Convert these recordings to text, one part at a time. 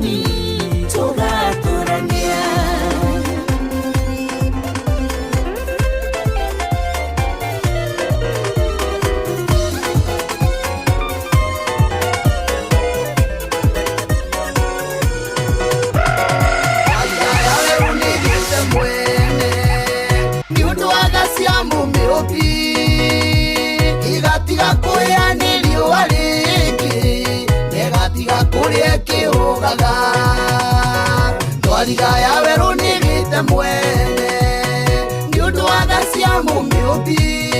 Mwathani tugaturania. Igatiga kuya nilio aliki negatiga kuria kiugaga twariga ya weru nigite mwene niundu wa gacia mumiuthi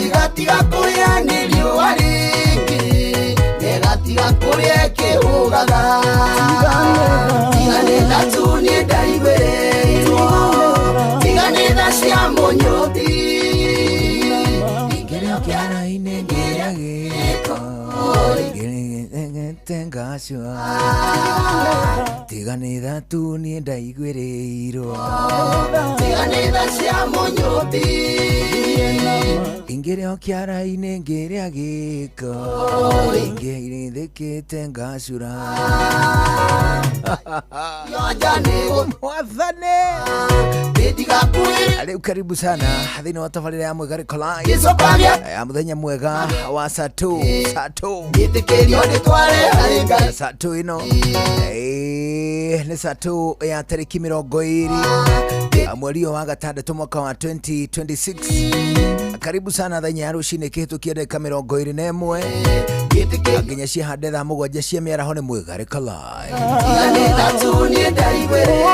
igatiga kuya nilio aliki negatiga kuria kiugaga tiganitha tu ni ndaigwirwo tiganitha cia munyuthi Kiara ine gira giko Tengashua Tiganitha tu ni ndaigwirirwo tiganitha cia munyuthi Ingire kiara ine gira giko Ingire thikite ngashura Yojani Mwathani Aliu karibu sana Thini wa tafarira ya Mwega Rekolai Kisopagia ya muthenya mwega wa Sato Itikirio ni tware haringa Sato ino ni Sato ya tariki 20 mweri wa gatandatu mwaka wa 2026 Karibu sana thenya ya rucini kihitukia dakika 21 Aginya cihande thaa mugwanja cia miaraho ni Mwega Rekolai tiganitha tu ni ndaigwirwo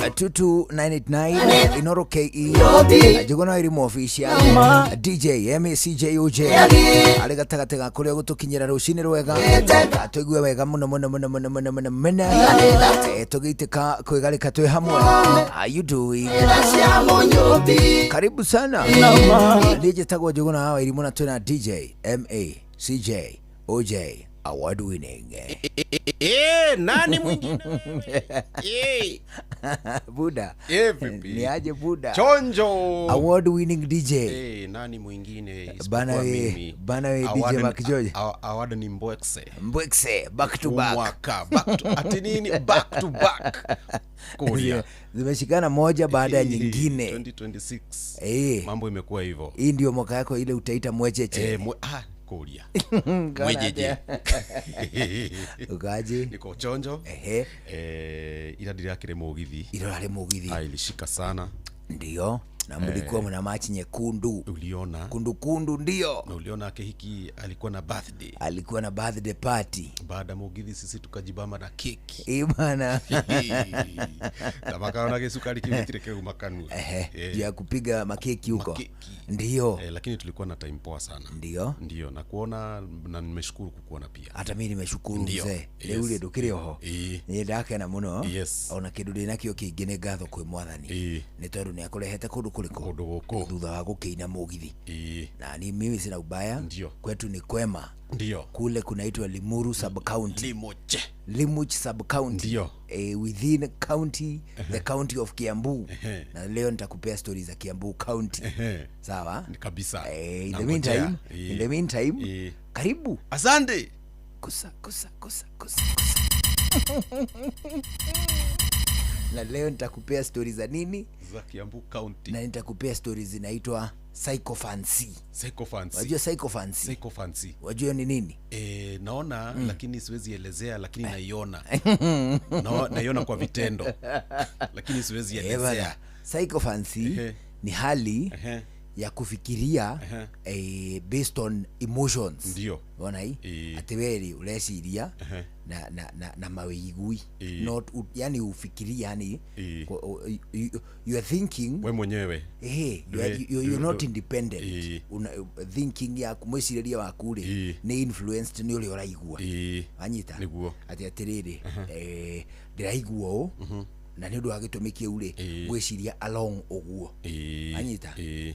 22989 Inoro KE Jigona irimu official DJ MCJOJ ari gatagate ga kuria gutukinyira rucini rwega atwigue wega muno tugiitika kwigarika twi hamwe. How you doing? Karibu sana. DJ tagwo Jigona hawa irimu na twina DJ MCJOJ award winning. Nani mwingine? Buda. Vipi? Ni aje Buda? Chonjo. Award winning DJ. Nani mwingine Bana isipokuwa we DJ Makjoje. Award ni Mbwekse. Mbwekse back to back. Mwaka back to ati nini back to back. Korea. Zimeshikana moja baada ya nyingine. 2026. Mambo imekuwa hivyo. Hii ndio mwaka yako ile utaita mwecheche. Korea. Mwejeje. Ukaje? Niko chonjo. Ila ndirakire mugithi. Ila mugithi. Ilishika sana. Ndio. Na mlikuwa mna machi nyekundu. Uliona. Kundu ndio. Na uliona Kehiki alikuwa na birthday. Alikuwa na birthday party. Baada mugithi sisi tukajibamba na keki. Bana. Na makaona kesukari kimitire keu makanu. Ya kupiga makeki huko. Ndio. Lakini tulikuwa na time poa sana. Ndio. Na kuona na nimeshukuru kukuona pia. Hata mimi nimeshukuru mzee. Leo ile ndukire ho. Ni ndake na muno. Ona kindu ndina kio kingine ngatho kwi Mwathani. Ni tondu ni akurehete kundu kuliko thutha wa gukiina mugithi. Na ni mimi sina ubaya. Kwetu ni kwema. Ndio. Kule kunaitwa Limuru sub county. Limuch sub county. Within county the county of Kiambu. Na leo nitakupea stories za Kiambu county. Sawa? Kabisa. In the meantime, karibu. Asante. Kusa. Na leo nitakupea stories za nini? Za Kiambu county. Na nitakupea stories zinaitwa psychophancy. Wajua psychophancy? Wajua ni nini? Naona lakini siwezi elezea, lakini naiona. Naiona kwa vitendo. Lakini siwezi elezea. Psychophancy ni hali ya kufikiria based on emotions. Ndio. Unaona hii? Ateweri ulesiria na maweigui. Not yani ufikiria yani you are thinking wewe mwenyewe. You're not independent. Thinking ya kumwesiria wakure ni influenced ni ule uraigua. Anyita. Niguo. Ati atiriri ndiraigua na ndio agitumikie ule gweciria along oguo. Anyita.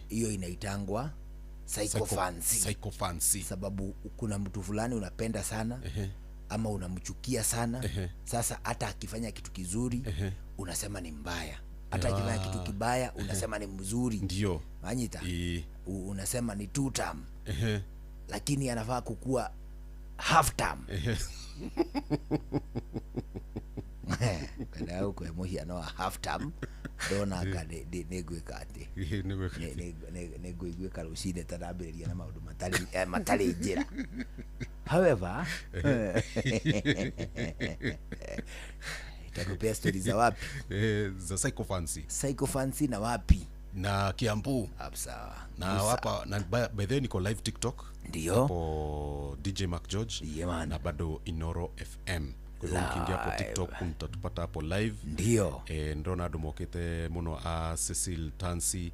Hiyo inaitangwa psychophancy. Sababu kuna mtu fulani unapenda sana ama unamchukia sana. Sasa hata akifanya kitu kizuri unasema ni mbaya. Hata akifanya kitu kibaya unasema ni mzuri. Ndio. Anyita. Unasema ni two term. Lakini anafaa kukua half term. mũhiano wa half term ndona anga nĩ ngwĩka atĩ nĩ ngũiguĩka rũcinĩ tarambĩrĩria na maũndũ matarĩ njĩra. However, itakupea stories za wapi? Za Psycho Fancy na wapi? Na Kiambu. Sawa. Na hapa na by the way niko live TikTok. Ndio. Hapo DJ Mark George. Na bado Inoro FM. Kwa hiyo ukiingia hapo TikTok mtatupata hapo live. Ndio. Ndona andu mokete muno a Cecil Tansi.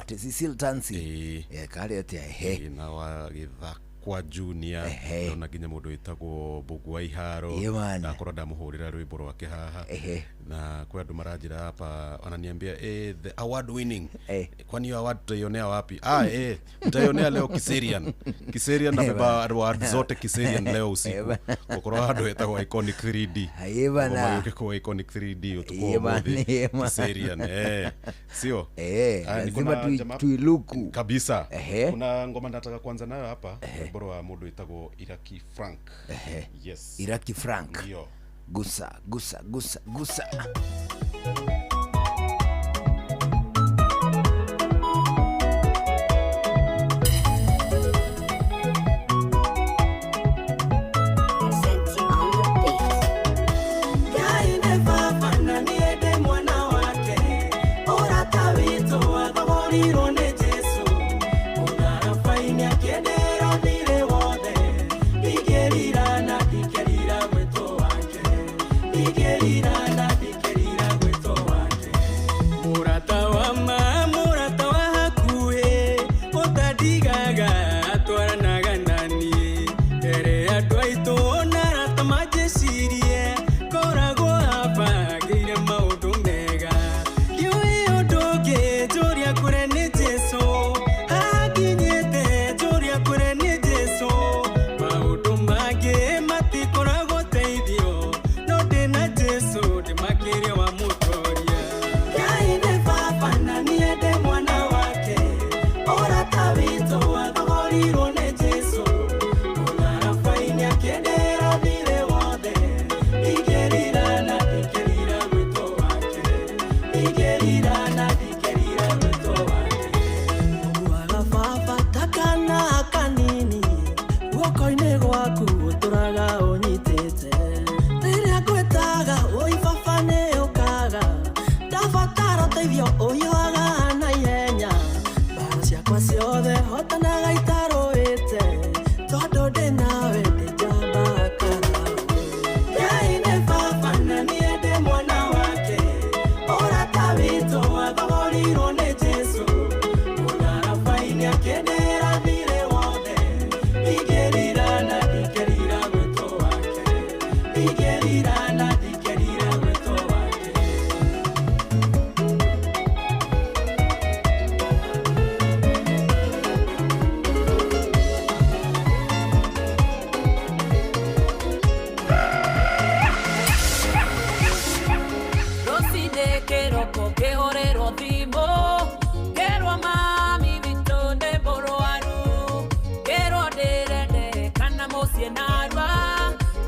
Cecil Tansi. Kale ate na wa Githaka kwa Junior na nginya mundu witagwo Bugu wa Iharo na korwo ndamuhurira rwimbo rwake haha na kwa andu maranjira hapa wananiambia the award winning kwani award tutaionea wapi? Tutaionea leo Kiserian na beba award zote Kiserian leo usiku korwo andu wetagwo Iconic 3D bana kwa Iconic 3D utuko Kiserian sio lazima tuiluku kabisa. Kuna ngoma nataka kwanza nayo hapa wa mundu itagwo Iraki Frank. Yes. Iraki Frank. Ndio. Gusa.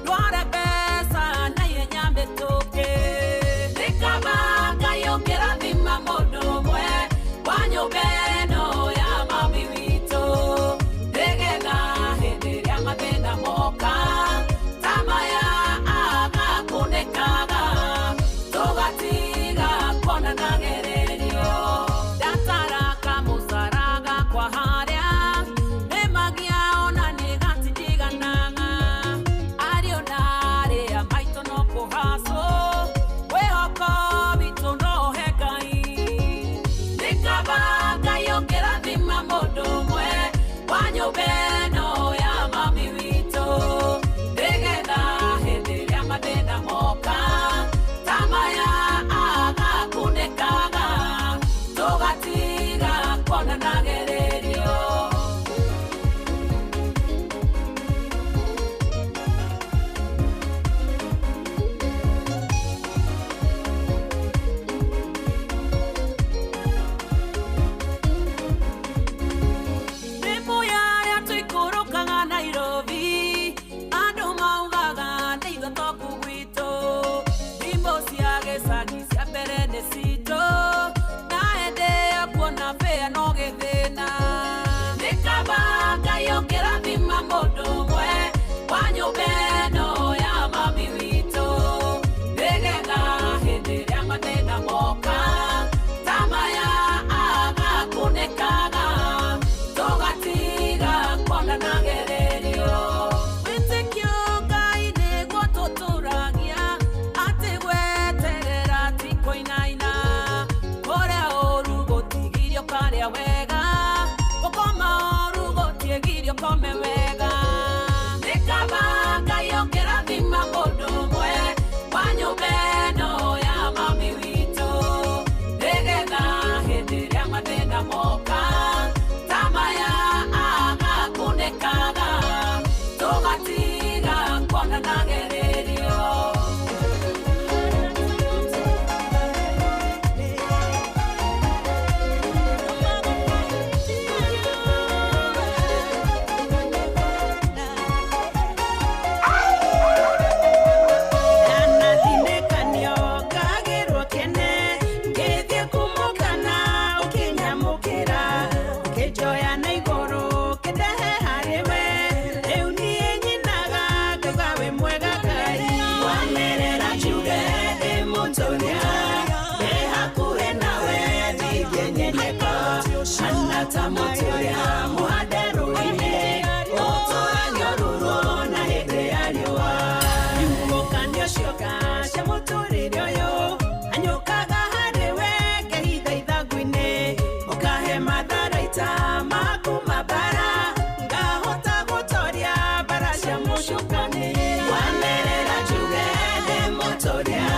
Dware pesa na yenyambe mutoria deha kuena we digenyenyeka anata mutoria muhaderu ine otora nyoruro na hede yaliwa yukanyo shoka shamutoririo yo anyokaga hadewe kehida idagwine okahe madaraita makumabara ngahota gutoria barasha mushukani wamerera jugede motoria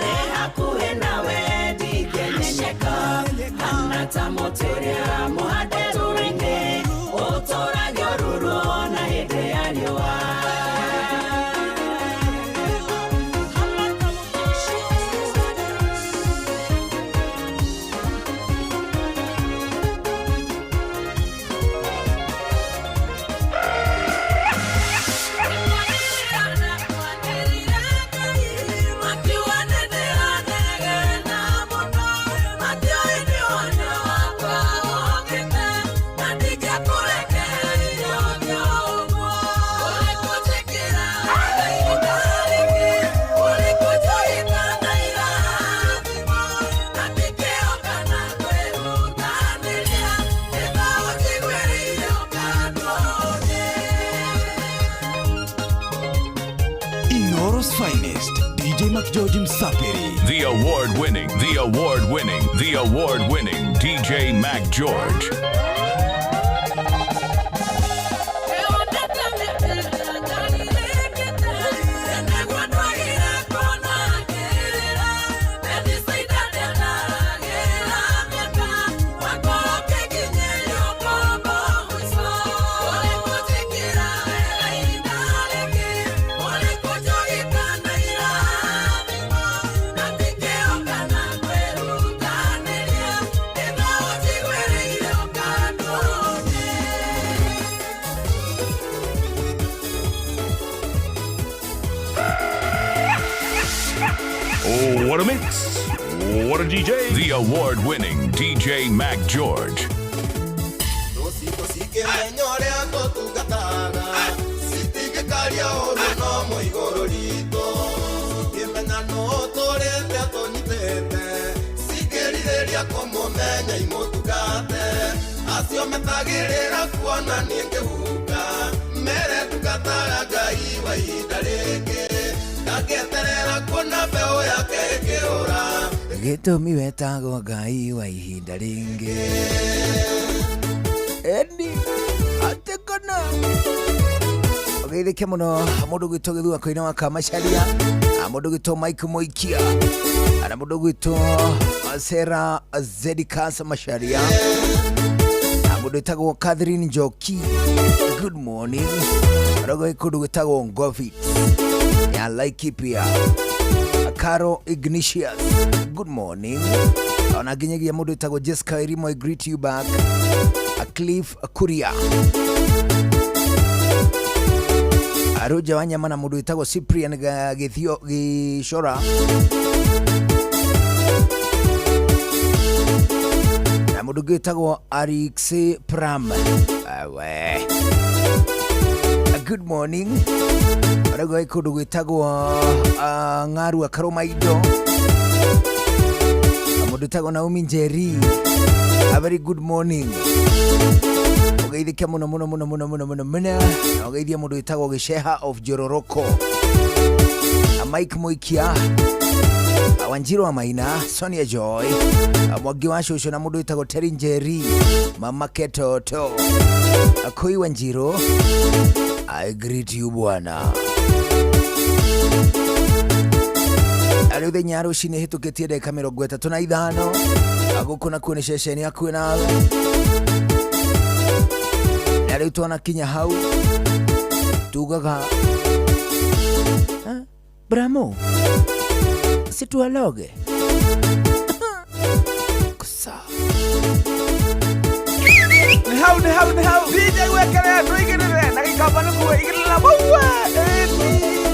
deha kuena we digenyenyeka anata motoria muhaderu ine otora nyoruro na hede yaliwa. Finest, DJ McGeorge Msapiri. The award-winning DJ McGeorge. What a mix! What a DJ! The award-winning DJ McGeorge. Gitumi wetagwo Ngai wa ihinda ringi Eddie atekana ogeithike muno mundu gwitwo Githua koina wa Kamasharia mundu gwitwo Mike Moikia ana mundu gwitwo Sarah Zedikas Masharia mundu gwitagwo Catherine Njoki good morning rogo ikudu gwitagwo Ngovi ya Laikipia Caro Ignatius good morning onaginyagia mundu itago Jessica Irimo I greet you back a Cliff Kuria Aruja wanyama na mundu itago Cyprian Githio Gishora na mundu itago Arixe Pram awe good morning Arago ikudu gwitagwo Ngaru Akaromaido mundu tago Naomi Njeri a very good morning ogeithike muno ogeithia mundu itago Gisheha of Jororoko Mike Moikia Wanjiro wa Maina Sonia Joy Mwagi wa Shosho na mundu itago Terry Njeri Mama Ketoto Akoi Wanjiro I greet you bwana Ariuthe nyaro shine hitukitie dakika 35 agukuna kuonesha sheni yaku nawe Nari tuona kinya hau tugaga Bramo situaloge kusa ni hau DJ wekere tuigirire na kikabana kuwe igirira bawa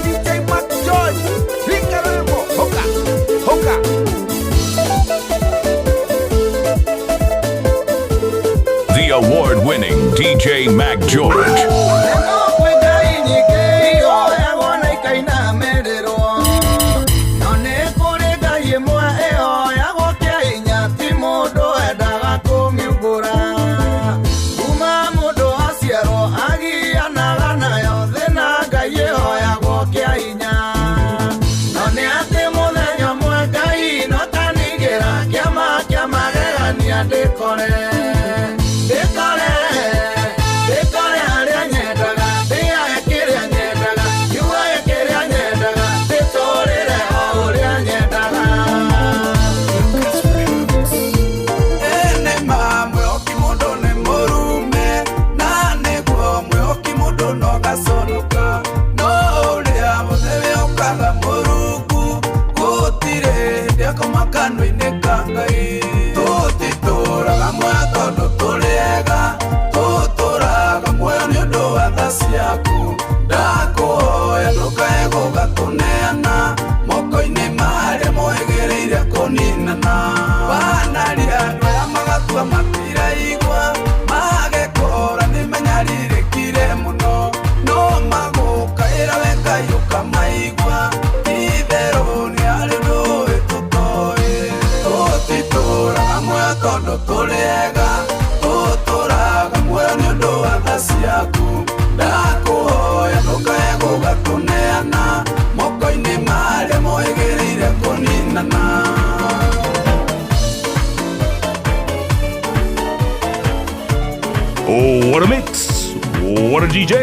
DJ McGeorge Ricardo hoka The award-winning DJ McGeorge. None makano-inĩ ka Ngai. Tũtitũraga muoyo tondũ tũrĩega, tũtũraga muoyo nĩ ũndũ wa tha ciaku. Ndakũhoya ndũkae gũgatũneana moko-inĩ marĩa mohĩgĩrĩire kũninana. Wanaria andũ aya magatua matiraigua, magekora nĩmenyarirĩkire mũno, no magũkaĩra we Ngai ũkamaigua. Itherũ nĩ harĩ ndũĩ tũtoĩ. Tũtitũraga muoyo tondũ tũrĩega, tũtũraga muoyo nĩ ũndũ wa tha ciaku. Ndakũhoya ndũkae gũgatũneana moko-inĩ marĩa mohĩgĩrĩire kũninana. Oh, what a mix! What a DJ!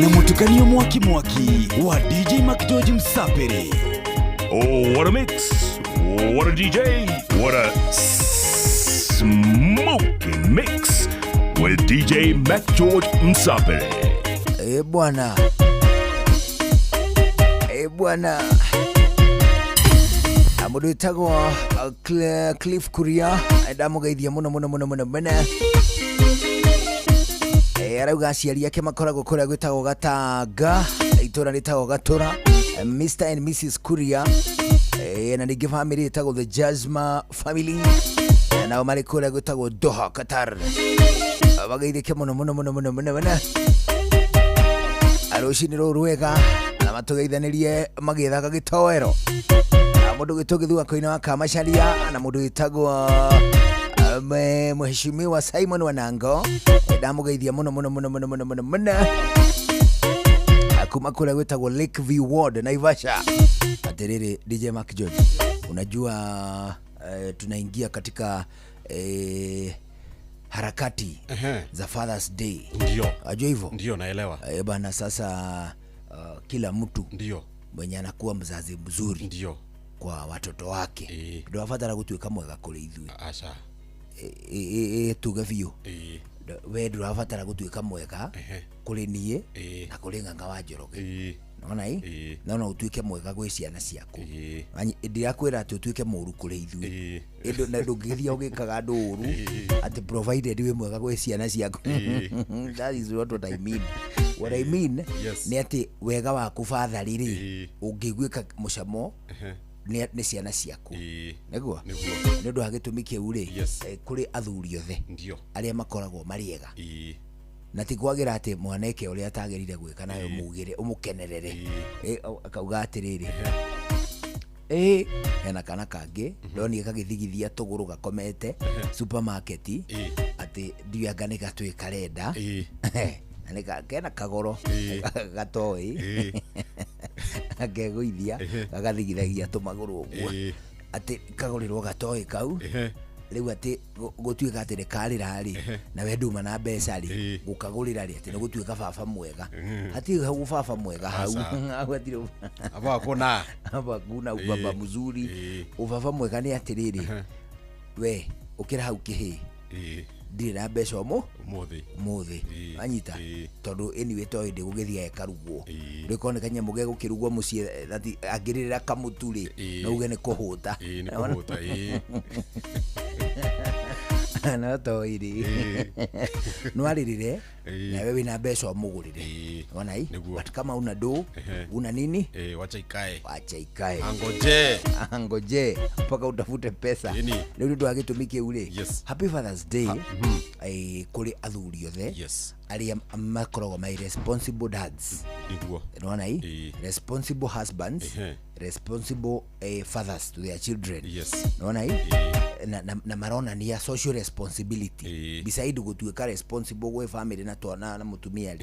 na mutukanio mwaki wa DJ Mac George Msapiri. Oh, what a mix! What a DJ! What a smoking mix with DJ Mac George Msapiri. Bwana. Bwana. Amudu itagwa Cliff Kuria. Ndamugeithia muno. Arauga aciari ake makoragwo kuria gwitagwo Gatanga, itura ritagwo Gatura. Mr and Mrs Kuria, na ningi family itagwo the Jazma family, nao mari kuria gwitagwo Doha, Qatar. Bageithike muno. Arucini ruru wega na matugeithanirie magithaga gitoero. Mundu gitugithua koina wa Kamacharia na mundu itagwo Mheshimiwa Simon Wanango. Ndamugeithia muno. Akuma kule gwetagwo Lakeview Ward Naivasha. Aterere DJ Mac George. Unajua tunaingia katika harakati za Father's Day. Ndio. Unajua hivyo? Ndio, naelewa. Bana sasa kila mtu ndio mwenye anakuwa mzazi mzuri ndio kwa watoto wake. Ndio afatara gutwika mwega kuri ithui. Acha. Tuga biyo. We ndio afatara gutwika mwega kuri nie na kuri nganga wa Njoroge. Naona hii? Naona utwike mwega gwe ciana ciaku. Ndirakwira ati utwike muru kuri ithui. Na ndungithia ugikaga nduru ati provided we mwega gwe ciana ciaku. That is what I mean. What I mean ni ati wega waku father riri ungigwika mucamo ni ciana ciaku. Niguo ndu hagitumike uri kuri athuri othe aria makoragwo mariega na tigwagira ati mwaneke uri atagerire gwika nayo mugire umukenerere akauga atiriri ena kana kangi ndoni kagithigithia tuguru gakomete supermarket ati ndiangane gatwe karenda nika kena kagoro gatoi akeguithia gagathigithagia tumaguru guo ati kagulirwo gatoi kau riu ati gutuika ati rikarira ri na we nduma na mbeca ri gukagurira ri ati gutuika baba mwega hati hau baba mwega hau agwatire abakuna baba mzuri baba mwega ni atiriri we ukira hau kihi ndira mbeca muthi anyita tondu anyway toi ndi gugithia ekarugwo rikone kanya muge gukirugwo mucie ati agirira kamuturi no uge ni kuhuta na toiri no aririre na wewe na mbeca mugurire ona hii but kama una do una nini wacha ikae angoje mpaka utafute pesa leo ndo agitumike ule happy Father's Day kuri athuri othe aria makorogo my responsible dads unaona hii responsible husbands responsible fathers to their children unaona hii na marona ni ya social responsibility beside gutuika responsible we family na twana na mutumia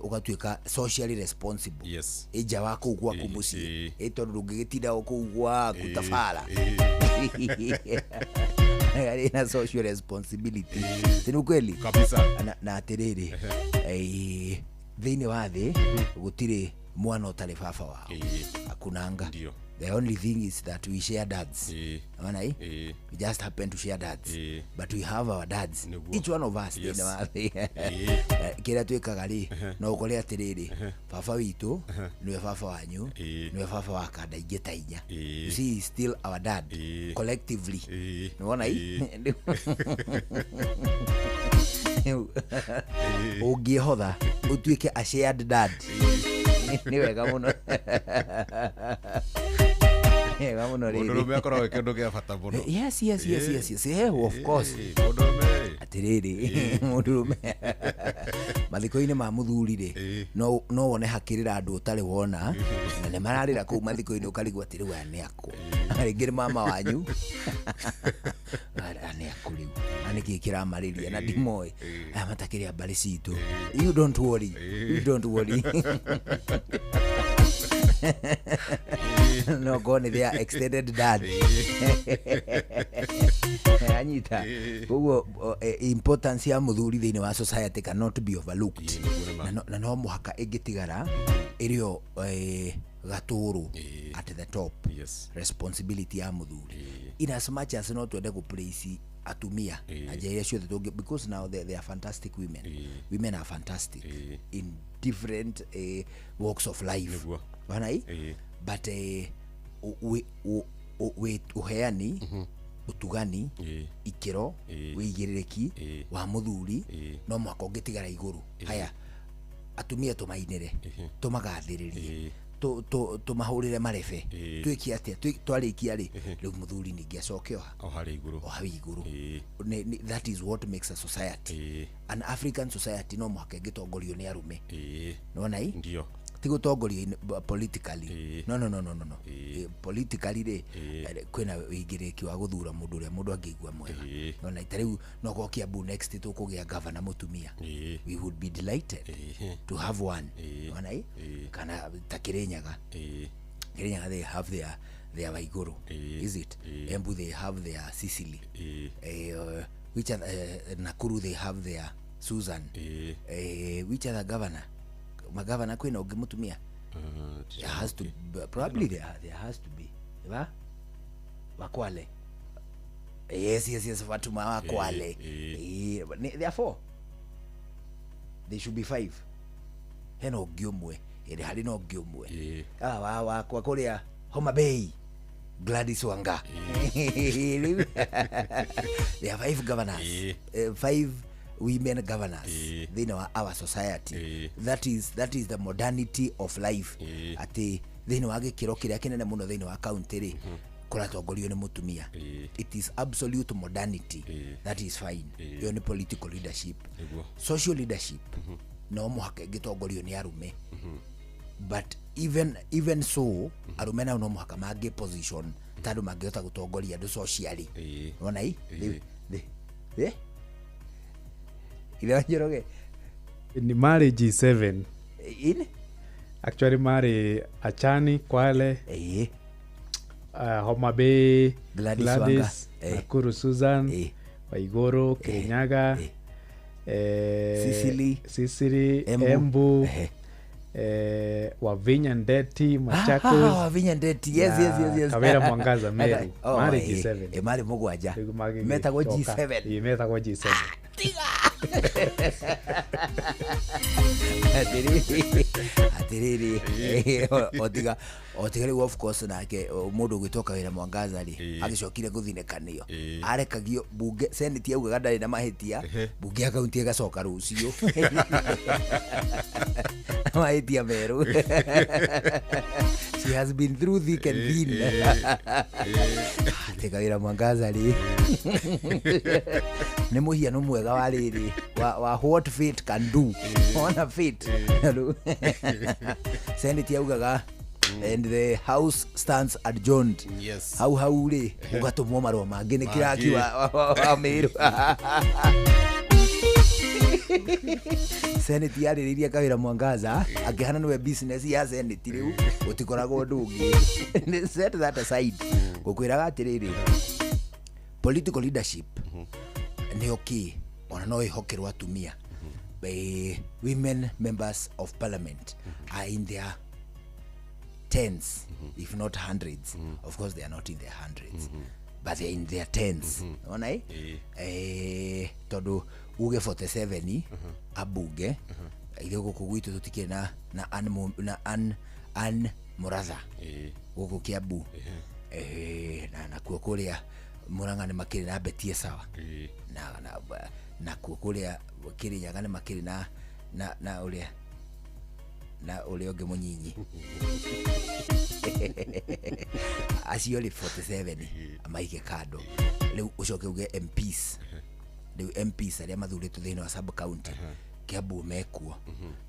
ugatuika socially responsible ija wako ugwa kumuci tondu ngigitinda ukugwa kutafara na social responsibility sinu kweli kabisa na atiriri thini wa thi gutire mwana utari baba wao akunanga ndio the only thing is that we share dads unaona we just happen to share dads but we have our dads each one of us in our kira twikaga ri no ukore atiriri baba witu niwe baba wanyu niwe baba wa kada igeta inya you see still our dad collectively unaona hii ungihotha utuike a shared dad ni wega muno mundurume akorwo kindu gia bata muno yes of course atiriri mundurume mathiko-ini ma muthuri ri no wone hakirira andu utari wona na ne mararira ku mathiko-ini ukarigwa atiri wa ni ako ringiri mama wanyu ni akuri ani kikira mariria na dimoi matakiria bali citu you don't worry no gone their extended dad anyita ugo importance ya muthuri thini wa society cannot be overlooked na no muhaka igitigara irio gaturu at the top responsibility ya muthuri in as much as not twende ku place atumia ajaire cio thuge because now they are fantastic women are fantastic in different walks of life bana but we uheani utugani ikiro wigiririki wa muthuri no mwako ngitigara iguru haya atumia tumainire tumagathiririe tumahurire marebe twiki atia twarikia ri riu muthuri ningi acokeo ohari iguru that is what makes a society an African society no mwaka ngitongorio ni arume nona hii ndio tigutongorio politically no politically ri kwina wigiriki wa guthura mundu uria mundu angigwa mwega nona itariu no gokia bu next tukugia governor mutumia we would be delighted to have one nona hii kana takirenyaga they have their Waiguru is it Embu they have their Sicily which other Nakuru they have their Susan which other governor magavana kwina ungimutumia there has to probably there has to be Wakwale yes Fatuma Wakwale therefore they should be 5 heno giumwe iri hari no giumwe wa kwa kuria Homa Bay Gladys Wanga there are 5 governors 5 women governors in our society that is the modernity of life ati thini wa gikiro kiria kinene muno thini wa county ri kuratongorio ni mutumia it is absolute modernity that is fine yo ni political leadership social leadership no muhaka gitongorio ni arume but even so arume na no muhaka mage position tadu mageta gutongoria ndu socially unaona hii ile njiroge ni marriage 7 in actually marry Achani Kwale Homa Bay, Gladys Gladys, Wanga. Nakuru Susan, Waigoro, Kirinyaga, Sicily, Embu, Wavinya Ndeti, Machakos. Wavinya Ndeti, yes. Kawira Mwangaza, Meru. Mari G7. Mari Mugwaja. Meta kwa G7. Meta kwa G7. Atiriri otiga of course nake mundu gwitoka wira Mwangaza ri agicokire guthinekanio arekagio bunge seneti augaga ndari na mahitia bunge akaunti agacoka rucio mahitia meru. She has been through thick and thin. Teka wira Mwangaza ri ni muhiano mwega wa riri wa what fate can do. Ona fate seneti augaga and the house stands adjourned. Yes. Hau ri ugatumwo marwa mangi ni kiraki wa Meru. Seneti yaririria Kawira Mwangaza akihana niwe business ya seneti riu utikoragwo ndungi. Set that aside. Gukwiraga atiriri political leadership ni okay ona no ihokerwo atumia. Women members of parliament are in their tens, if not hundreds. Of course they are not in their hundreds, but they are in their tens. Ona todo uge 47 abuge ile guku gwitu tutike na an Muratha guku Kiambu na kuo kuria Murang'a ni makiri na betie sawa na kuo kuria Kirinyaga ni makiri na uria onge Munyinyi acio ri 47 amaike kando riu ucoke uge MPs riu MPs aria mathuritwo thiini wa sub county Kiambu mekuo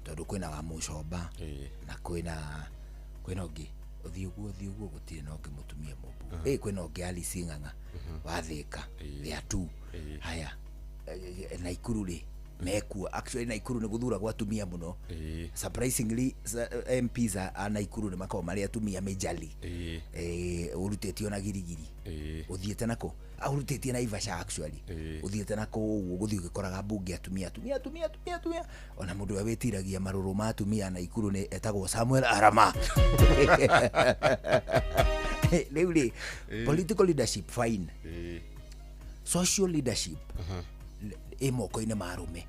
tondu kwina wa Mucomba na kwina ongi uthiguo gutire no ngimutumia mumbu kwina ongi Alice Ng'ang'a wa Thika they are two. Haya Naikuru ri mekuo actually Naikuru ni guthura gwa atumia muno surprisingly MPs a Naikuru ni makao mari atumia majorly urutetio na girigiri uthiete nako urutetie na Ivasha actually uthiete nako guthi gikoraga bunge atumia ona mundu awetiragia maruru ma atumia Naikuru ni etagwo Samuel Arama. Leuli political leadership fine, social leadership moko-inĩ marume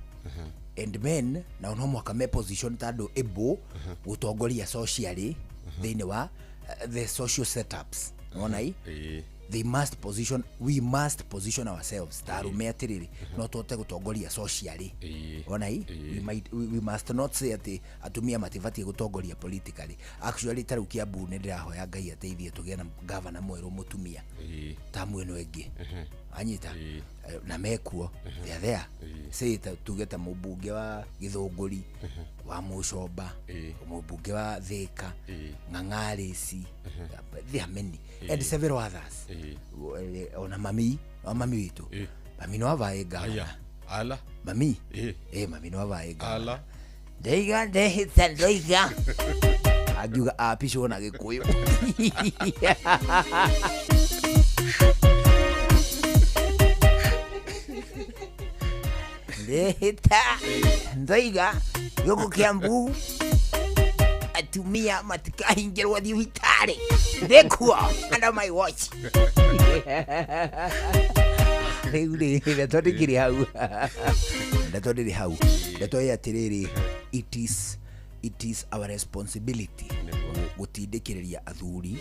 and men na no mwaka me position tando ebo gutongoria socially thĩinĩ wa the social setups. Ona we must position ourselves tarume atiriri no tote gutongoria socially. Ona we must not say ati atumia mativati gutongoria politically. Actually taru Kiambu ni ndirahoya Ngai ateithie tugie na governor mweru mutumia tamu eno enge anyita na mekuo there say tugeta mubunge wa Githunguri wa Mucomba mubunge wa Thika Ng'ang'arĩci there are many and several others. Ona mami witu mami no avaega ala mami mami no avaega ala ndeiga ndehita ndoiga agiuga apisho na Gikuyu ndehita ndoiga yoko Kiambu atumia matikahingirwo thibitarĩ ndekuo under my watch. Ndatondikire hau ndatoya atiriri it is our responsibility gutindikiriria athuri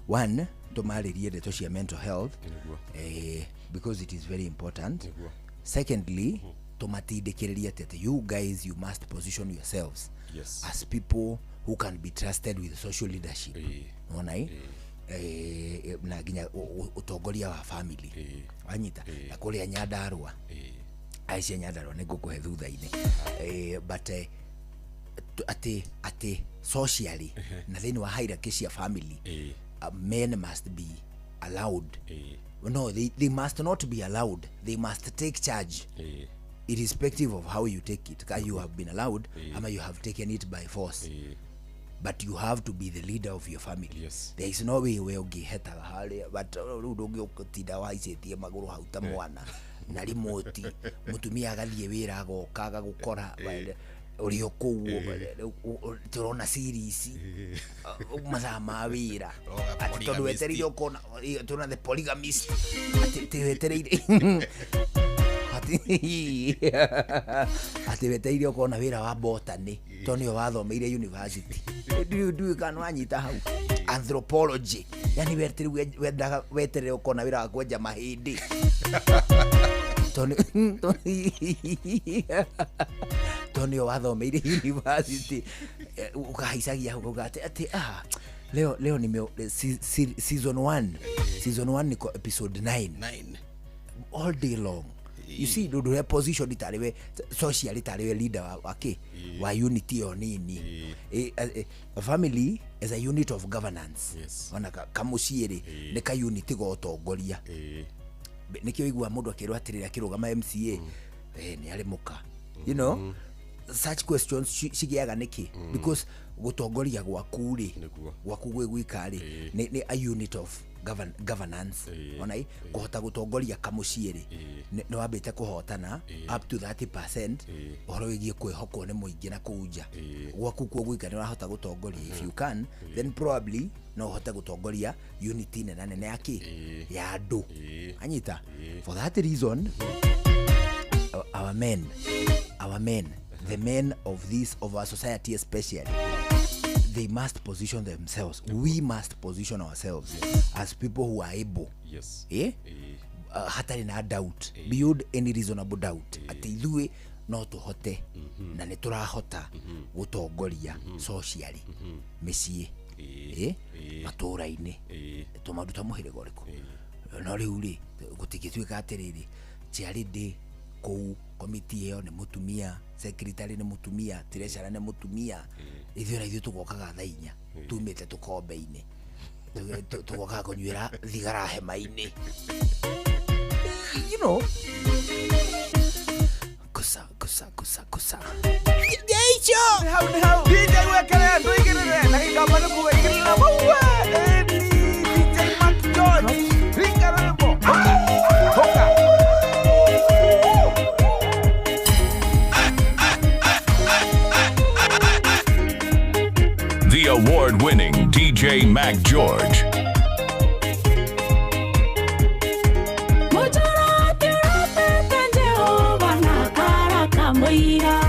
one tumaririe ndeto cia mental health because it is very important. Secondly tumatindikiriria tete you guys you must position yourselves as people who can be trusted with social leadership. Ona na ginya utongoria wa family anyita na kuria Nyandarua aicia Nyandarua ni ngukuhe thutha-ini but ati socially na thini wa hierarchy cia family men must be allowed no they must not be allowed, they must take charge irrespective of how you take it. You have been allowed ama you have taken it by force but you have to be the leader of your family. Yes. There is no way we ungihetaga haria but ndungiutinda waicetie maguru hau ta mwana na remote mutumia agathie wira agoka agagukora uri okuo turona series mathaa ma wira ati tondu wetereire ukona turona the polygamist ati wetereire ati wetereire ukona wira wa botany tondu yo wathomeire university du kana anyita hau anthropology yani wetereire ukona wira wa kwenja mahindi Tony wathomeire university ukahaicagia ugate ati leo ni season 1 niko episode 9 all day long. You see the position italiwe social italiwe leader wake wa unity yo nini a family is a unit of governance. Ona kamuciere ne ka unity go tongoria nikio igwa mundu akirwa atirira kirugama MCA ni ari muka you know such questions shigiaga niki because gutongoria gwaku ri gwaku gwikari ni a unit of governance onai kuhota gutongoria kamuciere no wambite kuhotana up to 30% horo wigie kwihokwo ni muingi na kuja gwaku kwa gwikari urahota gutongoria if you can then probably no hote gutongoria unity nene yake ya andu anyita for that reason our men the men of our society especially they must position themselves. We must position ourselves as people who are able. Hatari na doubt beyond any reasonable doubt ati ithuĩ no tuhote na nĩ turahota gutongoria socially mĩciĩ matũra-inĩ tũmaruta mũhĩrĩga ũrĩkũ no rĩu rĩ gũtigĩtuĩka atĩrĩrĩ charity kũu komiti ĩyo nĩ mũtumia, secretary nĩ mũtumia, treasurer nĩ mũtumia, ithuĩ tũgokaga thaa 4 tumĩte tũkombe-inĩ tũgokaga kũnyuĩra thigara hema-inĩ you know kusa Geicho how DJ wekere ndoigirire na ngamba nĩ kuwekirira maua DJ Mac George Ricardo hoka The award-winning DJ Mac George. Moira,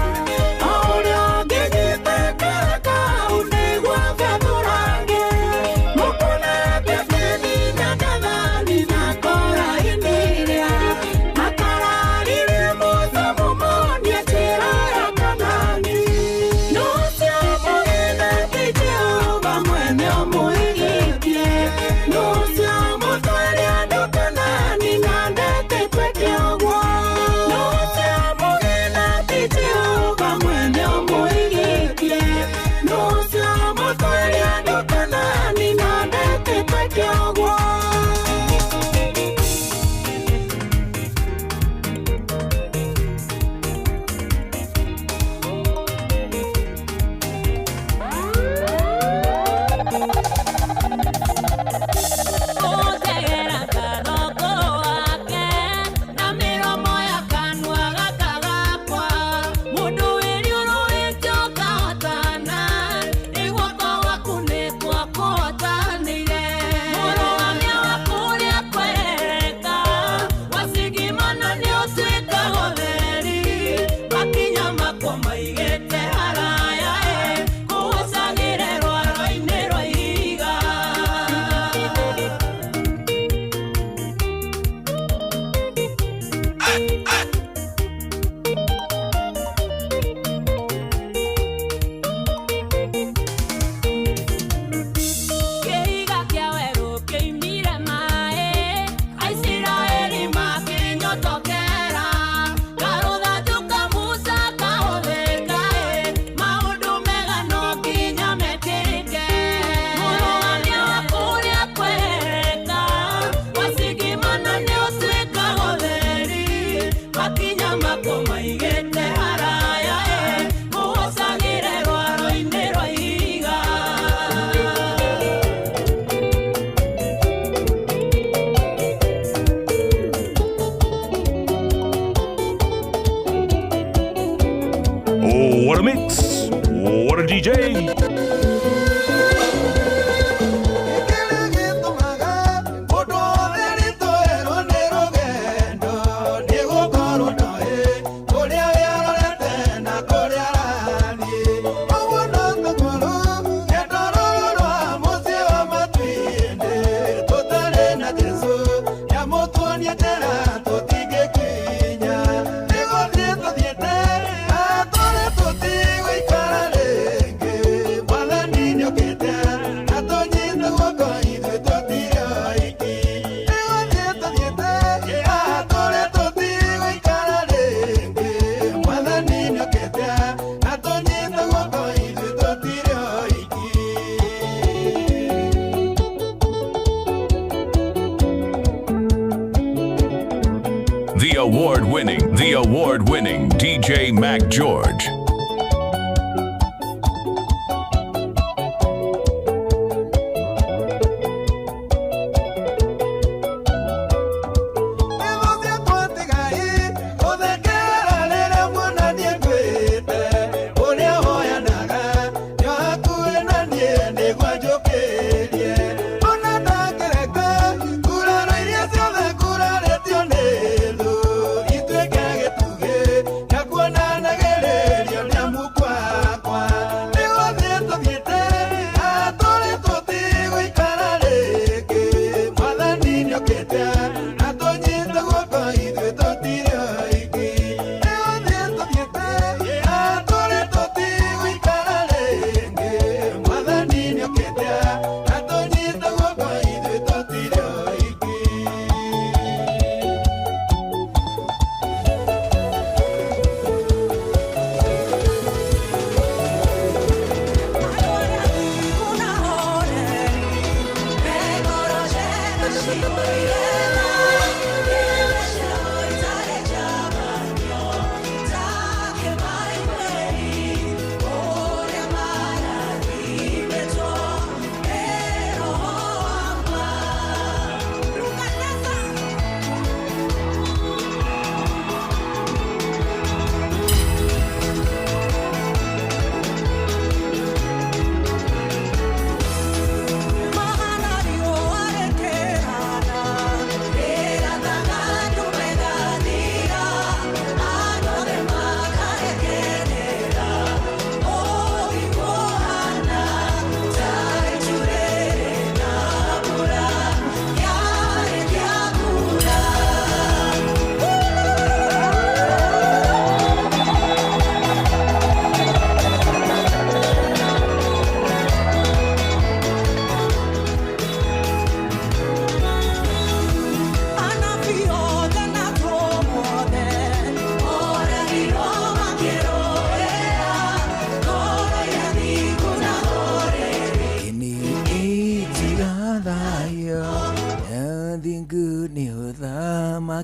mix. What a DJ. The award-winning DJ Mac George.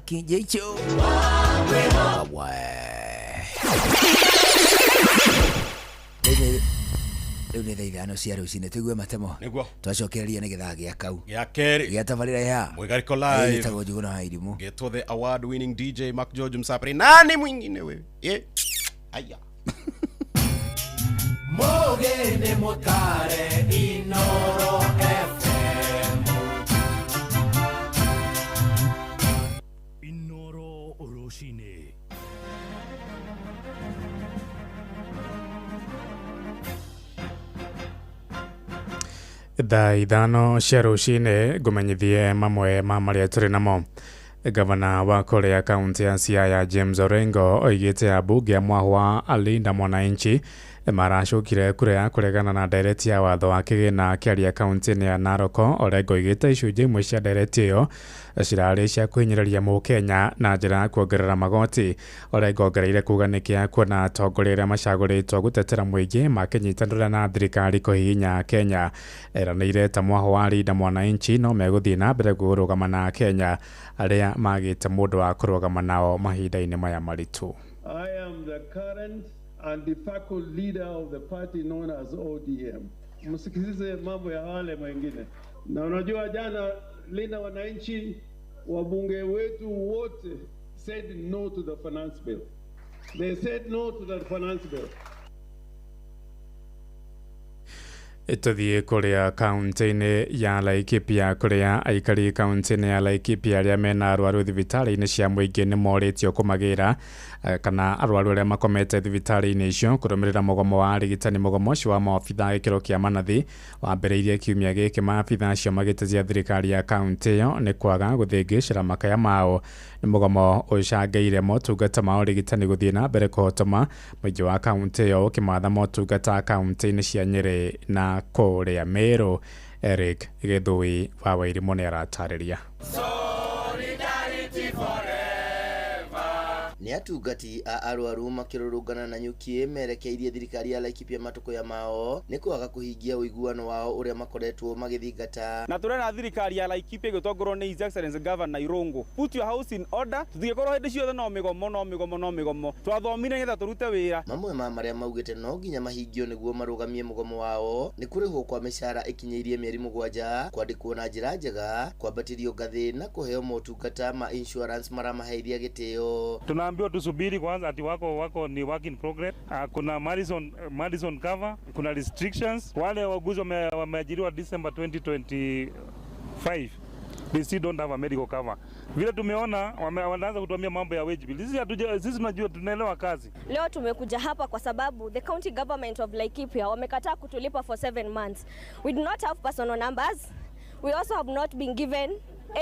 Kijecho Riu ni thaithano cia rucine tuigue matemo twacokereria ni githaa gia kau gia keri gia tabarira ya Mwigariko live gitagwo Njuguna wa Irimu getwo the award winning DJ Mac George Msapri. Nani mwingine wewe aya Mogene motare Inoro FM Inoro Oroshine. Thaa ithano cia rucine ngumenyithie mamwe ma maria turi namo. Gavana wa Korea kaunti ya Siaya James Orengo oigite abunge a mwahwa alinda mwananchi maracukire kura ya kuregana na ndereti ya watho wa kigina kiaria kaunti ya Naroko. Orengo oigite icunjĩ imwe cia ndereti iyo cirarĩ cia kũhinyĩrĩria mũkenya na njĩra ya kuongerera magoti. Orengo ongereire kuga nĩkĩa kuona atongoria arĩa macagũrĩtwo gũtetera mũingĩ makĩnyitanĩra na thirikari kũhihinya Kenya. Eranĩire ta mwahwa wa alinda mwananchi no megũthiĩ na mbere kũrũgama na Kenya arĩa magĩte mũndũ wa kũrũgama nao mahinda-inĩ maya maritũ. I am the current and de facto leader of the party known as ODM. Msikilize mambo ya wale wengine. Na unajua jana linda wananchi wabunge wetu wote said no to the finance bill. They said no to the finance bill. Tuthie kuria kaunti-ini ya Laikipia kuria aikari kaunti-ini ya Laikipia aria mena arwaru thibitari-ini cia muingi ni moritio kumagira kana arwaru aria makomete thibitari-ini icio kurumirira mugomo wa arigitani. Mugomo ucio wa maabitha gikiro kia manathi wambiriirie kiumia giki. Maabitha acio magitethia thirikari ya kaunti iyo ni kwaga guthingicira makaya mao. Ni mugomo ucangeire motungata ma urigitani guthie na mbere kuhotoma. Muingi wa kaunti iyo ukimatha motungata kaunti-ini cia Nyeri na kuria Meru. Eric Githui wa Wairimu ni aratariria. Ni atungati a arwaru makirurungana na nyuki merekeirie thirikari ya Laikipia matuko ya mao ni kwaga kuhingia uiguano wao uria makoretwo magithingata. Na turena thirikari ya Laikipia gutongorwo ni His Excellency Governor Irungu. Put your house in order. Tuthikorwo hindi ciothe no migomo. Twathomire ngetha turute wira. Mamwe ma maria maugite no nginya mahingio niguo marugamie mugomo wao ni kurihwo kwa mishara ikinyeirie mieri 7, kwandikwo na njira njega, kwambatirio ngathi na kuheo motungata ma insurance maramaheiria gitio. Tunaambiwa tusubiri kwanza ati wako ni work in progress. Kuna Madison cover, kuna restrictions. Wale waguzi wameajiriwa December 2025. They still don't have a medical cover. Vile tumeona wanaanza kutuambia mambo ya wage bill. Sisi tunajua tunaelewa kazi. Leo tumekuja hapa kwa sababu the county government of Laikipia wamekataa kutulipa for 7 months. We do not have personal numbers. We also have not been given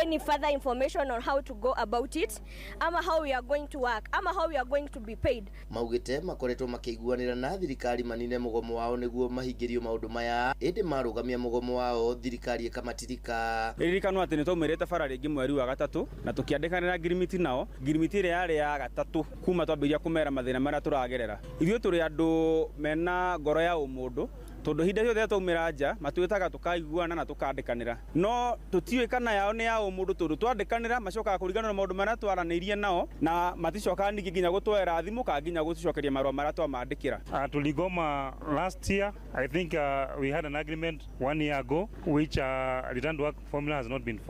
any further information on how to go about it, ama how we are going to work, ama how we are going to be paid. Maugite makoretwo makiguanira na thirikari manine mugomo wao niguo mahingirio maundu maya indi marugamia mugomo wao thirikari ikamatirika. Ririkano ati nitaumirite bara ringi mweri wa 3 na tukiandikanira girimiti nao girimiti ria yari ya 3 kuma twambiria kumera mathina maria turagerera. Ithio turi andu mena ngoro ya umundu tondu hinda ciothe twaumira nja matwitaga tukaiguana na tukandikanira no tutiwe kana yao ni yao mundu tondu twandikanira macokaga kurigana na maundu maria twaranirie nao na maticokaga ningi nginya gutwera thimu ka nginya gucokeria marwa maria twamandikira. Tuligoma last year. I think we had an agreement 1 year ago which return to work formula has not been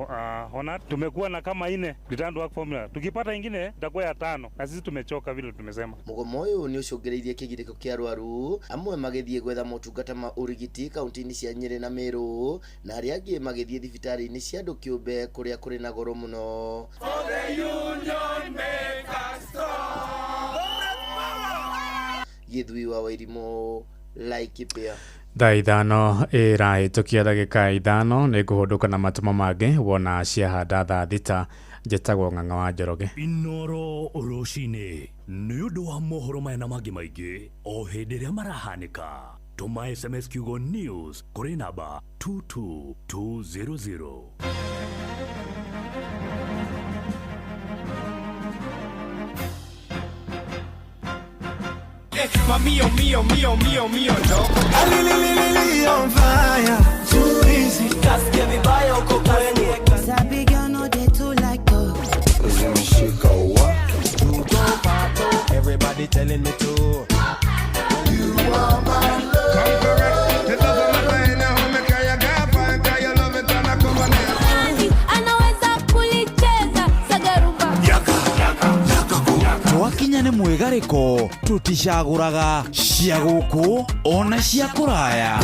honored. Tumekuwa na kama 4 return to work formula, tukipata ingine itakuwa ya 5 na sisi tumechoka vile tumesema. Mugomo uyu ni ucungereirie kigiriko kia arwaru amwe magithie gwetha motungata ma urigiti kaunti-ini cia Nyeri na Meru na aria angi magithie thibitari-ini cia andu kiumbe kuria kuri na goro muno. Githui wa Wairimu, Laikipia. Thaa 5 irahitukia ndagika 5 ni kuhunduka na matumo mangi wona ciahanda thaa 6. Njĩtagwo Ng'ang'a wa Njoroge. Inoro rucini nĩ ũndũ wa mohoro maya na mangĩ maingĩ o hĩndĩ ĩrĩa marahanĩka. Tuma SMS kiugo news kuri namba 22200. Mío, no. On fire, too easy. Just give me by your cocaine. Sabi girl no they too like to. Everybody telling me to. You are my love. Come correct. It doesn't matter in how me carry your girlfriend, cause you love it and I come on it. Anaweza kulicheza sagaruba. Twakinya nĩ mwegarĩko tuticagũraga cia gũkũ ona cia kũraya.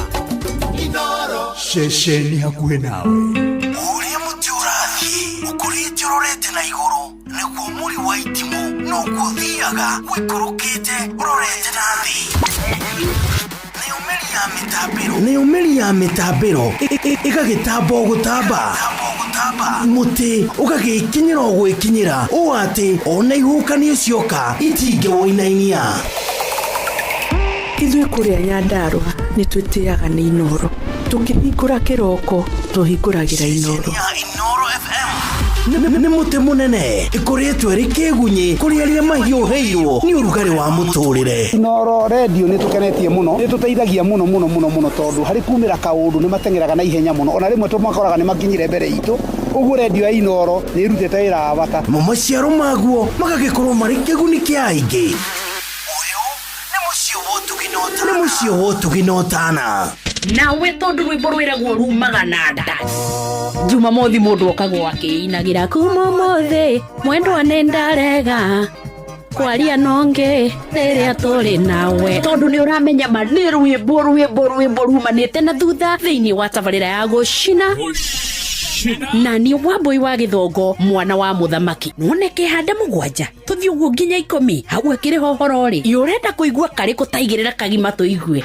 Inoro Ceceni hakuhĩ nawe ũrĩa mũtĩ ũrathiĩ ũkũrĩte ũrorete na igũrũ nĩguo mũri wa itimũ noguo ũthiaga wĩikũrũkĩte ũrorete na thĩ. Nĩ ũmĩri ya mĩtambĩro ĩgagĩtamba gũtamba mũtĩ ũgagĩkinyĩra gwĩkinyĩra ũũ atĩ ona ihukanio cioka itingĩwoinainia. Ithuĩ kũrĩa Nyandarua nĩ twĩtĩaga nĩ Inoro. Tũngĩhingũra kĩroko tũhingũragĩra Inoro. Nĩ mũtĩ mũnene ĩkoretwo ĩrĩ kĩgunyi kũrĩ arĩa mahiũhĩirwo nĩ ũrugarĩ wa mũtũrĩre. Inoro radio nĩ tũkenetie mũno, nĩ tũteithagia mũno tondũ harĩ kumĩra kaũndũ nĩ matengeraga na ihenya mũno, ona rĩmwe tũmakoraga nĩ makinyire mbere itũ. Ũguo radio ya Inoro nĩ ĩrutĩte wĩra wa bata. Maciaro maguo magagĩkorwo marĩ kĩguni kĩa aingĩ. Nĩ mũciĩ wotũginotana. Nawe tondu rwimbo rwiragwo rumaga na nda. Jumamothi mundu okagwo akiinagira kuma mothi mwendwa nĩ ndarega. kwaria nonge riria turi nawe tondu ni uramenya ma ni rwimbo rumanite na thutha thiini wa tabarira ya gucina na ni Wambui wa Githongo mwana wa muthamaki none kihanda mugwanja tuthi uguo nginya 10 hau akiri hohoro ri yurenda kuigua kari kutaigirira kagima tuigue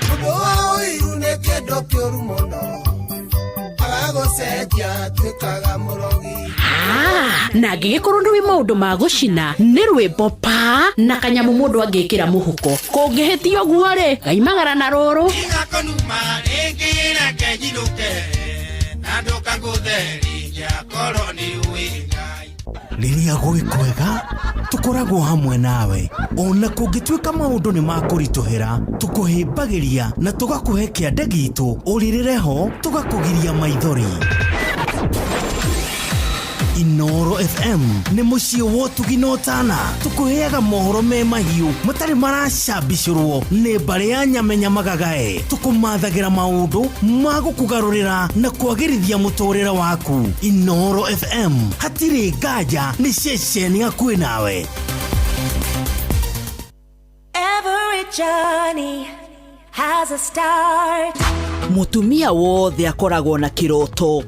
na ngigikorwo ndui maundu ma gucina ni rwimbo pa na kanyamu mundu angikira muhuko kungihitio guo ri gaimagara na ruru Riria gwi kwega tukoragwo hamwe nawe ona kungituika maundu ni makurituhira tukuhimbagiria na tugakuhe kiande gitu uririreho tugakugiria maithori. Inoro FM ni muciĩ wotugi na ũtana tukuheaga mohoro me mahiũ matari maracambicũrwo nĩ mbarĩ ya nyamenya magagae tukumathagira maundu ma gukugarurira na kwagĩrithia mũtũrĩre waku. Inoro FM hatirĩ nganja nĩ ceceni hakuhĩ nawe. Every journey has a start. Mutumia wothe akoragwo na kiroto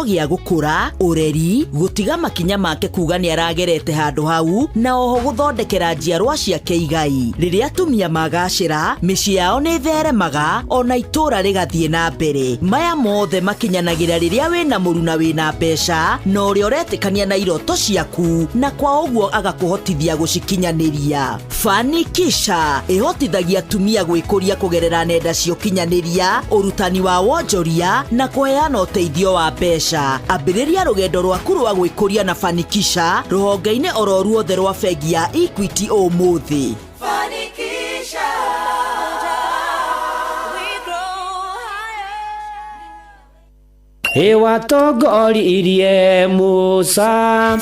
gia gukura ureri gutiga makinya make kuga ni aragerete handu hau na oho guthondekera njiarwa ciake igai. Riria atumia magacira mĩciĩ yao ni theremaga ona itura rigathie na mbere. Maya mothe makinyanagira riria wina mũru na wina mbeca na uria uretikania na iroto ciaku na kwa uguo agakuhotithia gucikinyaniria. Fanikisha ihotithagia atumia gwikuria kugerera nenda cia ukinyaniria urutani wa wonjoria na kuheana uteithio wa mbeca. Ambĩrĩria rũgendo rwaku rwa gwĩkũria na Fanikisha rũhonge-inĩ oro ruothe rwa bengi ya Equity ũmũthĩ. Fanikisha, we grow higher. Ewa togori irie Musa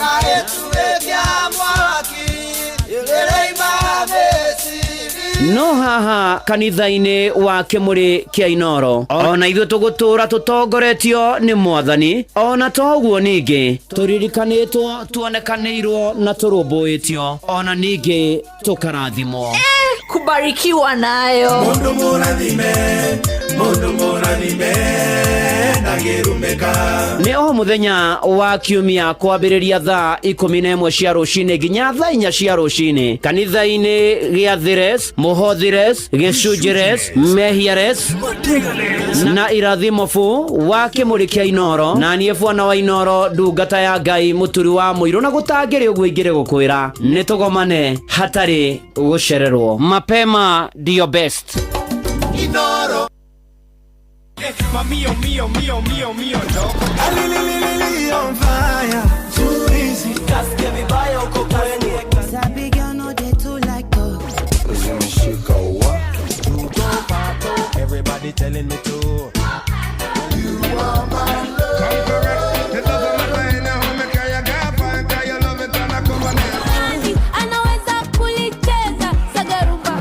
no haha kanitha-inĩ wa Kĩmũrĩ kĩa Inoro ona ithuĩ tũgũtũra tũtongoretio nĩ Mwathani ona toguo ningĩ tũririkanĩtwo tuonekanĩirwo na tũrũmbũĩtio ona ningĩ tũkarathimwo. Kubarikiwa nayo Mundu mũrathime ndagĩrumĩka. Nĩ o mũthenya wa kiumia kwambĩrĩria thaa 11 cia rũcinĩ nginya thaa 4 cia rũcinĩ kanitha-inĩ gĩa Thires, Mũhothires, Gĩcunjĩres, Mehiares na Irathimofu wa Kĩmũrĩ kĩa Inoro na niĩ Bwana wa Inoro ndungata ya Ngai mũturi wa mũirũ na gũtangĩrĩ ũguo ingĩrĩ gũkwĩra nĩ tũgomane hatarĩ gũcererwo. Mapema ndio best. Inoro Mio Alililili on fire too easy Kasikia vibaya uko kwenye Sabi girl no they too like dogs. Zimeshika wa everybody telling me to you are my love. Come correct. It doesn't matter in how me carry your girlfriend, cause you love it and I come on it. Anaweza kulicheza sagarumba.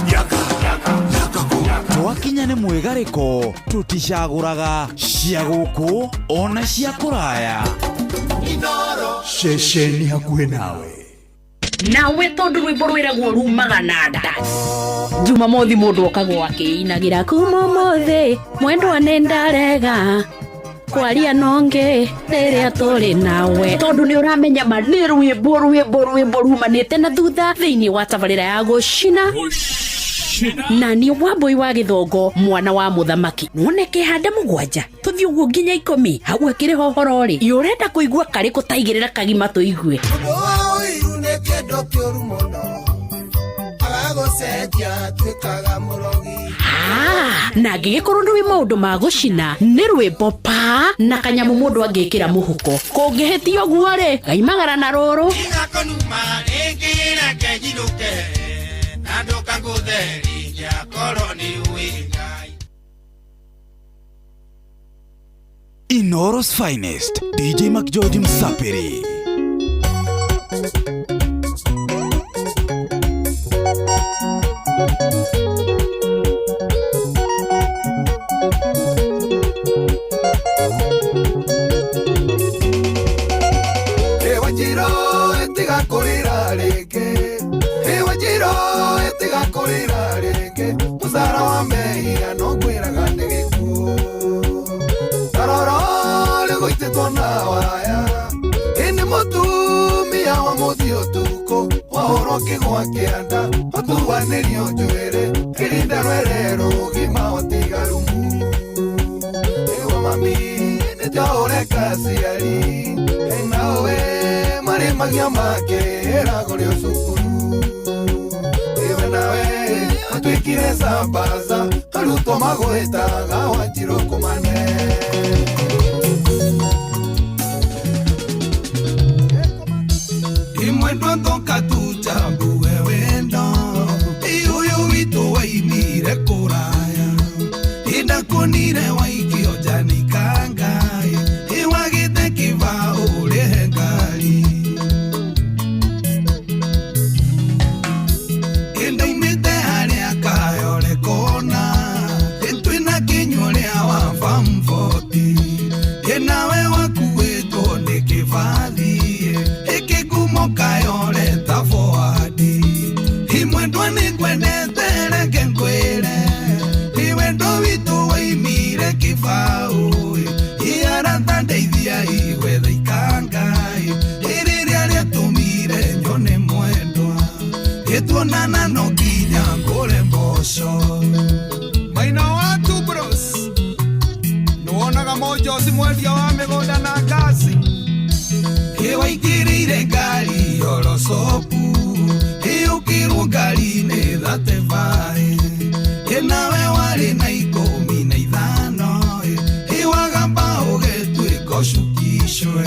Twakinya nĩ mwĩgarĩko tuticagũraga cia gũkũ ona cia kũraya. Inoro ceceni hakuhĩ nawe. nawe tondu rwimbo rwiragwo rumaga na nda. Jumamothi mundu okagwo akiinagira kumomothi mwendwa nendarega kwaria nonge riria turi nawe tondu ni uramenya ma ni rwimbo rumanite na thutha thiini wa tabarira ya gucina na ni Wambui wa Githongo mwana wa muthamaki none kihanda mugwanja tuthi uguo nginya 10 hau akiri hohoro ri yurenda kuigua kari kutaigirira kagima tuigue na ngigikorwo ndui maundu ma gucina ni rwimbo pa na kanyamu mundu angikira muhuko kungihitio guo ri gaimagara na ruru Inoro's finest DJ McGeorge Msapiri. Ewa jiro etiga kurira reke. Ewa jiro etiga kurira ringi musara wa mehia no kwiraga ni gikuo taroro ligoitetwo na waya ini mutumia wa muthio tuko wahoro kigwa kianda otuwanirio njuire kirinda rwerero gima otigarumu ewa mami nitore kasiari enawe mari magia make eragore cukuru ewe nawe atwikire sambaza aruto magwetaga wanjiro kumane imwendo toka tutambu wewendo iyuyu witu waimire kuraya idakunire waikio janikanga iwagite kiva ule ngari indaumite haria kayore kona itwina kinyorea wa famfoti inawe wakuwetwo ni kivathi ikigumo kayore tafoadi imwendwa ni kwendete reke nkwire iwendo witu waimire kibao iarata ndeithia igwetha ikanga iriria riatumire nyone mwendwa gituonana no nginya ngure mboco maina watu bros nuonaga mojo si mwendia wa migunda na ngasi iwaikirire ngari orosopu iukirwo ngari-inĩ thatebare nawe warĩ na 15 iwagamba ũgĩtuĩka ũcukicwe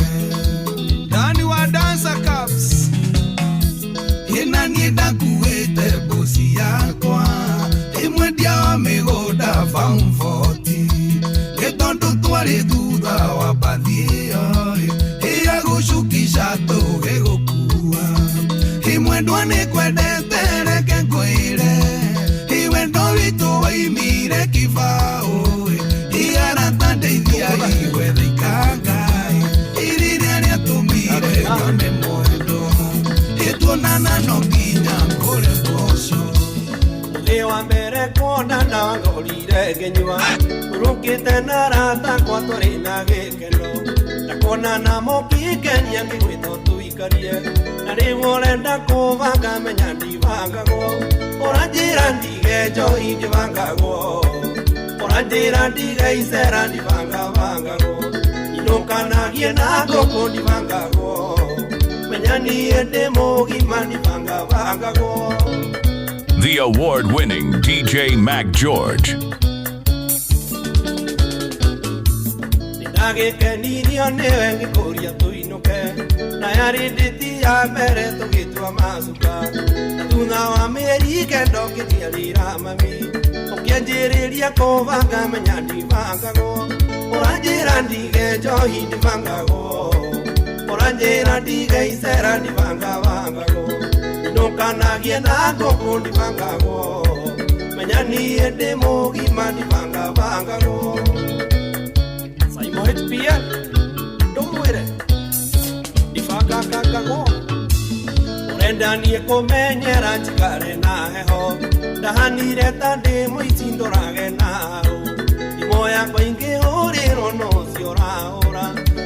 ndani wa dancer cups na niĩ ndakuĩte mbuci yakwa imwendia wa mĩgũnda famfoti gĩtondũ twarĩ thutha wa mbathi ĩyo ĩyagũcukisha tũgĩgũkua imwendwa nĩ kwendete reke nkwĩre iwendo witũ waimire kibao iarata ndeithia igwetha ikanga iriria rĩatũmire nyone mwendo ĩtuonana no nginya ngũre mboco mũthĩ wa mbere kuonana ngorire ngĩnyua ũrũkĩte na arata kwa tũrĩ na gĩkeno na kuonana mũkingenia ngĩgwĩtwo tũikarie na rĩu ũrenda kũbanga menya ndibangagwo ũranjĩra ndige njohi ndibangagwo ũranjĩra ndige icera ndibangabangagwo inũkanagie na ngũkũ ndibangagwo menya niĩ ndĩ mũgima ndibangabangagwo. The award-winning DJ Mac George. Nagĩkenirio nĩwe ngĩkũria tũinũke na yarĩ ndĩti ya mbere tũgĩtua macuka na thutha wa mĩeri kenda ngĩthiarĩra mami ũkĩanjĩrĩria kũbanga menya ndibangagwo ũranjĩra ndige njohi ndibangagwo ũranjĩra ndige icera ndibangabangagwo inũkanagie na ngũkũ ndibangagwo menya niĩ ndĩ mũgima ndibangabangagwo. HPL ndũmwĩre ndibangagwo ũrenda niĩ kũmenyera njikare na heho ndahanire ta ndĩ mũici ndũrage naũ thimo yakwa ingĩhũrĩrwo no cio ũrahũra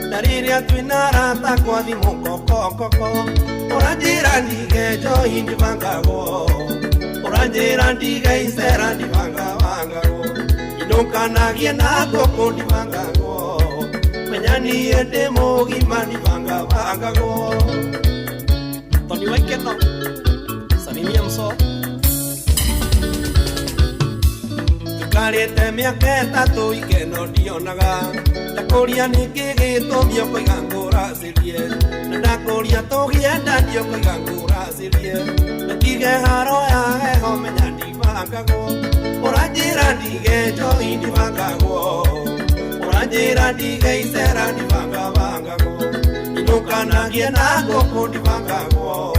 na rĩrĩa twĩna arata kwa thimũ kokokoko ũranjĩra ndige njohi ndibangagwo ũranjĩra ndige icera ndibangabangagwo inũkanagie na ngũkũ ndibangagwo menya niĩ ndĩ mũgima ndibangabangagwo. Tony Waikeno salimia mso tukarĩte mĩaka ĩtatũ ikeno ndionaga ndakũria ningĩ gĩtũmi ũkoiga ngũracĩrie na ndakũria tũgĩenda ndiokoiga ngũracĩrie natige haro ya heho menya ndibangagwo ũranjĩra ndige njohi ndibangagwo ũranjĩra ndige icera ndibangabangagwo inũkanagie na ngũkũ ndibangagwo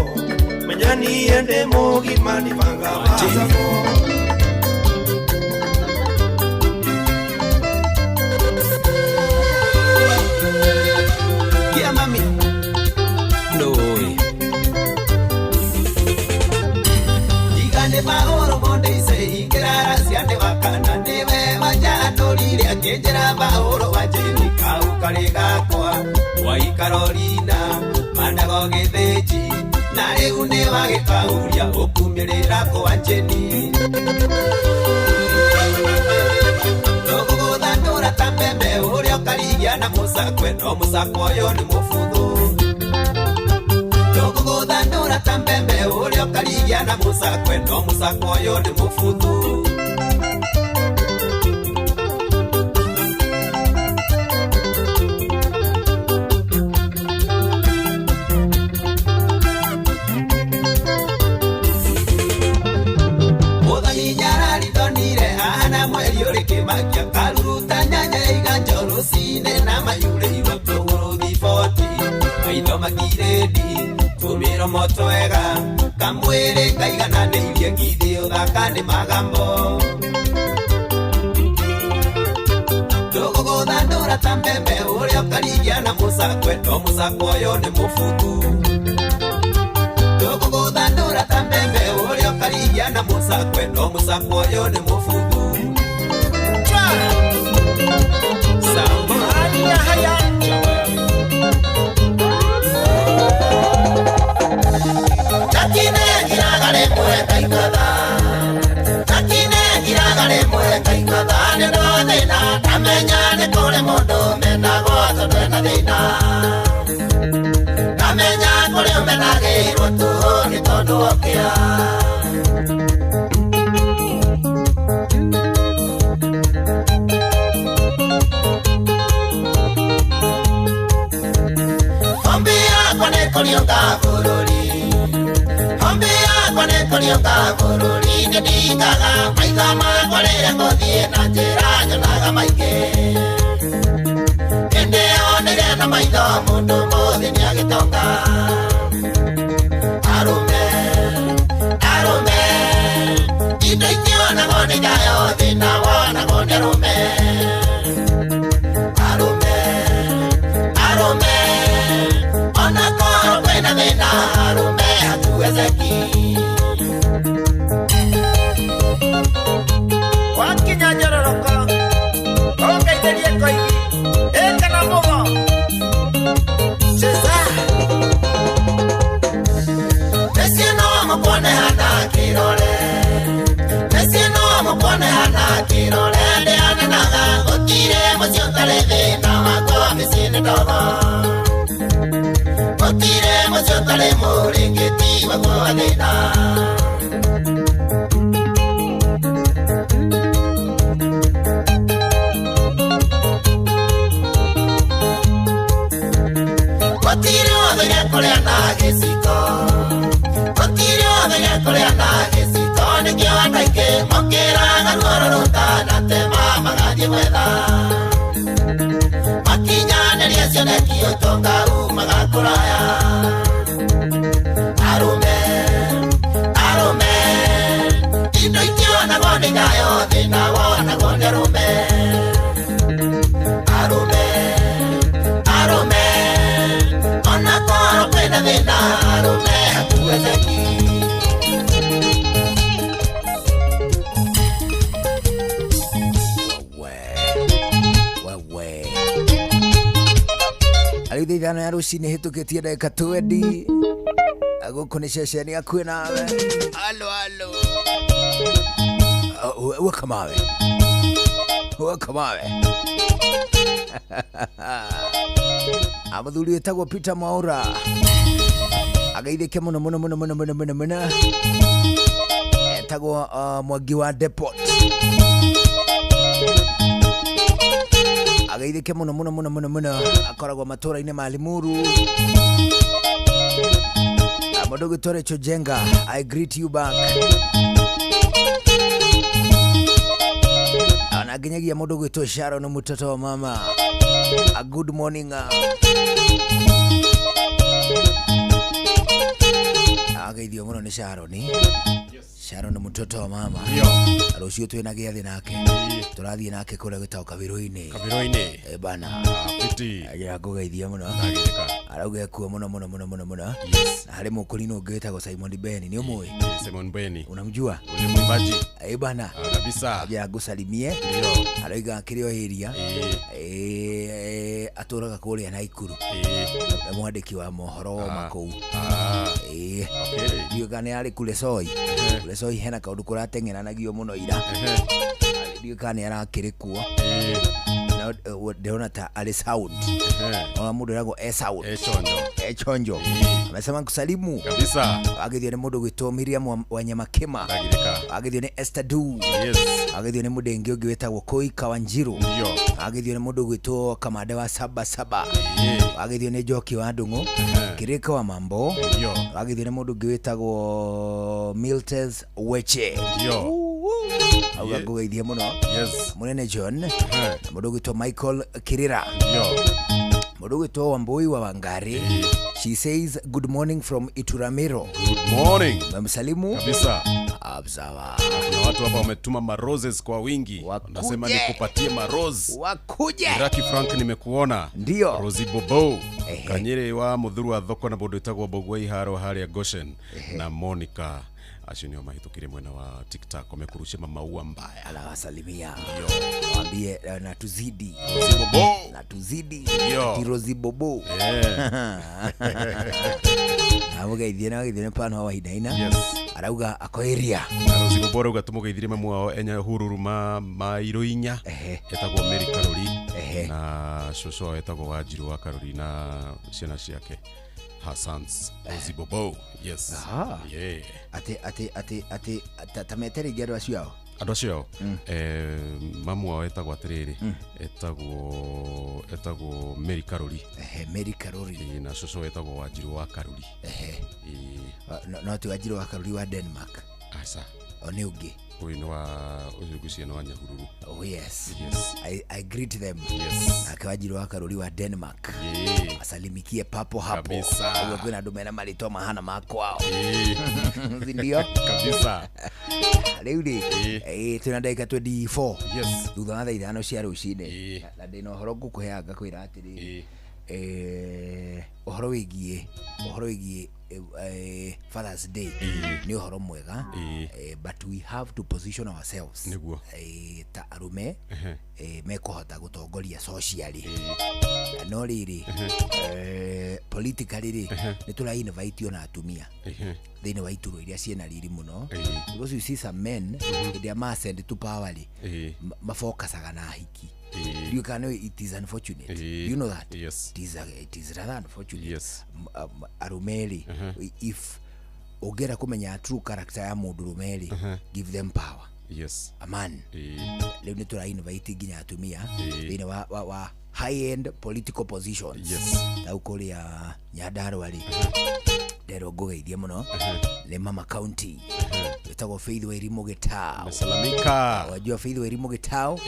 menya niĩ ndĩ mũgima ndibangabangagwo. Mami no karigakwa Mwai Carolina Mandago Githĩnji na rĩu nĩ wagĩkauria ũkumĩrĩra kwa njeni ndũgũgũthandũra ta mbembe ũrĩa ũkarigia na mũcakwe no mũcakwe ũyũ nĩ mũbuthu ndũgũgũthandũra ta mbembe ũrĩa ũkarigia na mũcakwe no mũcakwe ũyũ nĩ mũbuthu Tumiro motwega kamwere kaigana neirie githio thakane magambo ndũgũgũthandũra ta mbembe ũrĩa ũkarigia na mũcakwe no mũcakwe ũyũ nĩ mũbuthu ndũgũgũthandũra ta mbembe ũrĩa ũkarigia na mũcakwe no mũcakwe ũyũ nĩ mũbuthu Samahani haya Takine giragare mweka ikatha Takine giragare mweka ikatha Nendo thina Kamenya nĩ kũrĩ mũndũ menagwo tondũ ena thĩna Kamenya kũrĩ ũmenagĩrwo tu nĩ tondũ okĩa Hombi yakwa nĩ kũrĩũka bũrũri Hombi yakwa nĩ kũrĩũka bũrũri nĩ ndingaga maitho makwa rĩrĩa ngũthiĩ na njĩra nyonaga maingĩ hĩndĩ yonire na maitho mũndũ mũthĩ nĩagĩtonga arũme arũme indo ikĩonagwo nĩ nyayo thĩna wonagwo nĩ arũme arũme arũme ona korwo kwĩna thĩna arũme hatuwezeki wakinya nyororoko ongeithĩrie koigi ĩkana mũgo cheza Messi no mũkuone hana kĩrore Messi no mũkuone hana kĩrore ndĩananaga gũtirĩ mũciĩ ũtarĩ thĩna wakwa mĩciĩ-inĩ ndogo gũtirĩ mũciĩ ũtarĩ mũrĩngĩti wakwa thĩna gũtirĩ ũthenya kũrĩa na gĩciko gũtirĩ ũthenya kũrĩa na gĩciko nĩkĩo andũ aingĩ mokĩraga ruoro rũtanatema magathiĩ gwetha makinyanĩria cioneki ũtonga umaga kũraya arũme arũme indo ikĩonagwo nĩ nyayo thĩna wonagwo nĩ arũme arũme arũme ona korwo kwĩna thĩna arũme hatuwezeki Arĩithia ithano ya rũcinĩ hĩtũkĩtie ndagĩka 20 gũkũ nĩ ceceni hakuhĩ nawe alo alo weka mawe Mũthuri wĩtagwo Peter Mwaura ageithĩke mũno mũno mũno mũno mũno mũno mũno etagwo Mwangi wa Depot ageithĩke mũno mũno mũno mũno mũno akoragwo matũra-inĩ ma Limuru mũndũ gwĩtwo Chojenga I greet you back na nginyagia mũndũ gwĩtwo Sharon mũtoto wa mama a good morning ageithio mũno nĩ Sharon Sharon mtoto wa mama. Rucio twina giathi nake. Turathie nake kule gitao Kabiru-ini. Bana. Fiti. Ya kugeithia muno. Arauga kuwa muno. Na hali mukulino ungitagwo Simon Beni ni umwe. Simon Beni. Unamjua? Ule mwimbaji. Bana. Kabisa. Ya gusalimie. Ndio. Arauga kirio hiria. Aturaga kule Naikuru. Na mwandiki wa mohoro makou. Okay. Ndio gane ali kule Soi. Kule Soi hena kaundu kuratengeranagio muno ira. Ndio kane arakirikuo. Na ndio ta ali sound. Ona mundu rago sound. Echonjo. Amesema kusalimu. Kabisa. Agithio ni mundu gwitwo Miriam Wanyamakema. Agithio ni Esther Du. Yes. Agithio ni mundu engi ungi wetagwo Koi Kawanjiru. Ndio. Agithio ni mundu gwitwo Kamande wa Saba. Agithio ni Joki wa Ndungu. Kirika wa Mambo. Ndio. Agithio ni mundu ungi wetagwo Miltes Weche. Ndio. Auga kugeithia muno. Yes. Munene John. Na mundu gwitwo Michael Kirira. Ndio. Mundu gwitwo Wambui wa Wangari. She says good morning from Ituramiro. Good morning. Mamsalimu. Kabisa. Sawa. Kuna watu hapa wametuma maroses kwa wingi. Nasema nikupatie marose. Wakuje. Iraki Frank nimekuona. Ndio. Rosie Bobo. Kanyere wa Muthuru wa Thoko na mundu itagwo Bogwei Haro haria Goshen. Na Monica. Acio nio mahitukire mwena wa TikTok wamekurusha maua mbaya. Alawasalimia. Ndio. Waambie na tuzidi. Rosie Bobo. Na tuzidi. Ndio. Rosie Bobo. Amugeithie na geithie pana wa hidaina. Yes. Arauga akoiria. Na Rosie Bobo arauga tumugeithire mamu wao enya hururu ma iroinya. Etagwo Mary Karori. Na shosho etagwo Wanjiru wa Karori na ciana ciake. Hassans Rosie Bobo. Yes. Yeah. Ate tametere gero acio. Andu acio mamu wao etagwo atiriri etagwo Mary Karori. Mary Karori. Na shosho etagwo Wanjiru wa Karori. No ti Wanjiru wa Karori wa Denmark. Asa. Oni ugi. Uyu ni wa Ugucia wa Nyahururu. Oh yes. Yes. I greet them. Yes. Akawajiru wa Karori wa Denmark. Yeah. Asalimikie papo hapo. Kabisa. Uwe kuna dumena malito mahana makwao. Ndio. Kabisa. Leudi. Tuna dakika 24. Yes. Thutha wa thaithano cia rucine. Na ndino horo ngukuheanga kwira atiri. Uhoro wigie Father's Day ni uhoro mwega, but we have to position ourselves niguo ta arume mekuhota gutongoria socially no riri politically ni tura invite ona atumia thini wa ituro iria ciena riri muno because you see some men they are send to power mafocusaga na hiki. You can know it is unfortunate. You know that. Yes. It is rather unfortunate. Yes. Arumeli, if ogera kumenya true character ya mundu rumeli, give them power. Yes. A man. Leo ni tura invite ginya atumia thini wa high end political positions. Yes. Na ukuri ya Nyandarua ri. Dero gogeithia muno ni Mama County. Itago Faith Wairimu Gitao. Salamika. Wajua Faith Wairimu Gitao?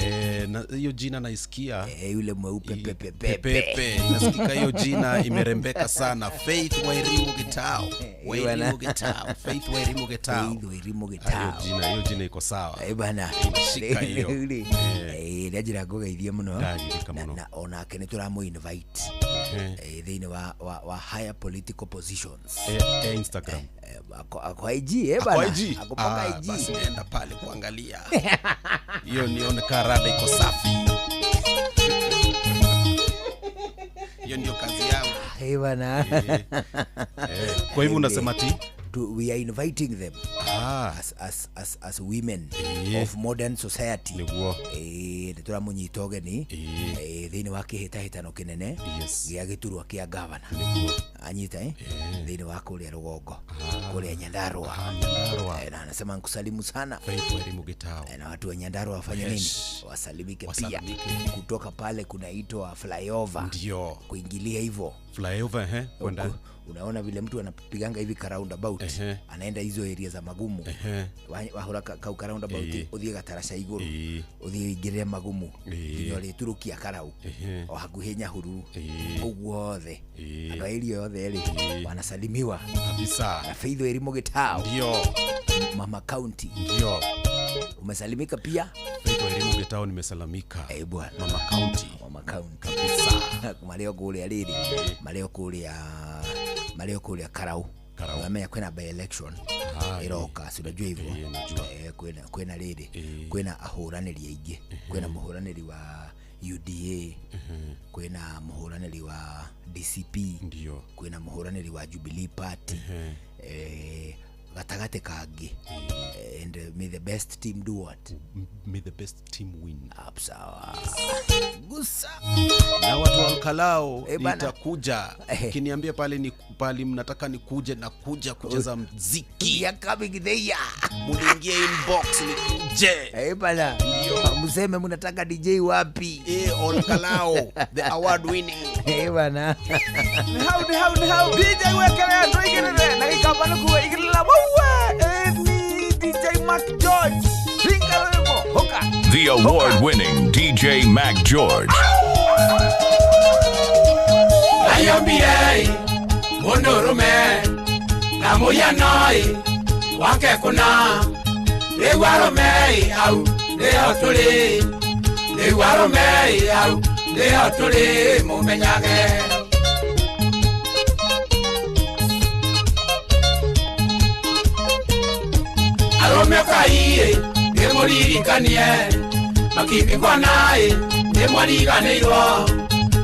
Na hiyo jina naisikia. Yule mweupe pepe. Nasikika hiyo jina imerembeka sana. Faith Wairimu Gitao. Wairimu Gitao. Faith Wairimu Gitao. Faith Wairimu Gitao. Hiyo jina iko sawa. Bana. Inashika hiyo. Ndajira gogeithia muno. Na ona kene turamu invite. Thini wa higher political positions. Instagram. Kwa IG bana. Akupaka IG. Basi nenda pale kuangalia. Hiyo nione karada iko safi. Hiyo ndio kazi yangu. Bana. Kwa hivyo unasema ati we are inviting them as women of modern society. Niguo. Turamunyitoge ni thini wa kihitahitano kinene gia giturwa kia governor. Niguo. Anyita thini wa kuria rugongo kuria Nyandarua. Na anasema nkusalimu sana Faith Wairimu Gitao. Na watu wa Nyandarua wafanye nini? Wasalimike pia. Kutoka pale kunaitwa flyover. Ndio. Kuingilia hivyo flyover kwenda Unaona vile mtu anapiganga hivi ka roundabout, anaenda hizo area za magumu, wahora ka roundabout uthie gataraca iguru, uthie ingire magumu, nginyore turukia karau o hakuhi Nyahururu, uguo othe ando area yothe ri wanasalimiwa kabisa na Faith Wairimu Gitau. Ndio Mama County. Ndio umesalimika pia. Faith Wairimu Gitau nimesalamika. Bwana Mama County kabisa. Maleo kulia riri, maleo kulia karau. Wamea kwena by election iroka, si unajua hivyo. Kwena riri, kwena ahuraniri aige, kwena muhuraniri wa UDA, kwena muhuraniri wa DCP, ndio kwena muhuraniri wa Jubilee Party, gatagate kangi, and may the best team do what? May the best team win. Sawa. Gusa. Na watu wa Kalao nitakuja. Kiniambia pale mnataka nikuje na kucheza muziki. Ya coming there. Muingie inbox nikuje. Bana. Ndio. Mseme mnataka DJ wapi? All Kalao, the award winning. Bana. How DJ wekele ndo igirire na ikabana kuwe igirira DJ Mac George. The award-winning DJ Mac George. Ayombiei mundurume na muyanoi wake kuna Lewaromei au leotuli Lewaromei au leotuli mumenyage Arome kaiye Nemuririkanie makibikwa nae nemwariganirwo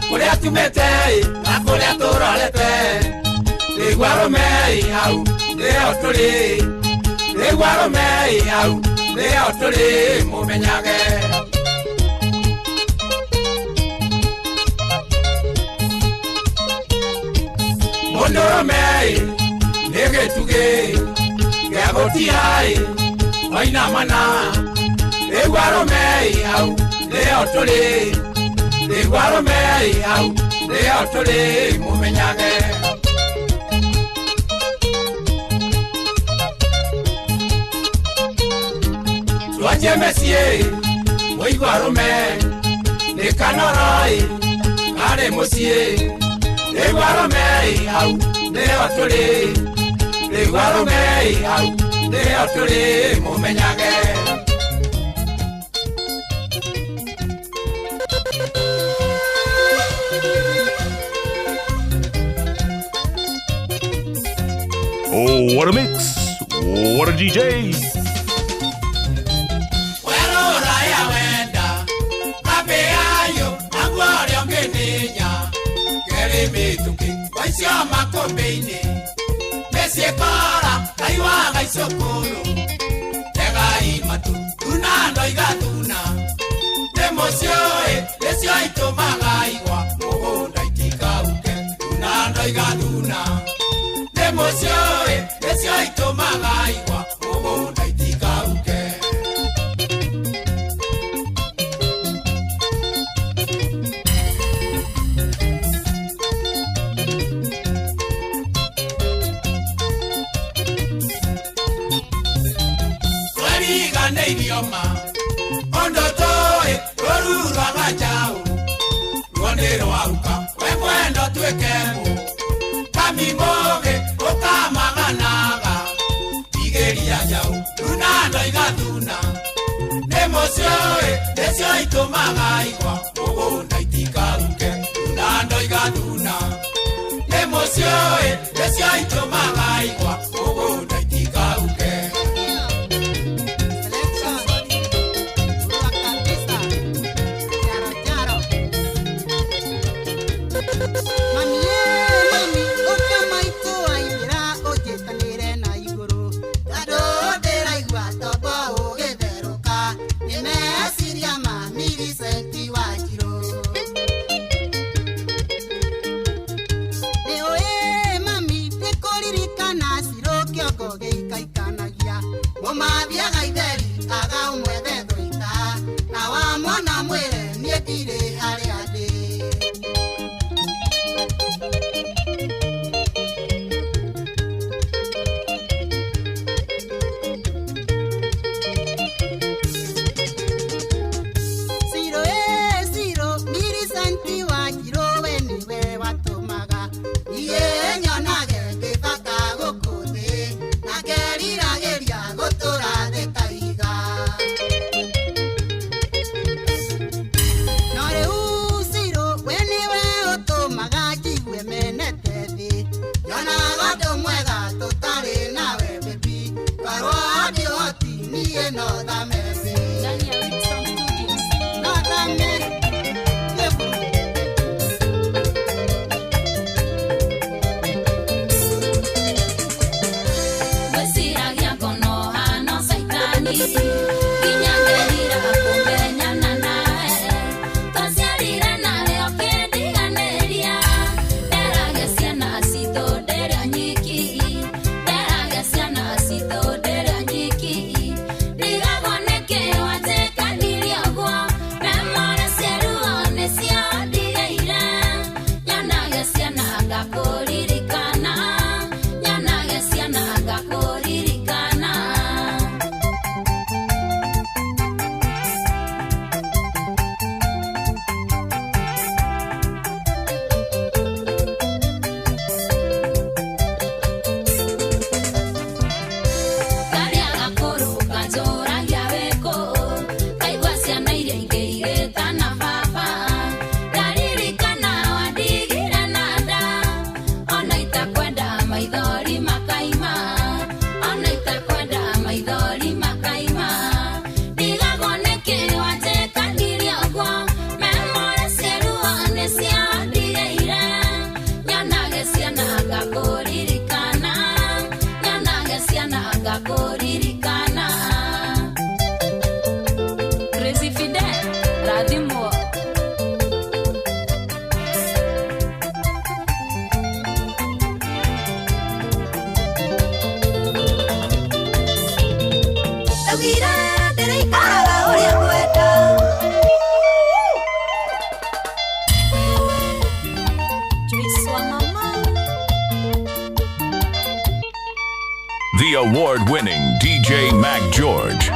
kuria tumete na kuria turorete Lewaromei au leotuli Lewaromei au leotuli mumenyage Mondoromei negetuge gagotiai Waina mana Lewaromei au leotuli Lewaromei au leotuli mumenyage Twajemesie Moigwarume Nekanoroi Kare musie Lewaromei au leotuli Lewaromei au leotuli mumenyage Oh, what a mix! What a DJ! Mami, The award-winning DJ Mac George.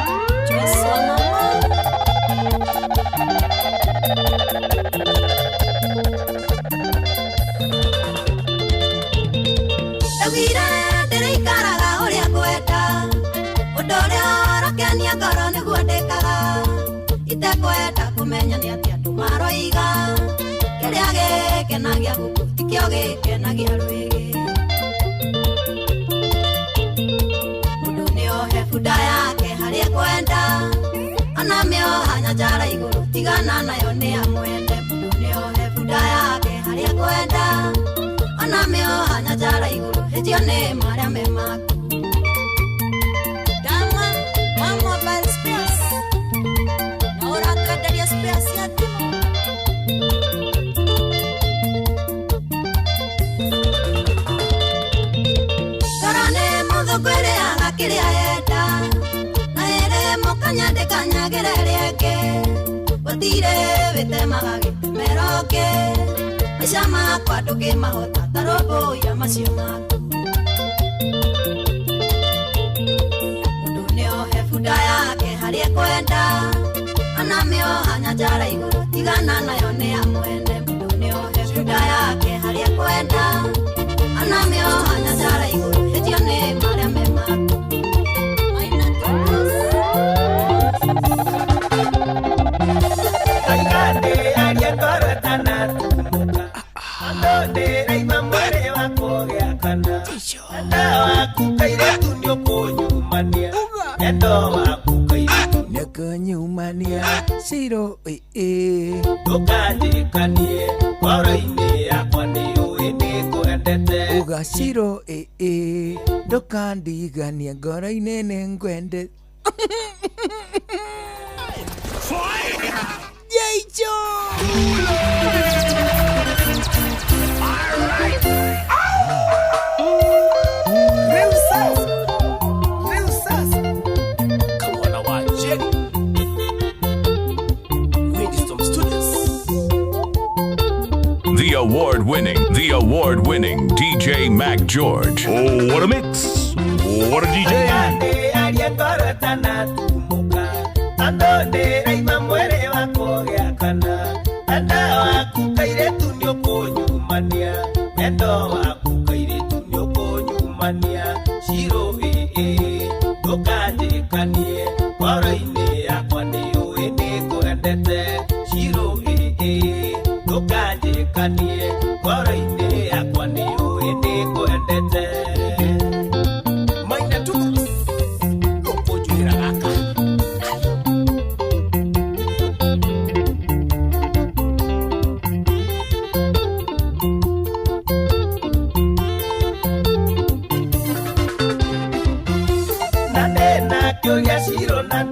Itekwenda kumenya ni atia tumaroiga kiria gikenagia guku tikio gikenagia rwigi mundu niohe bunda yake haria kwenda ona mioha nyanjara iguru tigana nayo ni amwende mundu niohe bunda yake haria kwenda ona mioha nyanjara iguru hejio ni maria memaku kiria yenda na ere mukanya ndekanyagire rieke gutire bitemaga gitemeroke mashama kwa ndugi mahota tarobo ya macio maku mundu niohe bunda yake haria kwenda ona mioha nyanjara iguru tigana nayo ni amwende mundu niohe bunda yake haria kwenda ona mioha nyanjara iguru hejio ni maria memaku Aikande aliangora tanatumuka Andone raima mwere wako geakana Enda waku kairetu nyokonyumania Endo waku kairetu nyokonyumania Siro Tukajikanie Koro-ini yakwa ni uini kuendete Uga siro Ndukandigania ngoro-ini ni ngwende Yecho! Come on, I want Jenny. Winston Studios. The award-winning DJ Mac George. Oh, what a mix! What a DJ! Aikande aliangora tanatumuka Andone raima mwere wako geakana Enda waku kairetu nyokonyumania Endo waku kairetu nyokonyumania Shiro Tukajikanie Koro-ini yakwa ni uini kuendete Shiro Tukajikanie Koro-ini yakwa ni uini kuendete Maina tu Loko juira gaka Nane na kyo ya shiro na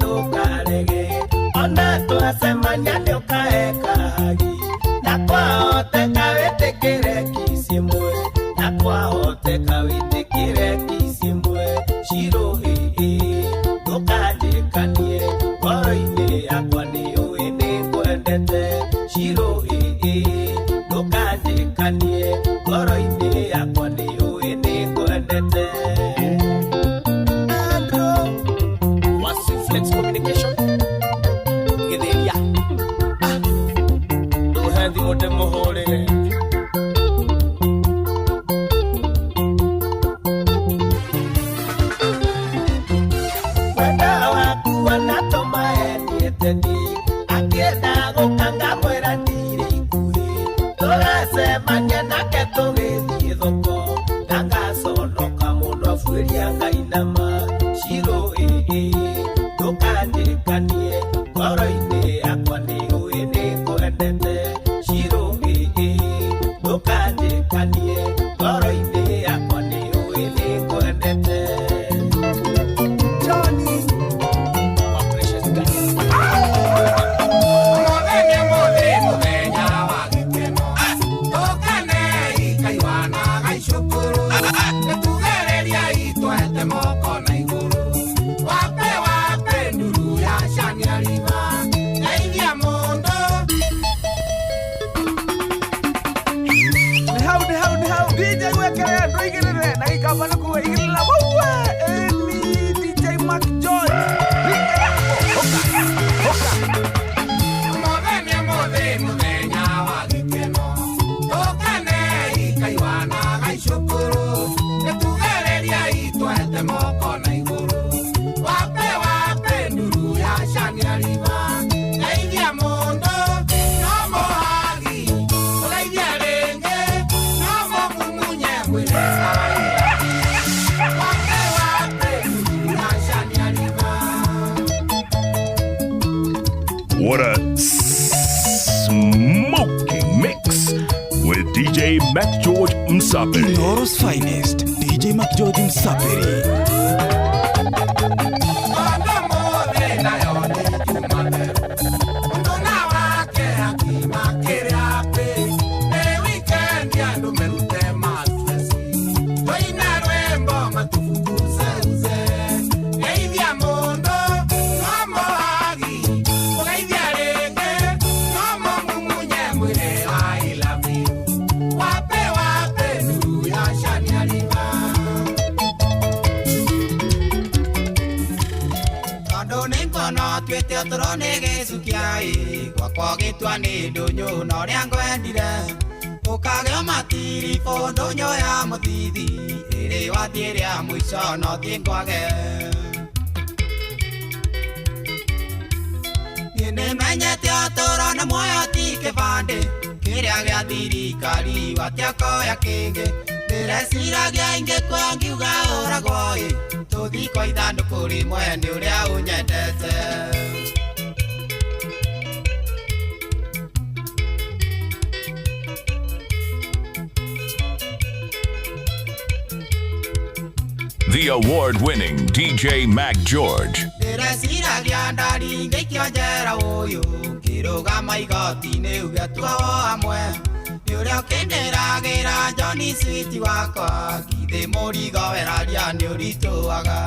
Tuiria kainama Shiro Tukandirikanie Ngoro-ini yakwa ni uini kuendete Shiro Tukandirikanie Ngoro-ini yakwa ni uini kuendete Johnny my precious guy DJ Mac George What a smoking mix with DJ Mac George Msaperi. Inoro's finest, DJ Mac George Msaperi. Turone gesukiai kwa gitwa ni ndunyu no ria ngwendire ukageo matiri ndunyu ya muthithi iri wathiria mwico no thi ngwage ni menyete atoro na moyo ti kibande kiria gia thirikari watia koya kingi ndireciragia ingĩkwa ngiuga ũragwo tũthi kwa ithandũkũ rĩmwe nĩ ũrĩa ũnyendete. The award-winning DJ Mac George. Ndireciragia ndari ngĩikio ũyũ ngĩrũgama igoti-inĩ ũgĩtua hamwe nĩ ũrĩa ũkĩndĩragĩra Johnny Sweet wakwa githĩ mũrigo weraria nĩ ũritũaga.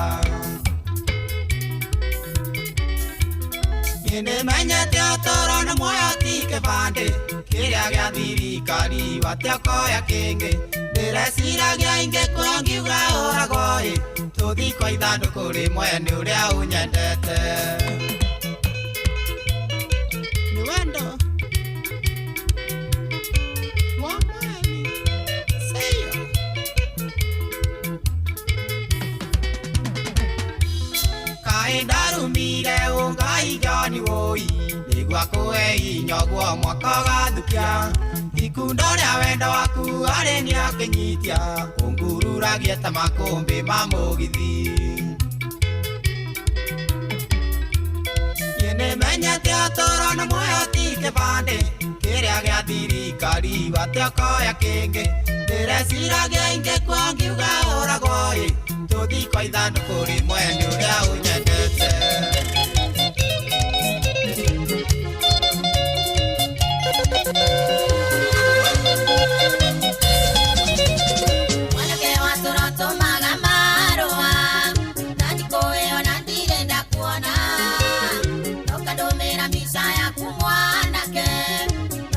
Nĩmenyete ũtũũro nĩ muoyo ti kĩbandĩ kĩrĩa gĩa thirikari watia koya kĩngĩ ndĩreciragia ingĩkua ngiuga ũragwo tũthi kwa ithandũkũ rĩmwe nĩ ũrĩa ũnyendete. Nĩ wendo ndarumire ungai Johnny woi nigwa kuhe hinya gwo mwaka gathukia ikundo ria wendo waku arĩ nĩ akĩnyitia ũngururagia ta makũmbĩ ma mũgithi. Nĩmenyete ũtũũro nĩ muoyo ti kĩbandĩ kĩrĩa gĩa thirikari watia koya kĩngĩ ndĩreciragia ingĩkua ngiuga ũragwo tũthi kwa ithandũkũ rĩmwe nĩ ũrĩa ũnyendete. Mwanake wa tũro tũmaga marũa na ndikũĩ ona ndirenda kuona ũkandũmĩra mbica yaku mwanake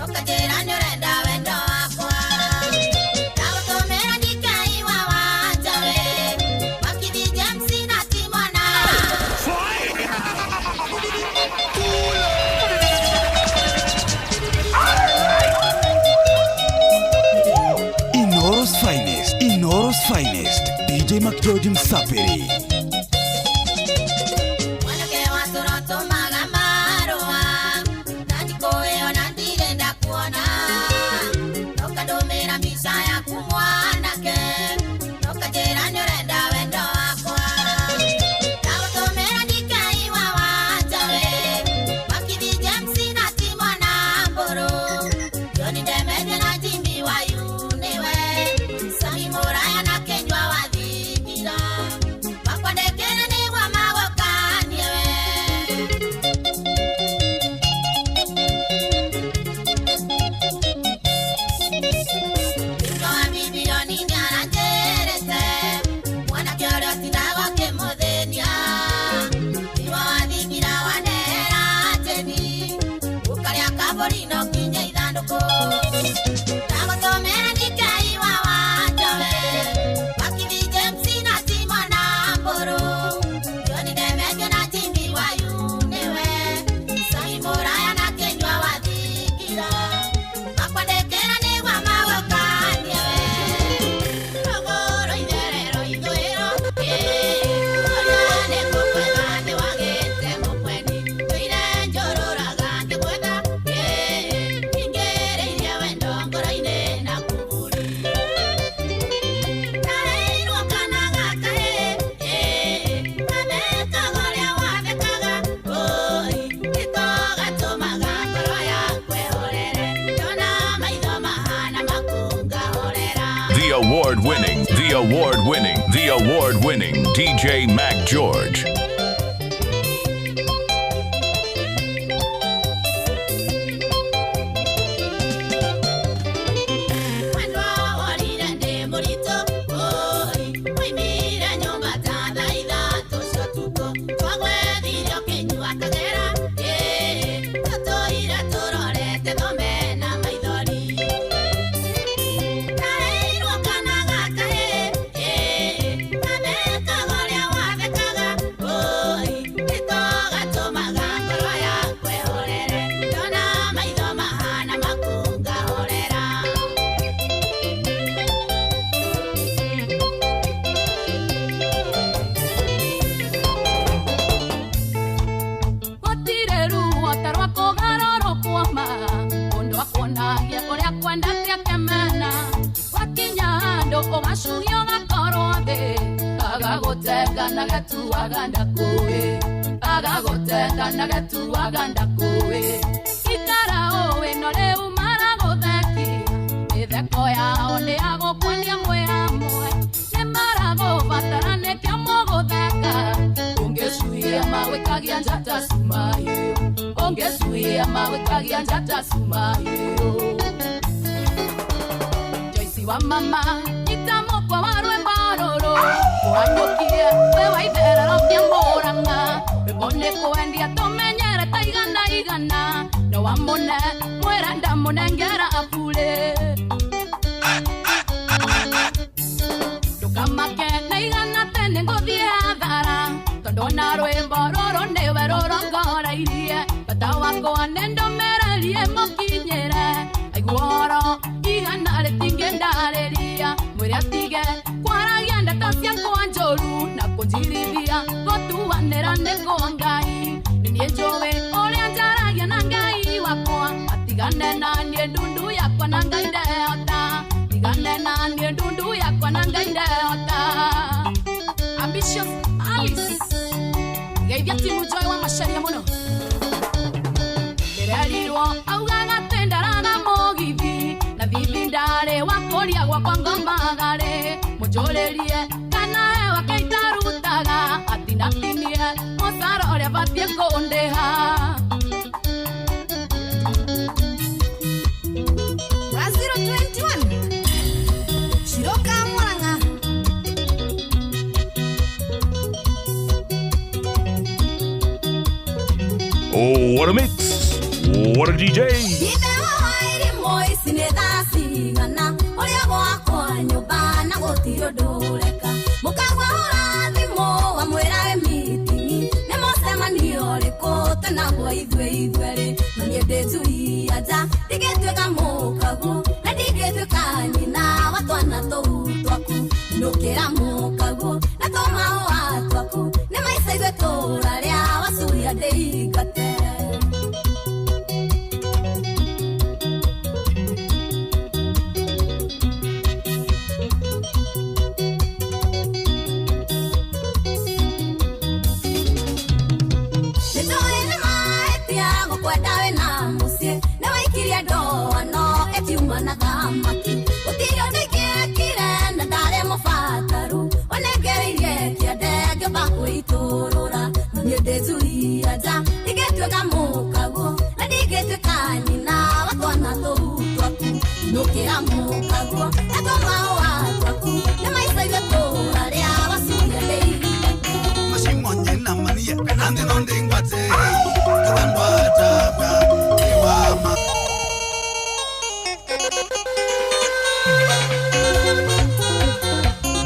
ũkanjĩra nĩ ũrenda wendo wakwa ndagũtũmĩra ndikaiwa wanjawe Wakithi James na Timona. Inoro's finest, DJ Mac George Msaperi. Mwanake wa tũro tũmaga marũa na ndikũĩ ona ndirenda kuona ũkandũmĩra mbica yaku mwanake ũkanjĩra nĩ ũrenda wendo award-winning DJ Mac George. Joyce wa mama itamo kwa warwe baroro wanyokie wewe idera rokia moranga bebone koendia tomenyere taigana no wamone mweranda monengera apule dokamake naigana tene ngothie athara tondona rwimbo roro newe rorongora irie bata wako anendo meralie mokinyere aiguoro igana retingendareria mwere atige kwaragia ndata ciakwa njoru na kunjirithia gotuanĩra nĩguo Ngai nĩniĩ njũĩ ũrĩa njaragia na Ngai wakwa atigane na niĩ ndundu yakwa na Ngai ndehota tigane na niĩ ndundu yakwa na Ngai ndehota. Ambitious Alice geithia timu Joy wa Macharia mũno ndĩrerirwo augaga tendaraga mũgithi na thithi ndarĩ wakũria gwakwa ngomagare mũnjũrĩrie kana we wakaitarutaga atinatinie mũcara ũrĩa batie kũndĩha. Brazil 21 Shiroka Muranga. Oh, what a mix! What a DJ!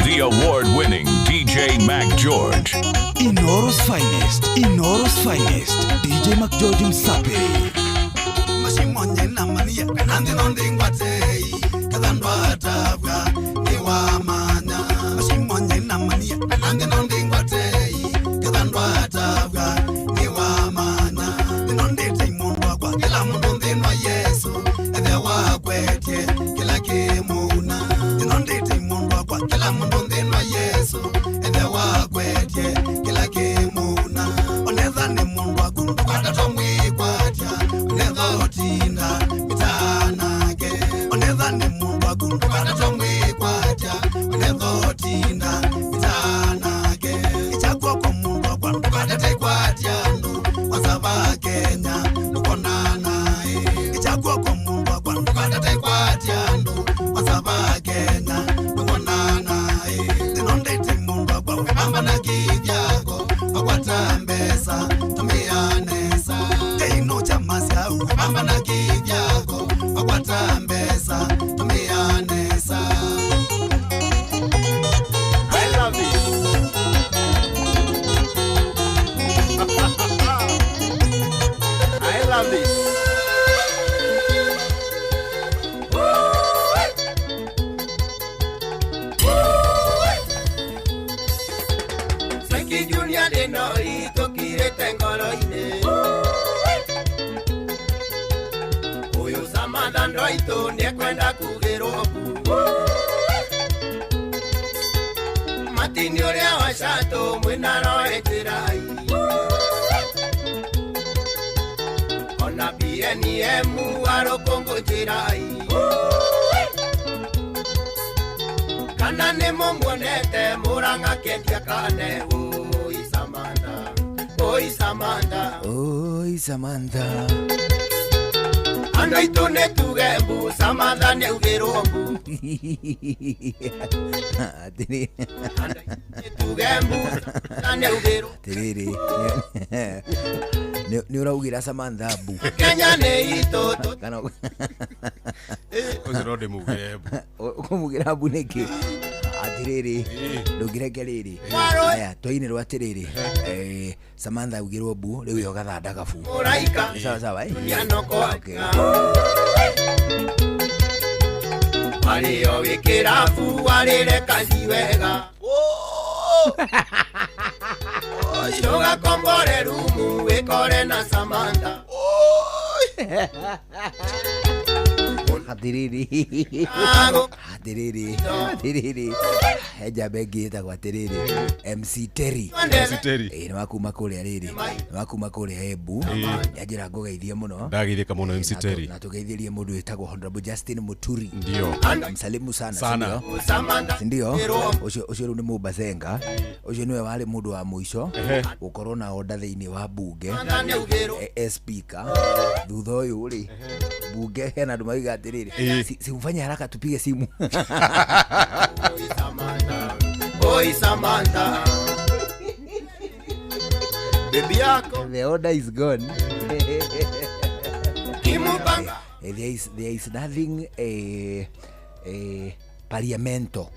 The award-winning DJ Mac George. Inoro's finest, DJ Mac George Msapiri. Mashimonye na mania penande nondingwatei kadandwa tabwa niwa manya. Mashimonye na mania penande nondingwatei kadandwa tabwa niwa manya. Ninondete imondo kwa kila mundu ndinwa Yesu ede wakwetie kila kimuna. Ninondete imondo kwa kila mundu ndinwa Yesu ede wakwetie kila kimuna. Oneza ni mundu akundu kwa tomwi kwatia oneza otinda mitanake. Oneza ni mundu akundu kwa tomwi kwatia mamba na kivyako akwata mbesa tumianesa teino chamasau mamba na kivyako akwata mbesa tumianesa. I love it. I love it. Saki Junior de noi tokire tengoro ine. Uyu Samantha ndoito ne kwenda kugerobu. Matini uria washato mwinaro etirai. Ona BNM waro Kongo jirai. Kana ne mombonete muranga kendia kane. Oi Samantha, oi Samantha, oi Samantha. Ando itone tugembu Samantha ne ugerombu. Atiri. Tugembu ne ugero. Tiriri. Ni uraugira Samantha bu. Kenya ne itoto. Kana. Uzirode mugembu. Kumugira bu niki. Atiriri. Ndugire keriri. Aya toine rwa tiriri. Samantha ugirwo bu riu yo gathanda gabu. Muraika. Sawa sawa Okay. Walio wikirafu walire kazi wega. Yoga kombore rumu wekore na Samantha. Hatiriri. Hatiriri. Heja begi ta kwa tiriri. MC Terry. Ni wakuma kule riri. Ni wakuma kule Hebu. Yajira ngogeithie muno. Ndageithika muno MC Terry. Na tugeithirie mundu wetagwo Honorable Justin Muturi. Ndio. Msalimu sana. Sindio? Ucio ni Mubasenga. Ucio niwe wari mundu wa muico gukorwo na order thiini wa bunge. Speaker. Thutha uyu ri bunge hena andu maiga atiriri. Si ufanye haraka tupige simu. Oi Samantha. Baby yako. The order is gone. Kimupanga. There is nothing Parliamento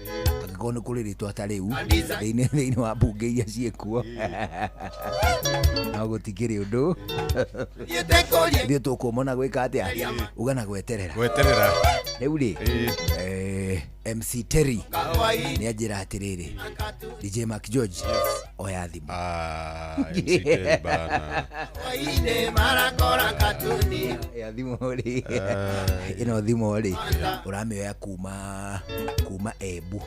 agikone kuri ritwa tariu thiini wa bunge iria ciekuo na gutikiri undu thio tukumona gwika atia ugana gweterera riu ri MC Terry ni ajira atiriri DJ Mark George oya thimu MC Terry bana waine marakora katuni ya thimu ri ino thimu ri uramioya kuma Ebu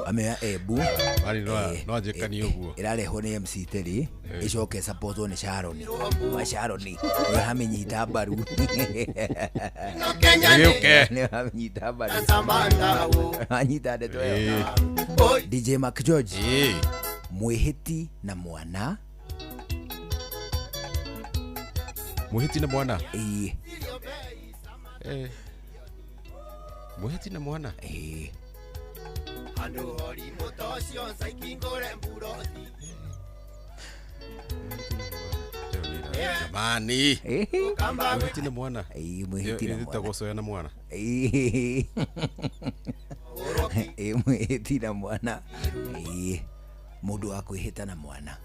ameya Ebu ari no ajekani uguo irareho ni MC Terry icoke supportwo ni Sharon wa Sharon ni hamenyita mbaru ni hamenyita mbaru anyita ndeto DJ Mark George mwihiti na mwana Muhiti na mwana. Muhiti na mwana. Ando hori motosio saikingore mburoti. Jamani. Muhiti na mwana. Muhiti na mwana. Itagosoya na mwana. Muhiti na mwana. Mundu wa kwihita na mwana.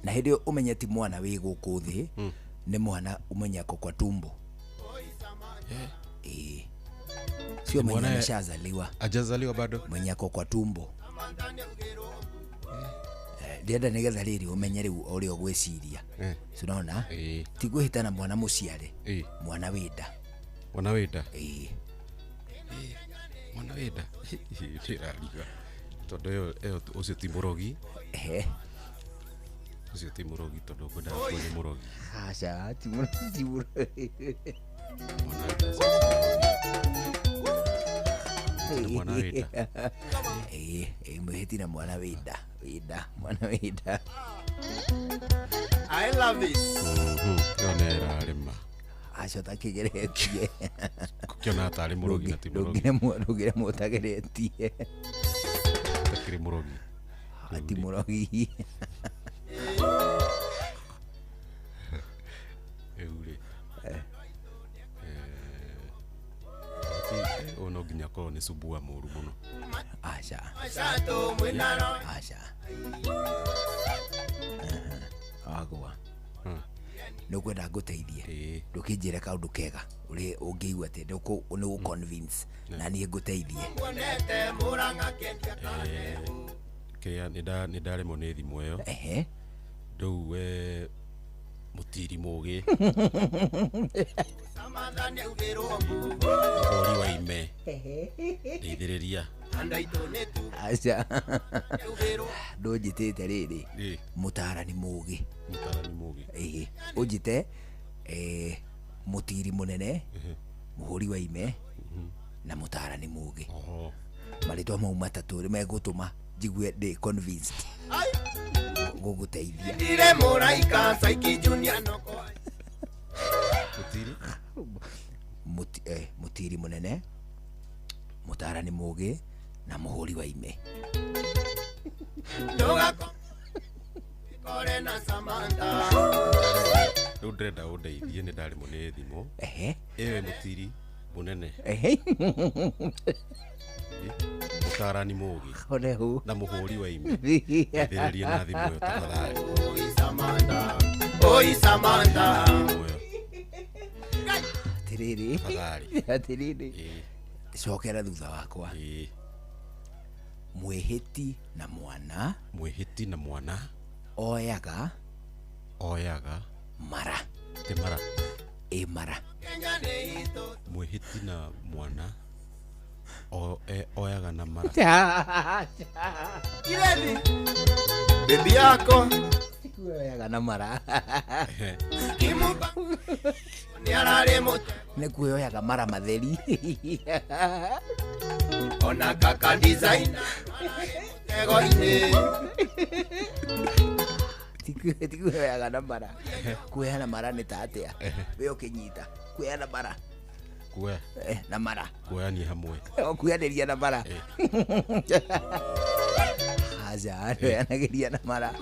Na hindi umenya ti mwana wi guku thi ni mwana umenya kwa tumbo sio mwana ameshazaliwa ajazaliwa bado mwenye kwa tumbo ndienda nigetha riri umenye riu uri ogwiciria unaona ti gwihita na mwana muciare mwana wida mwana wida mwana wida tirariga todo yo ucio ti murogi ucio ti murogi todo kwenda kwenye murogi acha ti murogi mwana wida muhiti na mwana wida mwana wida I love this yonera rima acha takigeretie Kiona atari murogi na ti murogi. Rugire mutageretie. Takiri murogi. Ati murogi. Eure. Ono ginya ko ni subua muru muno. Asha. Agwa. Nukwenda nguteithie ndukinjire kaundu kega uri ungiigua ati ni convince na ni nguteithie Kaya ni ndare mone thimu yo ndou we mutiri mugi ori wa ime ndeithiriria acha ndunjitite riri mutarani mugi unjite mutiri munene muhuri wa ime na mutarani mugi maritwa mau matatu ri megutuma jigue ndi convinced guguteithia Dire Moraika Saiki Junior noko mutiri munene mutarani mugi na muhuri wa ime Kore na Samantha ndrenda undeithie ni ndari mone thimu ewe mutiri munene mutarani mugi na muhuri wa ime ndiriria na thimu yo tafadhali Oi Samantha atiriri cokera thutha wakwa mwihiti na mwana oyaga mara te mara mara mwihiti na mwana oyaga na mara Ireni Baby yako oyaga na mara Kimuba Ni arare moto ne kuyoyaga mara matheri Ona kaka designer Ego ine tikuyoyaga na mara kuyoya na mara ni tatea we ukinyita kuyoya na mara kuya na mara kuya ni hamwe kuyanĩria na mara aja anageria na mara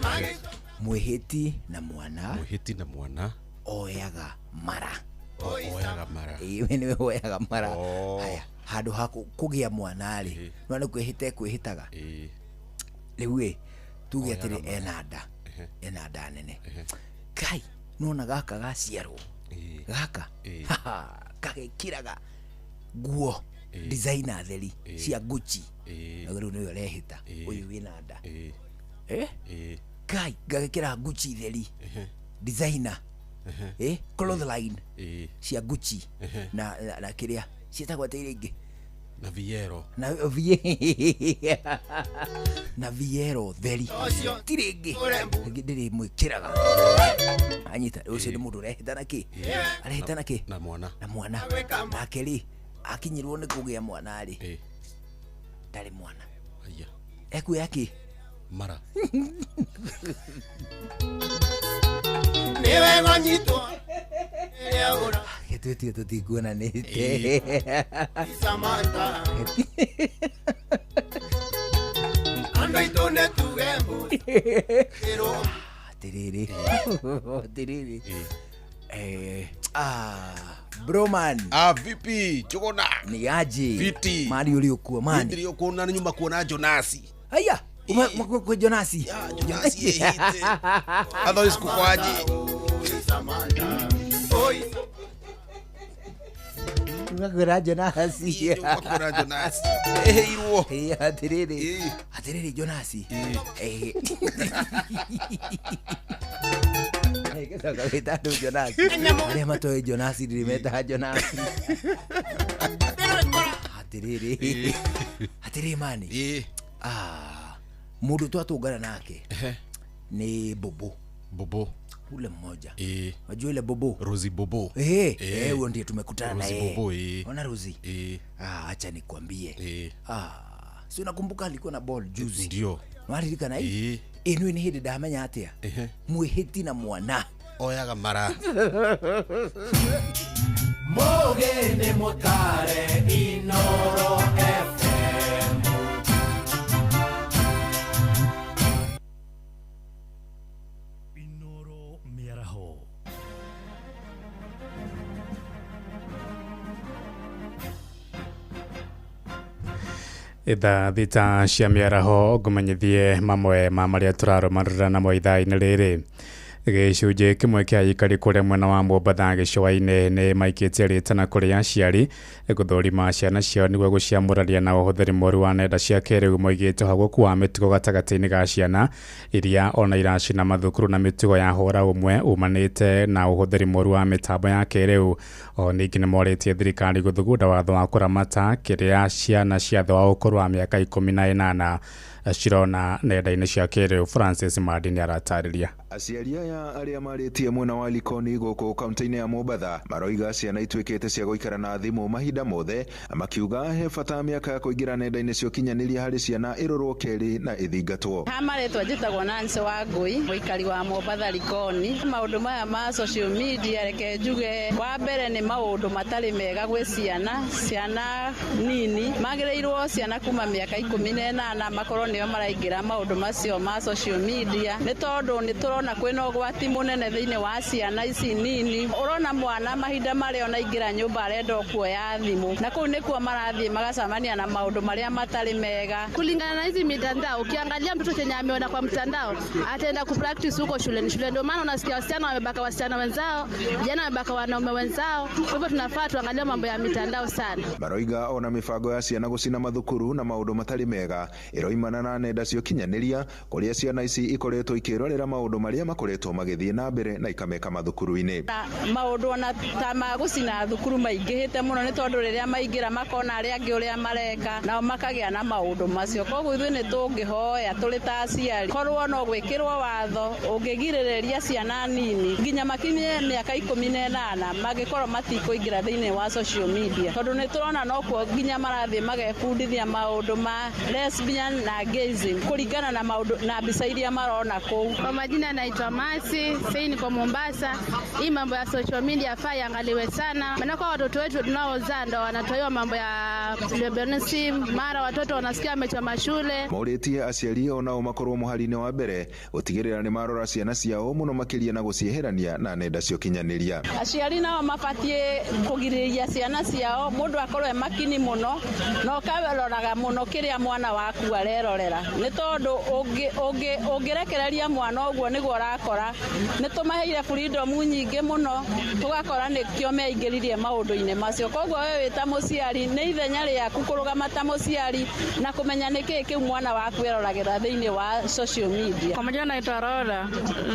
mwĩhĩti na mwana oyaga mara we niwe woyaga mara haya handũ ha kũgĩa mwana rĩ no nĩ kwĩhĩta kwĩhĩtaga rĩu tuge atĩrĩ ena nda nene kai nona gaka gaciarwo gaka gagĩkĩraga nguo designer theri cia Gucci na rĩu nĩwe arehĩta ũyũ wĩna nda kai gagĩkĩra Gucci theri designer clothesline cia Gucci na kĩrĩa ciĩtagwo atĩ rĩngĩ na Viero theri ti rĩngĩ ndĩrĩ mwĩkĩraga anyita ũcio nĩ mũndũ arehĩta na kĩ na mwana nake rĩ akinyirwo nĩ kũgĩa mwana rĩ ndarĩ mwana ekuoya kĩ mara Niwe nganyitwo gĩtuĩtio tũtikuonanĩte Samantha Ando itone tugembo Tiriri broman vipi chokona ni aje fiti mali uliokuwa mani niliokuona nyuma kuona Jonasi haya kwa Jonasi adho sikukwaje Ngakura Jonasi iruo atiriri Jonasi Kesa kawita do Jonasi ale matoe Jonasi dimeta Jonasi atiriri mani mundu twatungana nake ni Bobo ule mmoja unajua ile Bobo Rosie Bobo huyo ndiye tumekutana naye Bobo ona Rosie acha nikwambie si unakumbuka alikuwa na ball juzi ndio walilika na hii inu ni hindi ndamenya atia mwihiti na mwana oyaga mara Mogene Motare Inoro FM. Inoro Miaraho. Itha thita cia mĩaraho ngũmenyithie mamwe ma marĩa tũraromanĩrĩra namo ithaa-inĩ rĩrĩ. Gĩcunjĩ kĩmwe kĩa aikari kũrĩa mwena wa Mombatha gĩcũa-inĩ nĩ maikĩtie rĩtana kũrĩ aciari gũthũrima ciana ciao nĩguo gũciamũrania na ũhũthĩri mũũru wa nenda cia kĩrĩu, moigĩte ũhagũku wa mĩtugo gatagatĩ-inĩ ga ciana iria ona iracina mathukuru na mĩtugo ya hũra ũmwe umanĩte na ũhũthĩri mũũru wa mĩtambo ya kĩrĩu. O ningĩ nĩ morĩtie thirikari gũthugunda watho wa kũramata kĩrĩa ciana cia thĩ wa ũkũrũ wa mĩaka 18 cirona nenda-inĩ cia kĩrĩu. Francis Madi nĩ aratarĩria. Aciari aya arĩa marĩtie mwena wa Likoni gũkũ kaunti-inĩ ya Mombatha maroiga ciana ituĩkĩte cia gũikara na thimũ mahinda mothe, makiuga he bata mĩaka ya kũingĩra nenda-inĩ cia ũkinyanĩria harĩ ciana ĩrorwo kerĩ na ĩthingatwo. Marĩtwa njĩtagwo Nancy Wangui, mũikari wa Mombatha Likoni. Maũndũ maya ma social media reke njuge, wa mbere nĩ maũndũ matarĩ mega gwĩ ciana nini. Magĩrĩirwo ciana kuma mĩaka 18 makorwo nĩo maraingĩra maũndũ macio ma social media, nĩ tondũ nĩ tũrona kwĩna ũgwati mũnene thĩinĩ wa ciana ici nini. Ũrona mwana mahinda marĩa onaingĩra nyũmba arenda kuoya thimũ, na kũu nĩkuo marathiĩ magacamania na maũndũ marĩa matarĩ mega. Kulingana na hizi mitandao, ukiangalia mtoto chenye ameona kwa mtandao ataenda kupractice huko shuleni. Ndio maana unasikia wasichana wamebaka wasichana wenzao, vijana wamebaka wanaume wenzao. Kwa hivyo tunafaa tuangalie mambo ya mitandao sana. Maroiga ona mibango ya ciana gũcina mathukuru na maũndũ matarĩ mega ĩroimana na nenda cia ũkinyanĩria, kũrĩa ciana ici ikoretwo ikĩrorera maũndũ marĩa makoretwo magĩthiĩ na mbere na ikameka mathukuru-inĩ. Maũndũ ona ta magũcina thukuru maingĩhĩte mũno, nĩ tondũ rĩrĩa maingĩra makona arĩa angĩ ũrĩa mareka nao makagĩa na maũndũ macio. Koguo ithuĩ nĩ tũngĩhoya tũrĩ ta aciari korwo no gwĩkĩrwo watho ũngĩgirĩrĩria ciana nini nginya makinyie mĩaka 18 mangĩkorwo matikũingĩra thĩinĩ wa social media, tondũ nĩ tũrona no kuo nginya marathiĩ magebundithia maũndũ ma lesbian na gayism kũringana na maũndũ na mbica iria marona kũu. Kwa majina naitwa Masi, sasa niko Mombasa. Hii mambo ya social media faa iangaliwe sana, maana kwa watoto wetu tunaozaa ndo wanatoiwa mambo ya lesbianism, mara watoto wanasikia amechoma shule. Maũrĩtie aciari onao makorwo mũhari-inĩ wa mbere gũtigĩrĩra nĩ marora ciana ciao mũno makĩria na gũcieherania na nenda cia ũkinyanĩria. Aciari nao mabatiĩ kũgirĩrĩria ciana ciao, mũndũ akorwo makini mũno no kaweroraga mũno kĩrĩa mwana waku arerorera, nĩ tondũ ũngĩrekereria mwana ũguo nĩguo ũrakora nĩ tũmaheire freedom nyingĩ mũno, tũgakora nĩkĩo meingĩririe maũndũ-inĩ macio. Koguo wewe ta mũciari nĩ ithenya rĩaku kũrũgama ta mũciari na kũmenya nĩkĩĩ kĩu mwana waku eroragĩra thĩinĩ wa social media. Kwa majina naitwa Roda.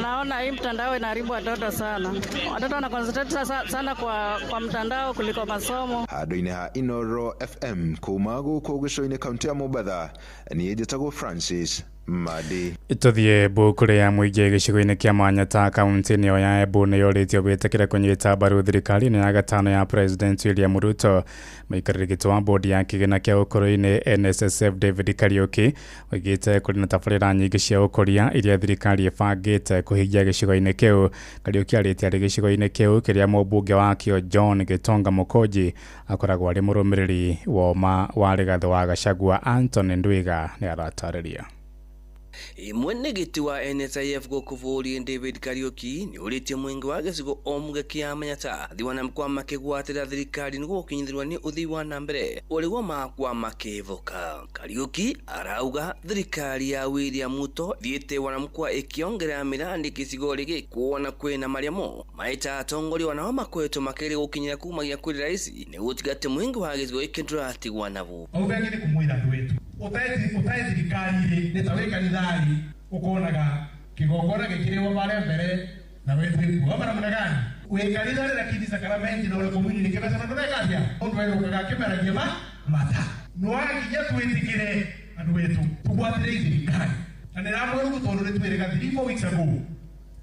Naona hii mtandao inaharibu watoto sana. Watoto wana concentrate sana kwa mtandao kuliko masomo. Handũ-inĩ ha Inoro FM kuma gũkũ gĩcũa-inĩ kaunti ya Mombatha, niĩ njĩtagwo Francis Madi. Tũthiĩ mbũkũrĩ ya mũingĩ gĩcigo-inĩ kĩa Manyata kaunti-inĩ ĩyo ya Embu nĩ yũrĩtio gwĩtĩkĩra kũnyita mbaru thirikari-inĩ ya gatano ya President William Ruto. Mũikarĩri gĩtĩ wa bodi ya kĩgĩna kĩa ũkũrũ-inĩ NSSF David Kariuki oigĩte kũrĩ na tabarĩra nyingĩ cia ũkũria iria thirikari ĩbangĩte kũhingia gĩcigo-inĩ kĩu. Kariuki arĩtie arĩ gĩcigo-inĩ kĩu kĩrĩa mũmbunge wakĩo John Gitonga Mũkũnji akoragwo arĩ mũrũmĩrĩri wa Rigathĩ wa Gachagua. Anthony Ndwiga nĩ aratarĩria. Mwenegiti wa NSIF gũkũ bũrũri David Kariuki nĩ ũrĩtie mũingĩ wa gĩcigo o mũge kĩa Manyata thiwana mkwa makĩgwatĩra thirikari nĩguo gũkinyithĩrwo nĩ ũthii wa na mbere ũrĩguo makwa makĩvoka. Kariuki arauga thirikari ya William Ruto thiĩte wanamkwa ĩkĩongerera mĩrandi gĩcigo gĩkĩ kuona kwĩna marĩamo maita atongoria wanao makoretwo makĩrĩ gũkinyĩra kumagia kũrĩ rais nĩ gũtigate mũingĩ wa gĩcigo gĩkĩ ndũratigwa nabo. Ũbengire kumwĩra andũ wetu ũtaĩ thirikari nĩ ta wĩ kanithari ukonaga kigongona gĩkĩrĩwo bare mbere na wetu kuwa mara mnagani wĩ kanitha lakini sakramenti na ule community kibasa na ndagathia ũndũ wĩrwo kagakĩmeragia mata no agiye twĩtikĩre andũ wetu tugwatĩre thirikari na nĩramwe ũguo tondũ nĩ twĩrĩga 3-4 weeks ago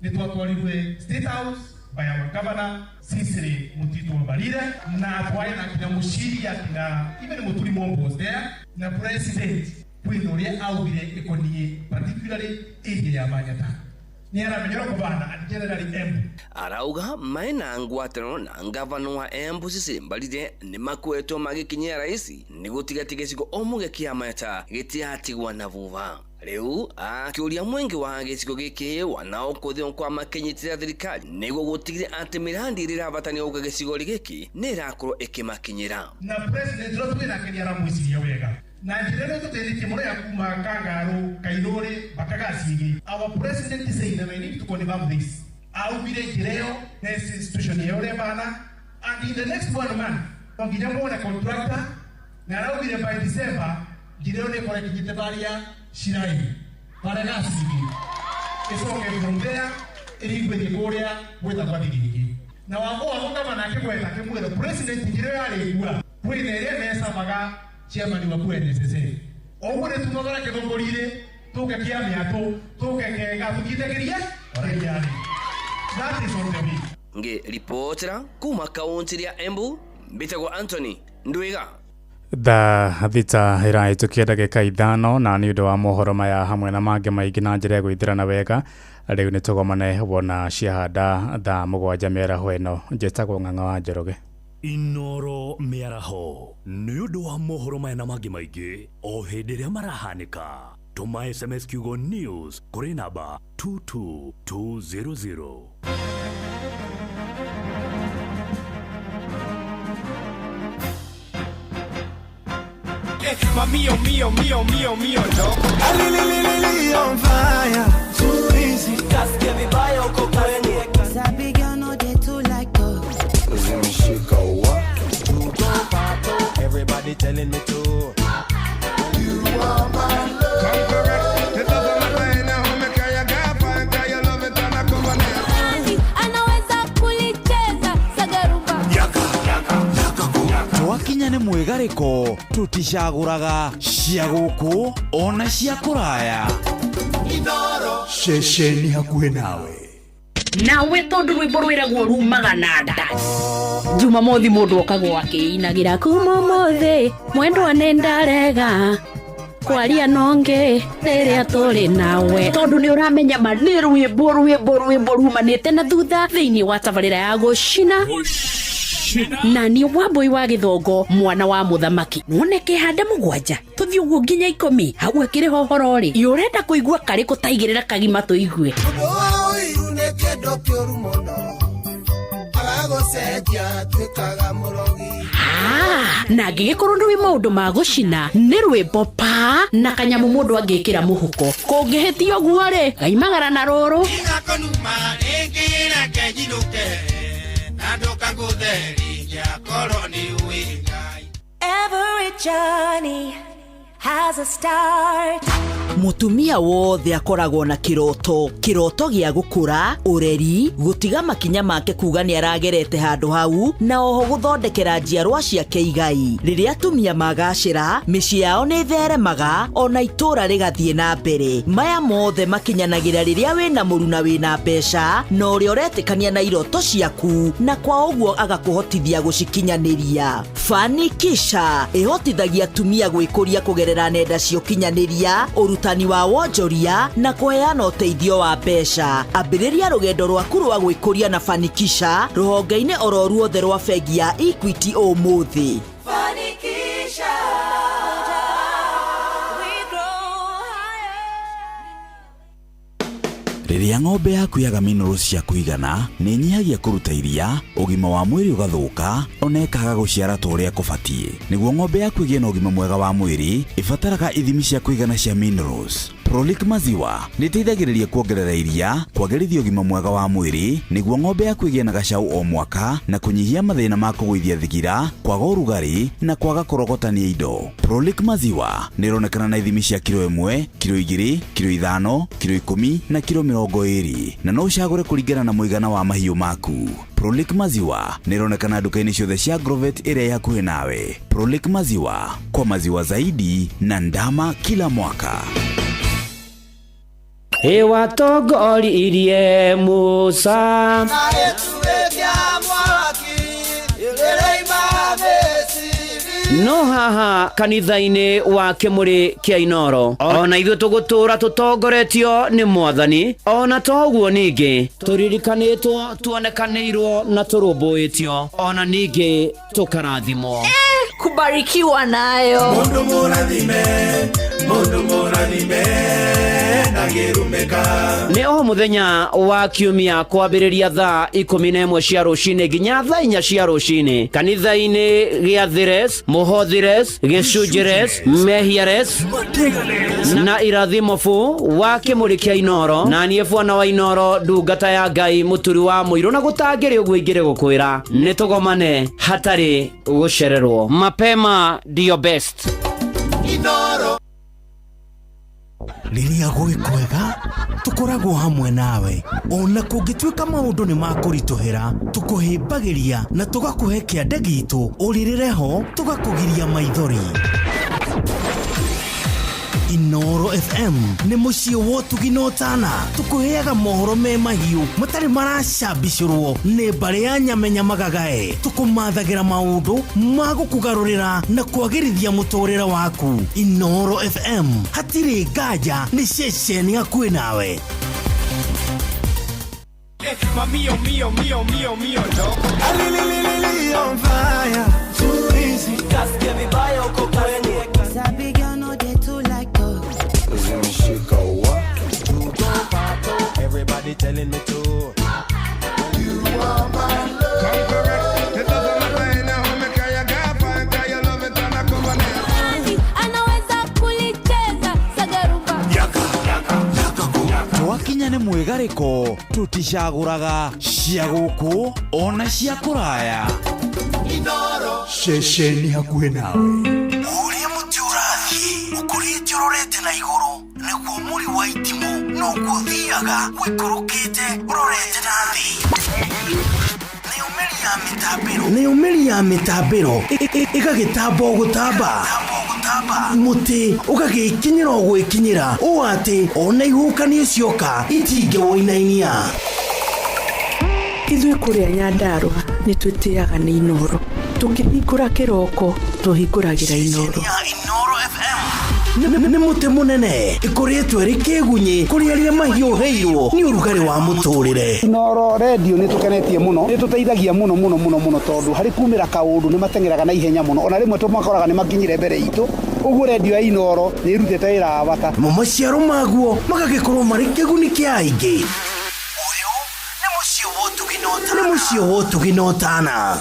nĩ twatwarirwe State House by our governor Cecily Mutito Mbalile na twaye na kina Mushiria kina even Muturi Mombo was there na president kwĩna ũrĩa augire ĩkoniĩ particularly area ya Manyata. ni aramenyera kubana ati generally Embu arauga maina ngwatano na ngavana wa Embu Mbalile ni makwetwo magikinyia raisi ni gutigatige cigo omuge kiama eta gitiatigwa na vuva. Riu akiuria mwenge wa gicigo giki wanaokuthio kwa makinyitira thirikari niguo gutigire ati mirandi irabatania uga gicigo giki ni irakorwo ikimakinyira na president rotwira kiria ramwiciria wega na njirero tutendike muri ya kuma Kangaru Kairore Bakagacigi. Our president is saying that we need to confirm this. Aubire kireo next institution yore bana and in the next 1 month ongijambo na contractor na aubire by December jireo ne kore kijitebaria Shirai Bakagacigi isonge from there irigwe dikoria weta kwa digigi na wako kama na kibweta kimwe president jireo yale igua kwinere mesa baga chairman wa NSSF ogure tunogora kigongorire tuke kiamia tuke kega tukitegeria orejani. That is on the way. Nge reportera kuma kaunti ya Embu Bitagwo Anthony Ndwiga. Thita iraitukia ndagika 5 na ni undu wa mohoro maya hamwe na mange maingi na njira gwithirana wega riu ni tugomane wona ciahanda thaa 7 mĩaraho ĩno njĩtagwo Ng'ang'a wa Njoroge. Inoro mĩaraho nĩ ũndũ wa mohoro maya na mangĩ maingĩ o hĩndĩ ĩrĩa marahanĩka. Tuma SMS kiugo news kũrĩ namba 22200. Mío, no. On fire, too easy. Kasikia vibaya uko kwenye. Sabi girl no they too like dogs. Everybody telling me to. You are my love. Come correct. It doesn't matter now how me cry, you got fine, cause you love it and I come on here. Anaweza kulicheza sagarumba. Yaka. Twakinya nĩ mwigarĩko tuticagũraga cia gũkũ ona cia kũraya. Inoro Ceceni hakuhĩ nawe. Nawe tondu rwimbo rwiragwo rumaga na nda. Jumamothi mundu okagwo akiinagira kumomothi mwendwa nendarega kwaria nonge riria turi nawe tondu ni uramenya ma ni rwimbo rumanite na thutha thiini wa tabarira ya gucina na ni Wambui wa Githongo mwana wa muthamaki noneke handa 7 tuthi uguo nginya 10 hau akiri hohoro ri urenda kuigua kari kutaigirira kagima tuigue na ngigikorwo ndwi maundu ma gucina ni rwimbo pa na kanyamu mundu angikira muhuko kungihitio guo ri gaimagara na ruru Every journey has a start. Mutumia wothe akoragwo na kiroto gia gukura ureri gutiga makinya make kuga ni aragerete handu hau na oho guthondekera njiarwa ciake igai riria atumia magacira micii yao ni theremaga ona itura rigathie na mbere maya mothe makinyanagira riria wina muruna wina mbeca no uri uretikania na iroto ciaku na kwa uguo agakuhotithia gucikinyaniria. Fanikisha ihotithagia atumia gwikuria kugerera nenda cia ukinyaniria urutani wa wonjoria na kuheana uteithio wa mbeca. Ambiriria rugendo rwaku rwa gwikuria na Fanikisha ruhonge-ini oro ruothe rwa bengi ya Equity umuthi. Fanikisha. Riria ng'ombe yaku yaga minerals cia kuigana ni nyihagia kuruta iria, ugima wa mwiri ugathuka, ona ikaga guciara ta uria kubatie. Niguo ng'ombe yaku igie na ugima mwega wa mwiri ibataraga ithimi cia kuigana cia minerals. Prolic maziwa niteithagiriria kuongerera iria, kwagĩrithia ugima mwega wa mwiri niguo ng'ombe yaku igie na gacau o mwaka na kunyihia mathina ma kugwithia thigira, kwaga urugari na kwaga kurogotania indo. Prolic maziwa nironekana na ithimi cia kilo 1, kilo 2, kilo 5, kilo 10 na kilo 20 na no ucagure kuringana na muigana wa mahiũ maku. Prolic maziwa nironekana duka-ini ciothe cia Grovet ĩrĩa ĩ hakuhĩ nawe. Prolic maziwa, kwa maziwa zaidi na ndama kila mwaka. Hewa togori irie Musa na etuwekya mwaki ilereima besiri no haha kanitha-inĩ wa Kĩmũrĩ kĩa Inoro ona ithuĩ tũgũtũra tũtongoretio nĩ Mwathani, ona to ũguo ningĩ tũririkanĩtwo, tuonekanĩirwo na tũrũmbũĩtio, ona ningĩ tũkarathimwo. Kubarikiwa nayo. Mundu mũrathime nagĩrumĩka. Nĩ o mũthenya wa kiumia kwambĩrĩria thaa 11 cia rũcinĩ nginya thaa 4 cia rũcinĩ kanitha-inĩ gĩa Thires, Mũhothires, Gĩcunjĩres, Mehiares na Irathimofu wa Kĩmũrĩ kĩa Inoro, na niĩ Bwana wa Inoro, ndungata ya Ngai mũturi wa mũirũ, na gũtangĩrĩ ũguo ingĩrĩ gũkwĩra nĩ tũgomane hatarĩ gũcererwo. Mapema ndio best. Inoro Rĩrĩa gwĩ kwega tũkoragwo hamwe nawe, ona kũngĩtuĩka maũndũ nĩ makũritũhĩra, tũkũhĩmbagĩria na tũgakũhe kĩande gitũ ũrĩrĩre ho, tũgakũgiria maithori. Inoro FM nĩ mũciĩ wa ũtugi na ũtana, tũkũheaga mohoro me mahiũ matarĩ maracambicũrwo nĩ mbarĩ ya nyamenya magagae, tũkũmathagĩra maũndũ ma gũkũgarũrĩra na kwagĩrithia mũtũrĩre waku. Inoro FM, hatirĩ nganja, nĩ ceceni hakuhĩ nawe. Mio, dog. Alililili on fire, too easy. Kasikia vibaya uko kwenye. Sabi girl no they too like dog. Zimeshika wa. Everybody telling me to. You are my love. Come correct. It doesn't matter in how me cry, you got fine, cause you love it and I come on it. Anaweza kulicheza sagarumba. Twakinya nĩ mwĩgarĩko tũticagũraga cia gũkũ ona cia kũraya. Inoro ceceni hakuhĩ nawe. Ũrĩa mũtĩ ũrathiĩ ũkũrĩte ũrorete na igũrũ, nĩguo mũri wa itimũ noguo ũthiaga wĩkũrũkĩte ũrorete na thĩ. Nĩ ũmĩri ya mĩtambĩro ĩgagĩtamba gũtamba, mũtĩ ũgagĩkinyĩra gwĩkinyĩra, ũũ atĩ ona ihukanio cioka itingĩwoinainia. Ithuĩ kũrĩa Nyandarua nĩ twĩtĩaga nĩ Inoro, tũngĩhingũra kĩroko tũhingũragĩra Inoro. Nĩ mũtĩ mũnene ĩkoretwo ĩrĩ kĩgunyi kũrĩ arĩa mahiũhĩirwo nĩ ũrugarĩ wa mũtũrĩre. Inoro radio nĩ tũkenetie mũno, nĩ tũteithagia mũno tondũ harĩ kumĩra kaũndũ nĩ matengeraga na ihenya mũno, ona rĩmwe tũmakoraga nĩ makinyire mbere itũ. Ũguo radio ya Inoro nĩ ĩrutĩte wĩra wa bata. Maciaro maguo magagĩkorwo marĩ kĩguni kĩa aingĩ. Ũyũ nĩ mũciĩ wa ũtugi na ũtana.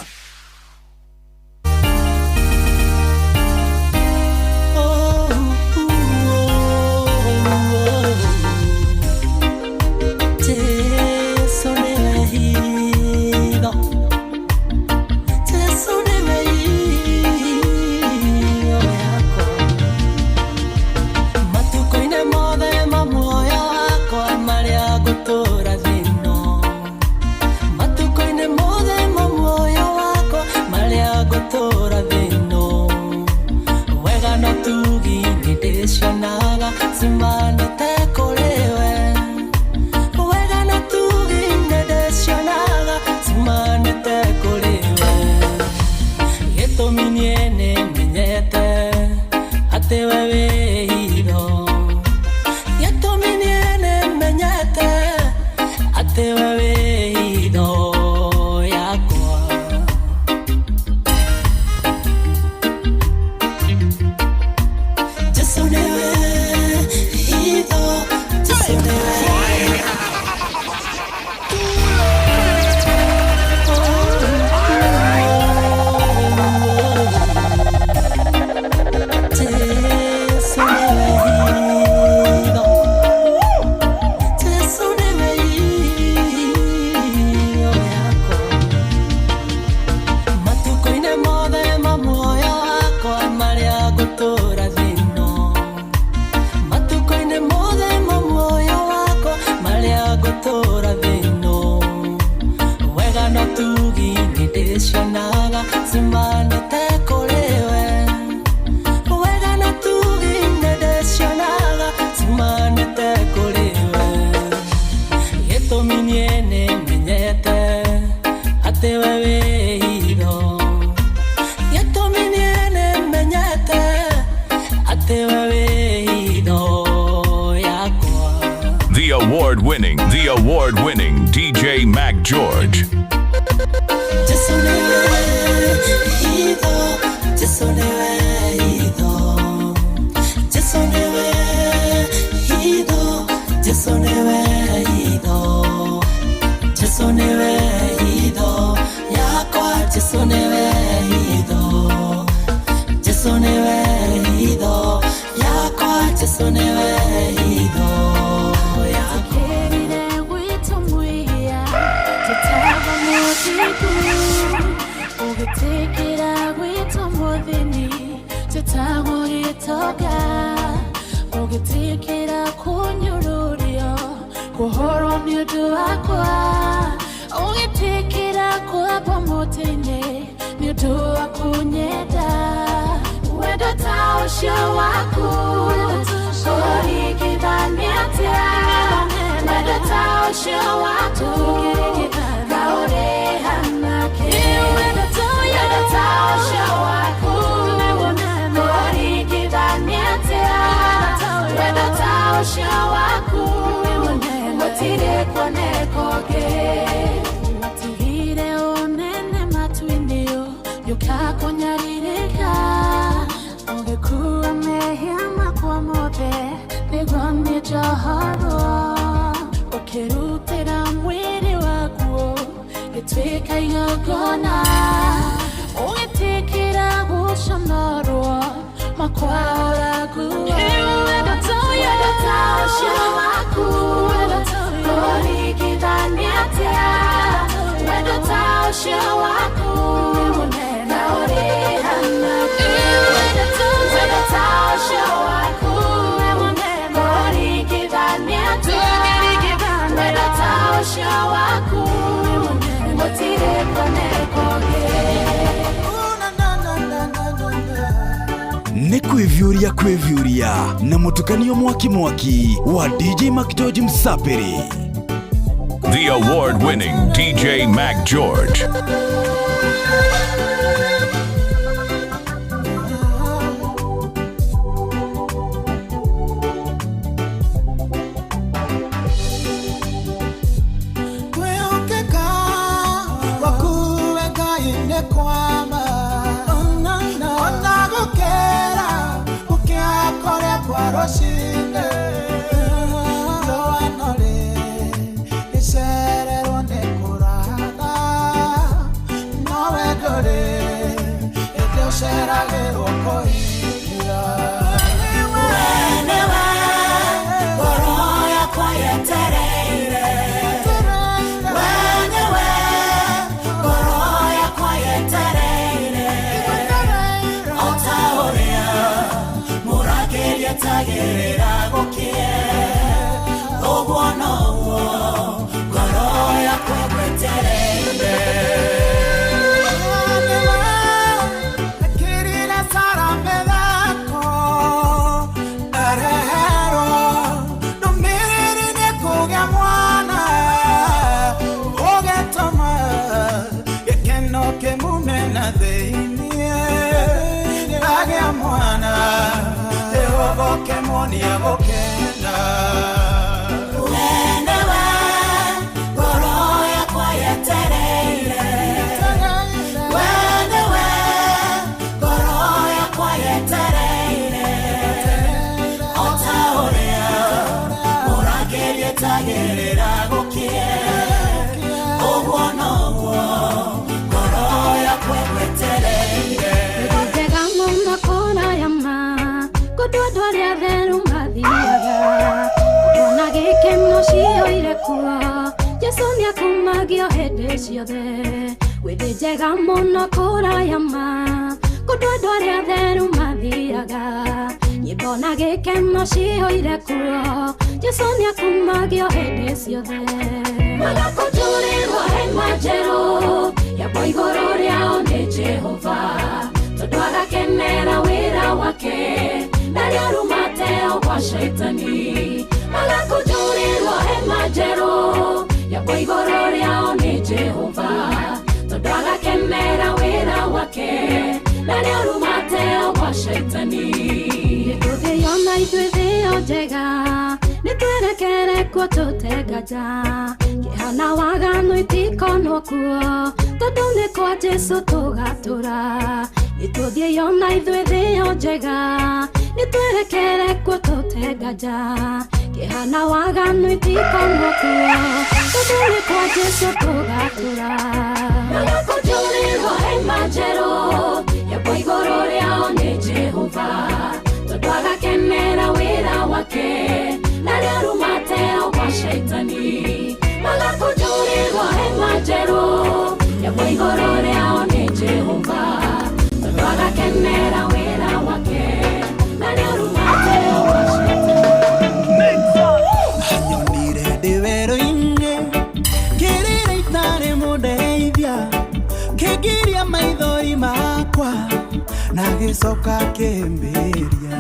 Matuko-inĩ mothe ma muoyo wa award-winning DJ Mac George. Ugitikira kunyururio kuhoro niudu wakwa ugitikira kuapa motene niudu wakunyeda wendo taosho waku kurigidaniatia wendo taosho waku kaore hanake wendo taosho waku kurigidaniatia wendo taosho waku mutire konekoge matigire onene matwinio yukakonyaririka ungekuwa mehema kwa mobe nigwamye johoro ukirutira mwiri waguo gitwika igogona ugitikira guconorwo makwahoragu wendo taosho waku kurigidaniatia wendo taosho waku kaore hanake wendo taosho waku kurigidaniatia wendo taosho waku mutire konekoge Ni kwivyuria na mutukanio mwaki wa DJ Mac George Msapiri. The award-winning DJ Mac George. Withijega muno kurayama kudwaria theru mathiaga nyibona gikeno cihoire kuo Jesu niakumagio hindi ciothe magakujurirwo hema njeru yabo iguru riao ni Jehova tondu agakenera wira wake nario rumateo kwa shaitani magakujurirwo hema njeru yabo iguru riao ni Jehova tondu agakenera wira wake nario rumateo kwa shaitani ituthio na ituthio njega nitwerekere kuo tutengaja kihana waganu itikonwo kuo tondu ni kwa Jesu tugatura nituthie yona ithuĩ thĩyo njega nitwerekere kuo tutengaja kihana waganu itikonwo kuo tondu ni kwa Jesu tugatura nagakujurirwo hema njerũ yakwa igũrũ rĩao nĩ Jehova tondu agakenera wĩra wake na rĩarumate gwa shaitani magakujurirwo hema njerũ yakwa igũrũ rĩao nĩ Jehova tondu agakenera wĩra wake na rĩarumate gwa shaitani anyonire ndĩ werũ-inĩ kĩrĩra itarĩ mũndeithia kĩngiria maithori makwa na gĩcoka kĩmbĩria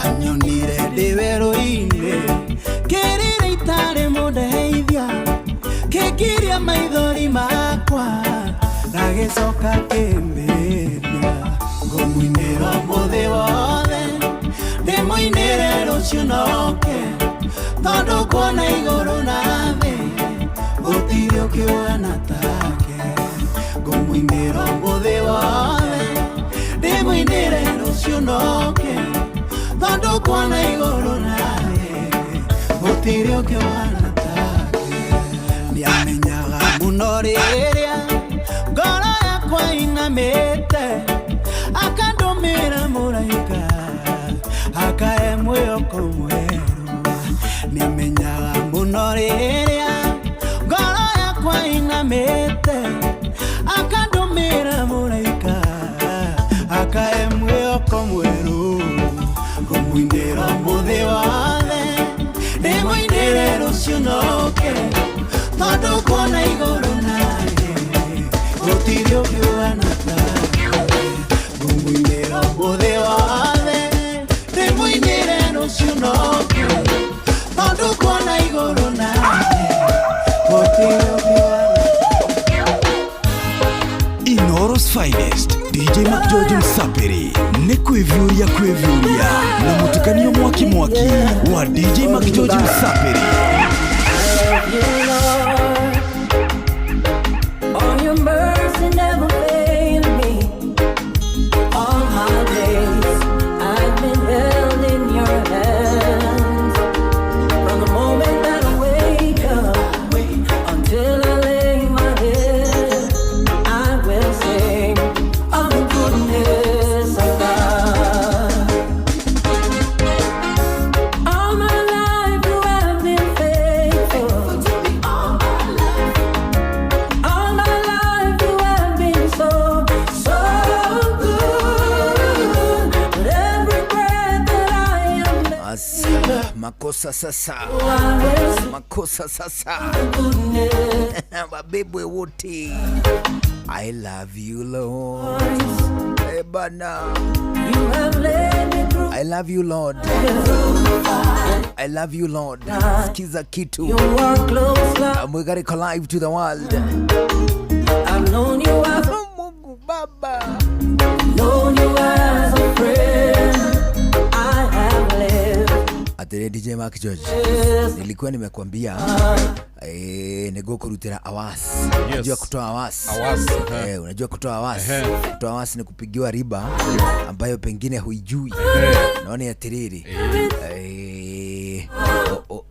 anyonire ndĩ werũ-inĩ kĩrĩra itarĩ mũndeithia kĩngiria maithori makwa na gĩcoka kĩmbĩria ngũmũinĩra mũthĩ wothe ndĩmũinĩre rũciũ noke tondu kuona igũrũ na thĩ gũtirĩ ũkĩona take ngũmũinĩra mũthĩ wothe ndĩmũinĩre rũciũ noke tondu kuona igũrũ na thĩ gũtirĩ ũkĩona take nĩamenyaga mũno rĩrĩa ngoro yakwa inamĩte akandũmĩra mũraika akahe mwĩhoko mwerũ nĩamenyaga mũno rĩrĩa ngoro yakwa inamĩte akandũmĩra mũraika akahe mwĩhoko mwerũ ngũmũinĩra mũthĩ wothe ndĩmũinĩre rũciũ noke tondu kuona igũrũ naye gũtirĩ ũngĩũgana take ngũmũinĩra mũthĩ wothe ndĩmũinĩre rũciũ noke tondu kuona igũrũ naye gũtirĩ ũngĩũgana. Inoros finest DJ Mac George Msapiri ni kwĩvyũria na mũtukanio mwaki wa DJ Mac George Msapiri. All your mercy never failed me. All my days I've been held in your hands. From the moment that I wake up until I lay my head, I will sing of the goodness of God. All my life you have been faithful. All my life you have been so, so good. With every breath that I am Makosa sasa wabebwe wote. I love you Lord. Hey bana, I love you Lord. I love you Lord. Skiza kitu Mwigari Live to the world. I've known you as Mungu Baba, known you as a friend. I have lived. Atere DJ Mac George, nilikuwa nimekuambia nigũkũrutĩra awas. Unajua kutoa awas? Unajua kutoa awas? Kutoa awas ni kupigiwa riba ambayo pengine huijui. Naona atiriri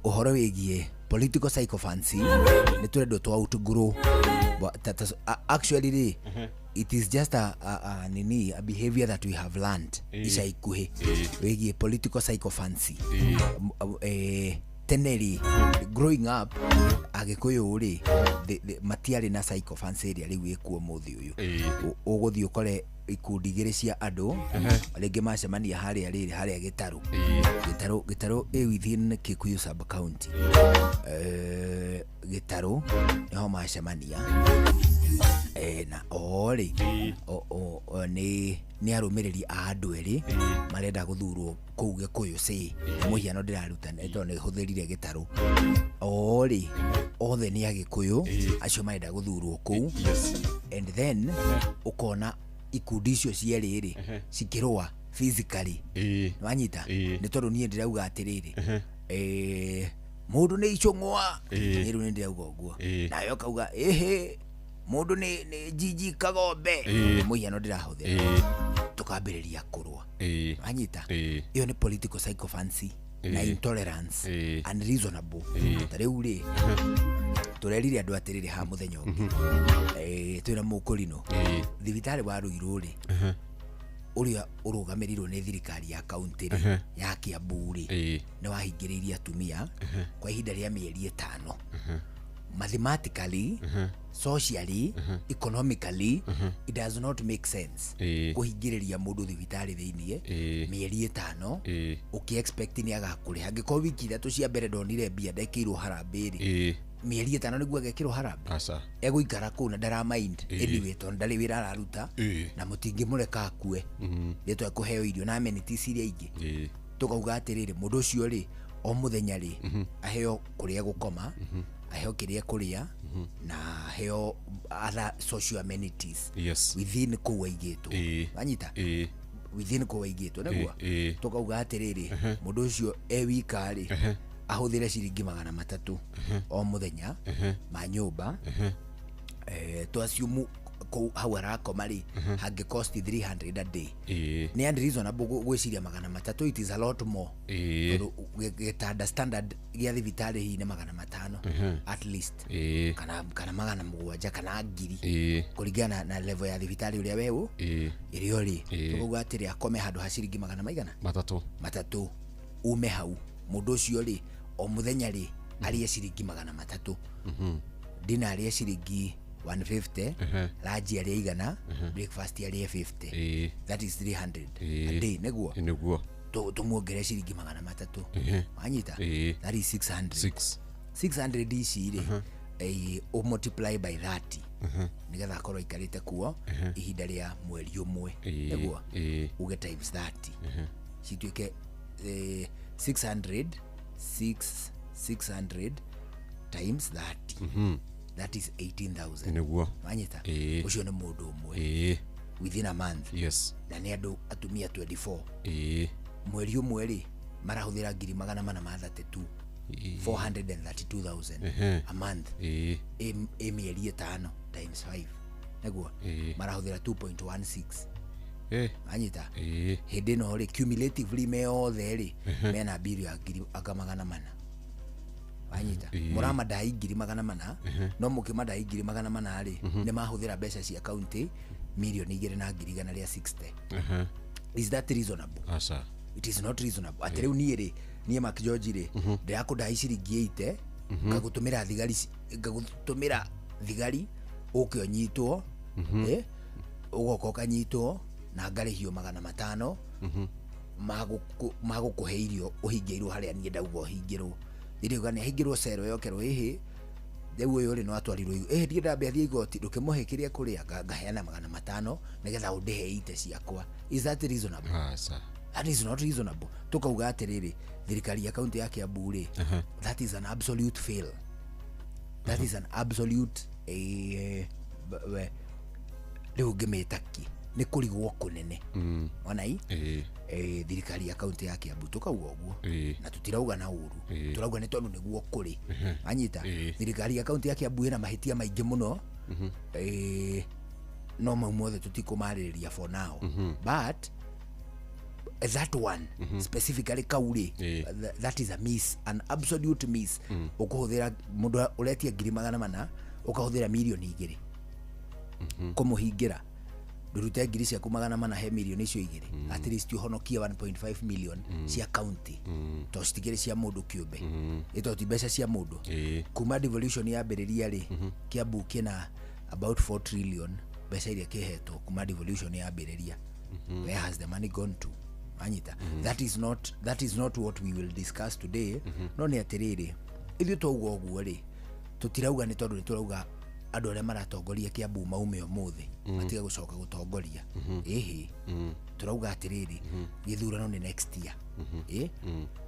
uhoro wĩgiĩ political psychophancy nĩ tũrendo twa utuguru. Actually it is just a behavior that we have learned isha ikuhe wĩgiĩ political psychophancy. Teneri growing up agikuyu ri matiari na psychophancy ria riu ikuo muthi uyu uguthi ukore ikundi igiri cia andu ringi macemania haria gitaru within Kikuyu sub county gitaru niho macemania na ori ni arumiriri a andu eri marenda guthurwo kuu Gikuyu si muhiano ndiraruta neto ni huthirire gitaru ori othe ni agikuyu acio marenda guthurwo kuu and then ukona ikundi icio cieriri cikirwa physically wanyita ni tondu nie ndirauga atiriri mundu ni icungwa niru ni ndia ugo nayo kauga mundu ni jiji kagombe muhiano ndirahuthira tukambiriria kurwa anyita iyo ni political psychophancy na intolerance unreasonable tariu ri turerire andu atiriri ha muthenya ungi twina mukurino thibitari wa Ruiru ri uria urugamirirwo ni thirikari ya kaunti ya Kiambu ri ni wahingiririe atumia kwa ihinda ria mieri 5 mathematically socially economically it does not make sense kuhingiriria mundu thibitari thiinie mieri 5 ukiexpect ni agakuriha ngiko wiki 3 cia mbere ndonire mbia ndekirwo harambiri mieri 5 niguo agekirwo harambe eguikara kuu na ndara mind anyway to ndari wira araruta na mutingi mureka akue nitwe kuheo irio na amenities iria ingi tukauga atiriri mundu ucio ri o muthenya ri aheo kuria gukoma aheo kiria kuria na aheo other social amenities within kuwa igitwo anyita within kuwa igitwo niguo tukauga atiriri mundu ucio wika ri ahuthire ciringi 300 o muthenya ma nyumba twasiumu hau arakoma ri hangi cost 300 a day ni unreasonable gwiciria 300 it is a lot more gitanda standard gia thibitari hii ni 500 at least kana 700 kana ngiri kuringana na level ya thibitari uria wewe irio ri tukuga atiri akome handu ha ciringi 300 ume hau mundu ucio ri o muthenya ri arie ciringi 300 dina arie ciringi 150 lunch arie igana breakfast arie 50 that is 300 a day niguo tumuongere ciringi 300 anyita that is 600 ici ri o multiply by 30 nigetha akorwo ikarite kuo ihinda ria mweri umwe niguo uge times 30 cituike 600 times 30 that is 18,000 niguo anyita ucio ni mundu umwe within a month na ni andu atumia 24 mweri umwe ri marahuthira 432 432,000 a month mieri 5 times 5 niguo marahuthira 2.16 anyita hindi no ri cumulatively me othe ri mena bill ya 400 anyita murama dai 400 no mukimadai 400 ri ni mahuthira mbeca cia county milioni 2,160 is that reasonable? It is not reasonable. Atere uniere nie Mark George ri ndakudai ciringi 80 ngagutumira thigari ukionyitwo ugoka kanyitwo na ngarihio 500 magukuhe irio uhingiirwo haria nie ndauga uhingirwo iriuga ni ahingirwo cero yokerwo ihi rĩu ũyũ rĩ no atwarirwo ndie ndambia thie igoti ndũkĩmũhe kĩrĩa kũrĩa ngaheana 500 nĩgetha ũndĩhe ite ciakwa. Is that reasonable? That is not reasonable. Tukauga atĩrĩrĩ thirikari ya kaunti ya Kiambu rĩ that is an absolute fail. That is an absolute rĩu ngĩmĩtaki nĩ kũrigwo kũnene onai thirikari ya kaunti ya Kiambu tukauga ũguo na tutirauga na ũru turauga nĩ tondũ nĩguo kũrĩ anyita thirikari ya kaunti ya Kiambu ĩna mahĩtia maingĩ mũno no mau mothe tutikumarĩrĩria for now but that one specifically kauri that is a miss, an absolute miss. Ukuhuthira mundu uretia 400 ukahuthira milioni 2 kumuhingira ndurute ngiri cia kumagana mana he milioni icio 2 at least uhonokia 1.5 million cia county to citigire cia mundu kiumbe ito ti mbeca cia mundu kuma devolution ya mberiria ri Kiambu kina about 4 trillion mbeca iria kihetwo kuma devolution ya mberiria. Where has the money gone to? Anyita that is not what we will discuss today. No ni atiriri ithu twauga uguo ri tutirauga ni tondu ni turauga andu aria maratongoria Kiambu maume umuthi matiga gucoka gutongoria turauga atiriri githurano ni next year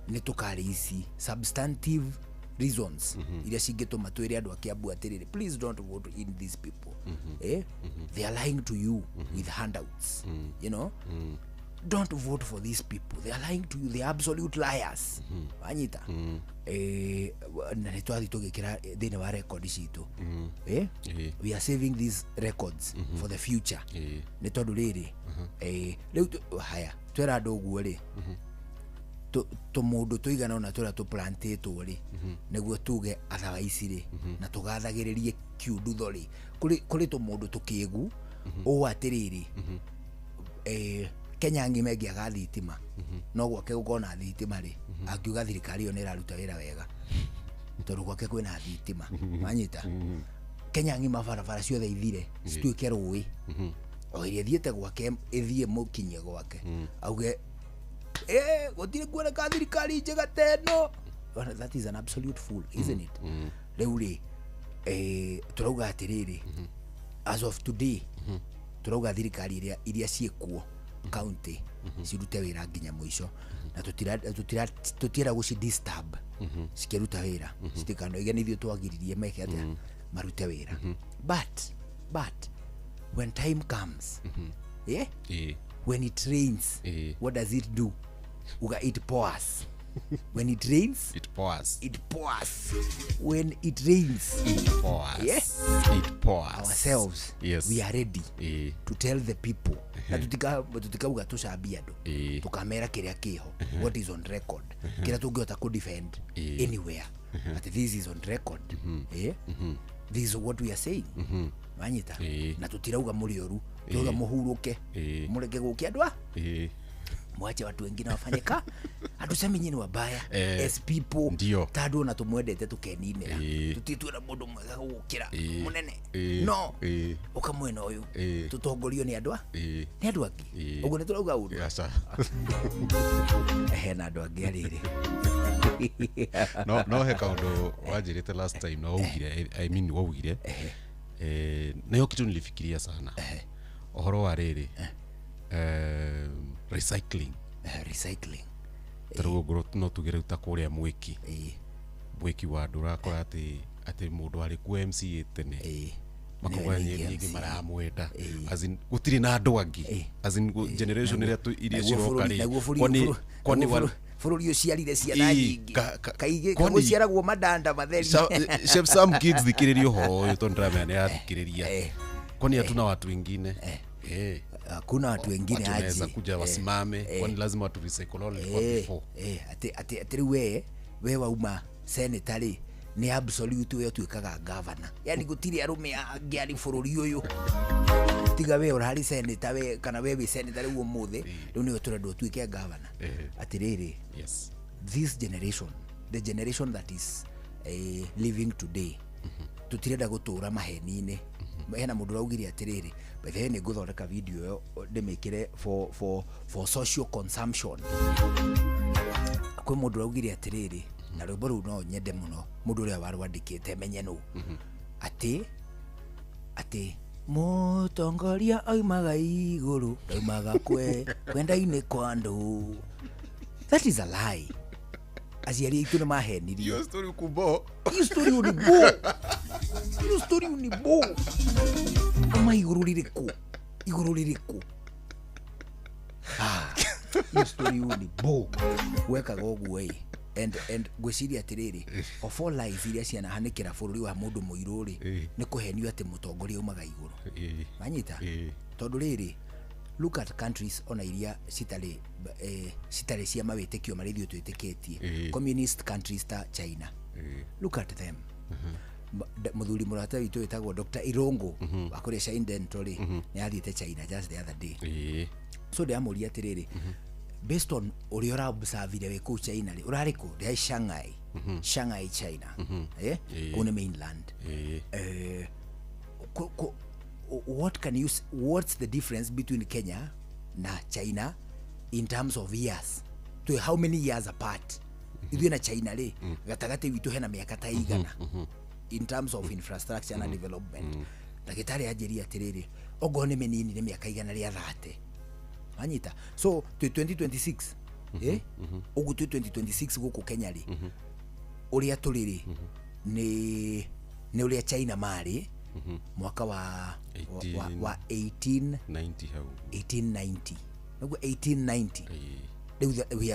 ni tukari ici substantive reasons iria cingituma twire andu a Kiambu atiriri please don't vote in these people they are lying to you with handouts you know don't vote for these people. They are lying to you. They are absolute liars. Anyita. Na nitwathi tugikira thini wa record citu. We are saving these records for the future. Ni tondu riri riu haya twera andu uguo ri to mundu tuigana ona twera tu plantito ri niguo tuge otherwise ri na tugathagiririe kiundu ri kuri to mundu tukiegu o atiriri Kenya ngime ngiaga thitima no gwake gukona thitima ri akiuga thirikari yo niraruta wira wega tondu gwake kwina thitima manyita Kenya ngima barabara ciothe ithire cituike rui o iria thiete gwake ithie mukinye gwake auge gutire kuoneka thirikari njega teno. That is an absolute fool, isn't it? Riu ri turauga atiriri as of today turauga thirikari iria ciekuo county cirute wira nginya mwisho na tutira guci disturb cikiruta wira citikano iganithio twagiririe meke atia marute wira but when time comes when it rains what does it do? It pours. When it rains, it pours. When it rains, it pours. Yes, it pours. Ourselves, we are ready to tell the people. Na tutikauga tucambia andu tukamera kiria kiho what is on record kira tungihota ku defend anywhere that this is on record. This is what we are saying. Manyita na tutirauga muri oru tuga muhuruke mureke gukia andwa mwache watu wengine wafanyeka atuseme nyinyi wabaya as people tadu na tumwendete tukenine tutitwira mundu mwega gukira munene no ukamwena uyu tutongorio ni andwa ni andwa angi uguo ni turauga undu na andwa angi ariri no he kaundu wanjirite last time na waugire I mean waugire nayo kitu nilifikiria sana ohoro wa riri recycling tarugo no tugire uta kuria mwiki wa ndura kora ati mundu ari ku MC tene makoganye nyingi maramwenda as in gutiri na andu angi as in generation iria ciroka ri kwani fururi uciarire ciana nyingi kaige guciaragwo madanda matheri chef some kids thikiririo ho to ndramene ya thikiriria kwani hatuna watu wengine kuna watu wengine aje wanaweza kuja wasimame kwani lazima watu recycle all before ati we wauma senatary ni absolute we tuikaga governor yani gutiri arume angiari fururi uyu tiga we urari senator we kana we senator uwo muthe riu ni turendo tuike governor ati riri yes this generation the generation that is living today tutirenda gutura maheni-ine hena mundu raugire atiriri by the way ni guthondeka video yo ndimikire for social consumption kwe mundu raugire atiriri na rwimbo ru no nyende muno mundu uria warwandikite menye nu ati mutongoria aumaga iguru aumaga kwenda-ini kwa andu. That is a lie. Aciari aitu ni mahenirio. Hiyo story kubo. Hiyo story ni bo. Ama iguru liriku. Hiyo story ni bo. Weka gogu and gwiciria atiriri of all lies iria ciana hanikira bururi wa mundu muiruri ni kuhenio ati mutongoria umaga iguru manyita tondu riri look at countries ona iria citari cia mawitikio marithio twitikitie communist countries ta China look at them muthuri murata witu witagwo Dr. Irongo akuria Shine Dental ni athiete China just the other day so de amuria atiriri based on uri ora observe we ku China ri urari ku ri Shanghai Shanghai China on mainland what's the difference between Kenya na China in terms of years to how many years apart ithu na China ri gatagate witu hena miaka ta igana in terms of infrastructure and development ndagitari ajeria atiriri ogone menini ni miaka igana ria 30 anyita so to 2026 ogu to 2026 guku Kenya ri uria turiri ni uria China mari mwaka wa 1890 Naguo 1890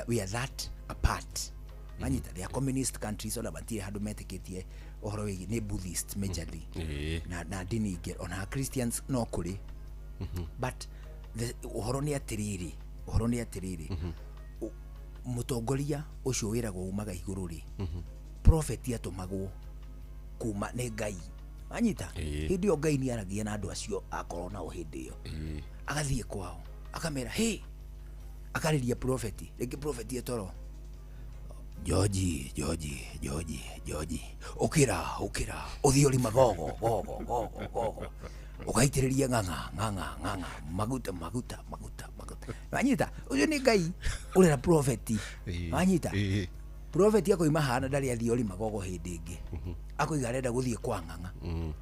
we are that apart. Manyita they are communist countries ona batire handu metikitie ohoro wigi ni Buddhist majorly na dini ingĩ ona Christians no kuri but the ohoro ni atiriri mutongoria ucio wiragwo umaga iguru ri prophet atumagwo kuma ne Ngai anyita hindi o Ngai ni aragia na andu acio akorwo na hindi iyo agathie kwao akamera hey akariria prophet rĩngĩ prophet etoro George ukira uthiori magogo ukaitĩrĩria ng'ang'a maguta wanyita ucio ni Ngai urera prophet wanyita prophet yako imahana ndari athiori magogo hindi ĩngĩ akoiga arenda guthie kwa ng'ang'a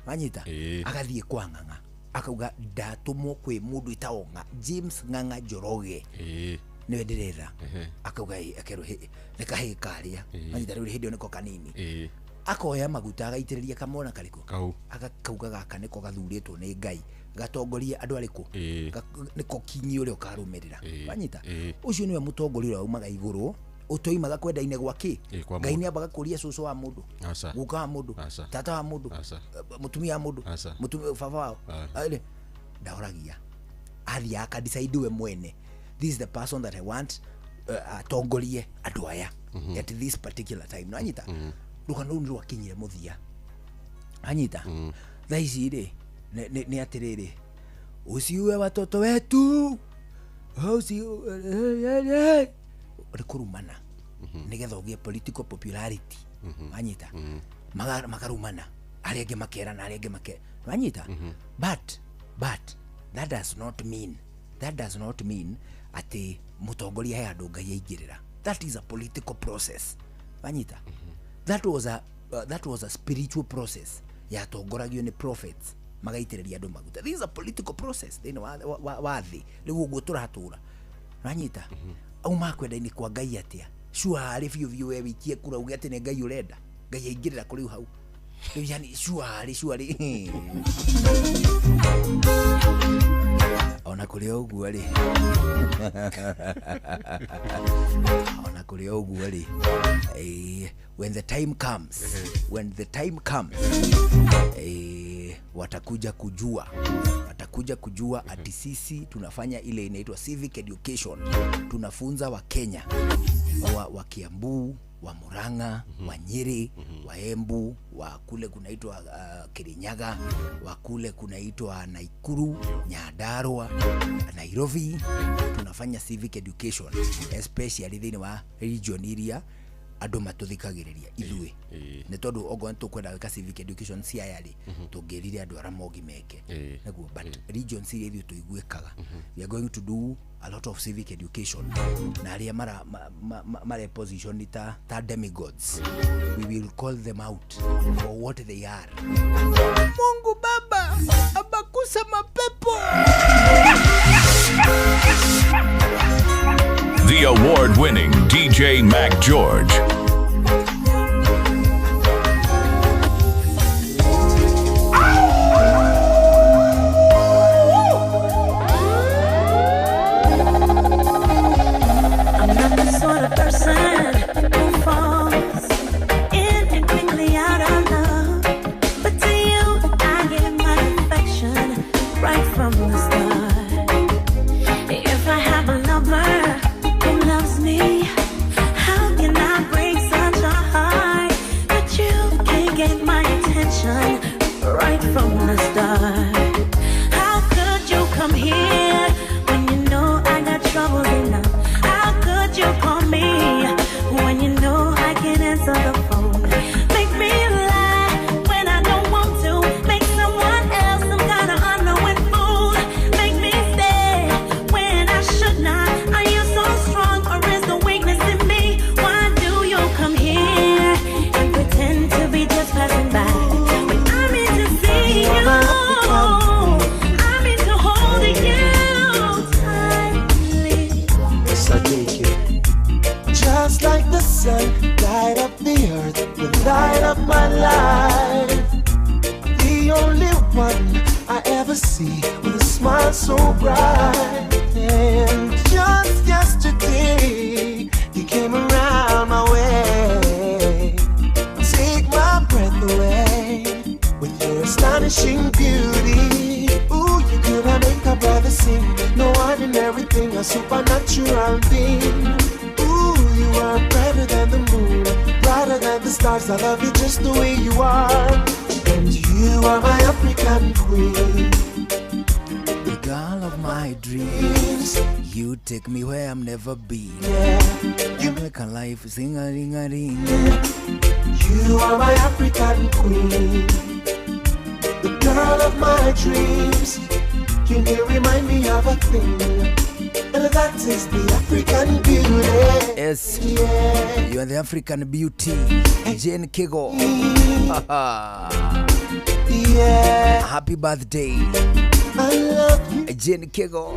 wanyita agathie kwa ng'ang'a akauga ndatumwo kwi mundu itaonga James Ng'ang'a Njoroge niwe ndirera akauga akerwo reka he karia manyita riu hindi oneko kanini akoya maguta agaitĩrĩria kamona kariko agakauga gaka niko gathuritwo ni Ngai gatongoria andu ariku niko kinyi uria ukarumirira wanyita ucio niwe mutongoria uria umaga iguru utoimaga kwenda-ine gwaki Ngai ni ambaga kuria cucu wa mundu guka wa mundu tata wa mundu mutumia wa mundu mutumia baba wao ndauragia athia akadecide we mwene this is the person that I want atongorie andu aya at this particular time no anyita ruka no ndu akinyire muthia anyita thaici ri ni atiriri usiwe watoto wetu rikurumana nigetha ugie political popularity anyita makarumana arenge makera na arenge makera anyita but that does not mean ati mutongoria ya andu Ngai aingirira. That is a political process anyita that was a spiritual process ya tongoragio ni prophets magaitĩrĩria andu maguta. This is a political process thĩinĩ wa thĩ rĩu ũguo tũratura anyita auma kwenda-inĩ kwa Ngai atia sure arĩ biũ we wikie kura uge ati nĩ Ngai urenda Ngai aingĩrĩra kũrĩ hau rĩu yani sure ona kũrĩ ũguo rĩ when the time comes watakuja kujua ati sisi tunafanya ile inaitwa civic education. Tunafunza wa Kenya wa Kiambu, wa Murang'a, wa Nyeri, wa Embu, wa kule kunaitwa Kirinyaga, wa kule kunaitwa Naikuru, Nyandarua, Nairobi. Tunafanya civic education especially thĩinĩ wa region area andu matuthikagiriria ithuĩ nĩ tondũ ogo tukwenda weka civic education ciayari tungĩrire andu ara mogi meke naguo but region ciria ithuĩ tuiguĩkaga we are going to do a lot of civic education na aria mara position ta demigods we will call them out for what they are. Mungu Baba abakusa mapepo. The award-winning DJ Mac George. I'm not the sort of person who falls in and quickly out of love, but to you I give my affection right from the start. If I have a lover who loves me, how can I break such a heart that you can't get my attention right from the start? How could you come here when you know I got troubles enough? How could you call me when you know I can't answer the phone? Make me lie when I don't want to. Make someone else some kind of unknowing fool. Make me stay when I should not. Are you so strong or is the weakness in me? Why do you come here and pretend to be just passing by when I mean to see you? I mean to hold you tightly. Yes, I take it. Just like the sun light up the earth, you light up my life. The only one I ever see with a smile so bright. And stars, I love you just the way you are. And you are my African queen. The girl of my dreams. You take me where I've never been. You make a life sing a ring a ring. You are my African queen. The girl of my dreams. You remind me of a thing. And that is the African beauty. Yes, yeah. You are the African beauty, Jane Kigo. Yeah. Happy birthday, I love you, Jane Kigo.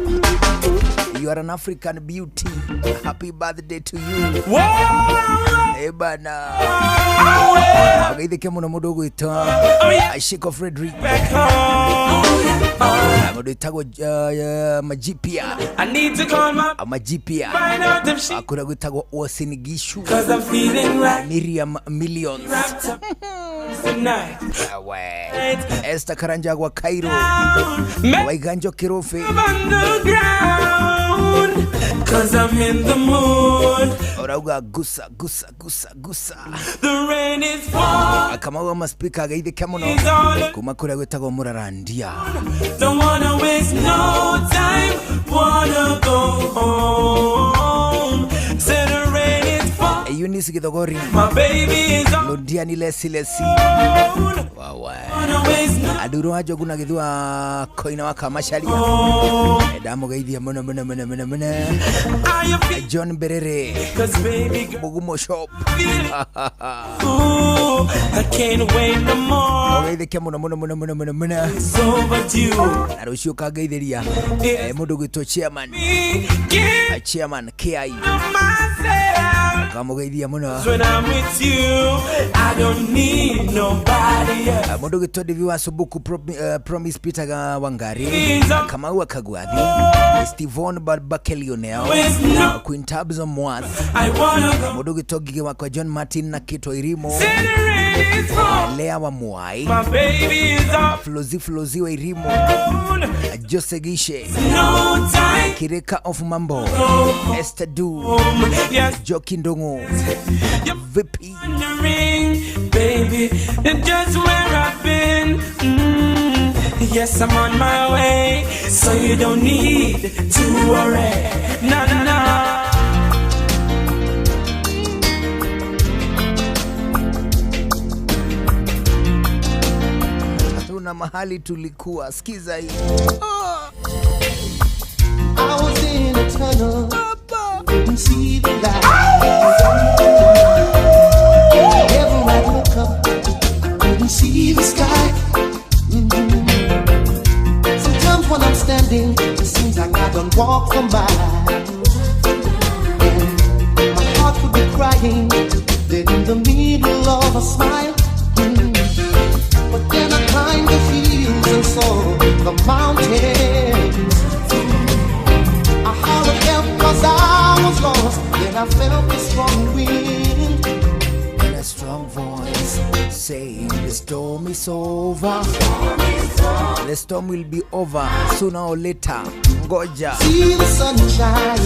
You are an African beauty. Happy birthday to you. Ebana. Agaidhe kemo na mudogo ita. Ashiko Frederick. Mudogo Majipia. I need to call my Majipia. find out if she Akura gutago Osinigishu. 'cause I'm feeling right Miriam Millions. wrapped up tonight. Esther Karanja wa Cairo. Waiganjo Kirofe. Underground 'cause I'm in the mood. Orauga gusa. The rain is falling. Kama wa maspika agaidhe kemono. Kumakura gutago Murarandia. Don't wanna waste no time. Wanna go home. Say the rain is falling. Eunice Gidogori. My baby is on. Londiani Lesi. Wawa. Aduro ajo guna gidua koina waka masharia. Edamo gaidhi mona. John Berere. 'Cause baby Bogumo Shop. Ooh, I can't wait no more. Gaidhi kemono mona. It's overdue. Arusho ka gaidhiria. Mudu gito chairman. Chairman KI. Kamo gaidhi mona. When I'm with you, I don't need nobody else. Mudu gito diviwa subuku Promise Peter Wangari. Kama uwa Kagwadhi. Stevon Bakelionel. Queen Tabs on Mwas. I wanna go. Mudu gito gige wako John Martin na Kito Irimo. Say the rain is falling. Lea wa Mwai. My baby is up. Flozi wa Irimo. Jose Gishe. No time. Kireka of Mambo. Esther Du. Yes. Joki Ndongo. Vipi. Wondering, baby, just where I've been. Yes, I'm on my way, so you don't need to worry. No. Hatuna mahali tulikuwa. Sikiza hii. I was in a tunnel, couldn't see the light. Whenever I look up, I couldn't see the sky. Sometimes when I'm standing, it seems like I don't walk for miles. And my heart would be crying, dead in the middle of a smile. But then I climbed the hills and saw the mountains. I hollered help 'cause I was lost. Then I felt the strong wind And a strong voice saying the storm is over. The storm will be over sooner or later. Ngoja. See the sunshine.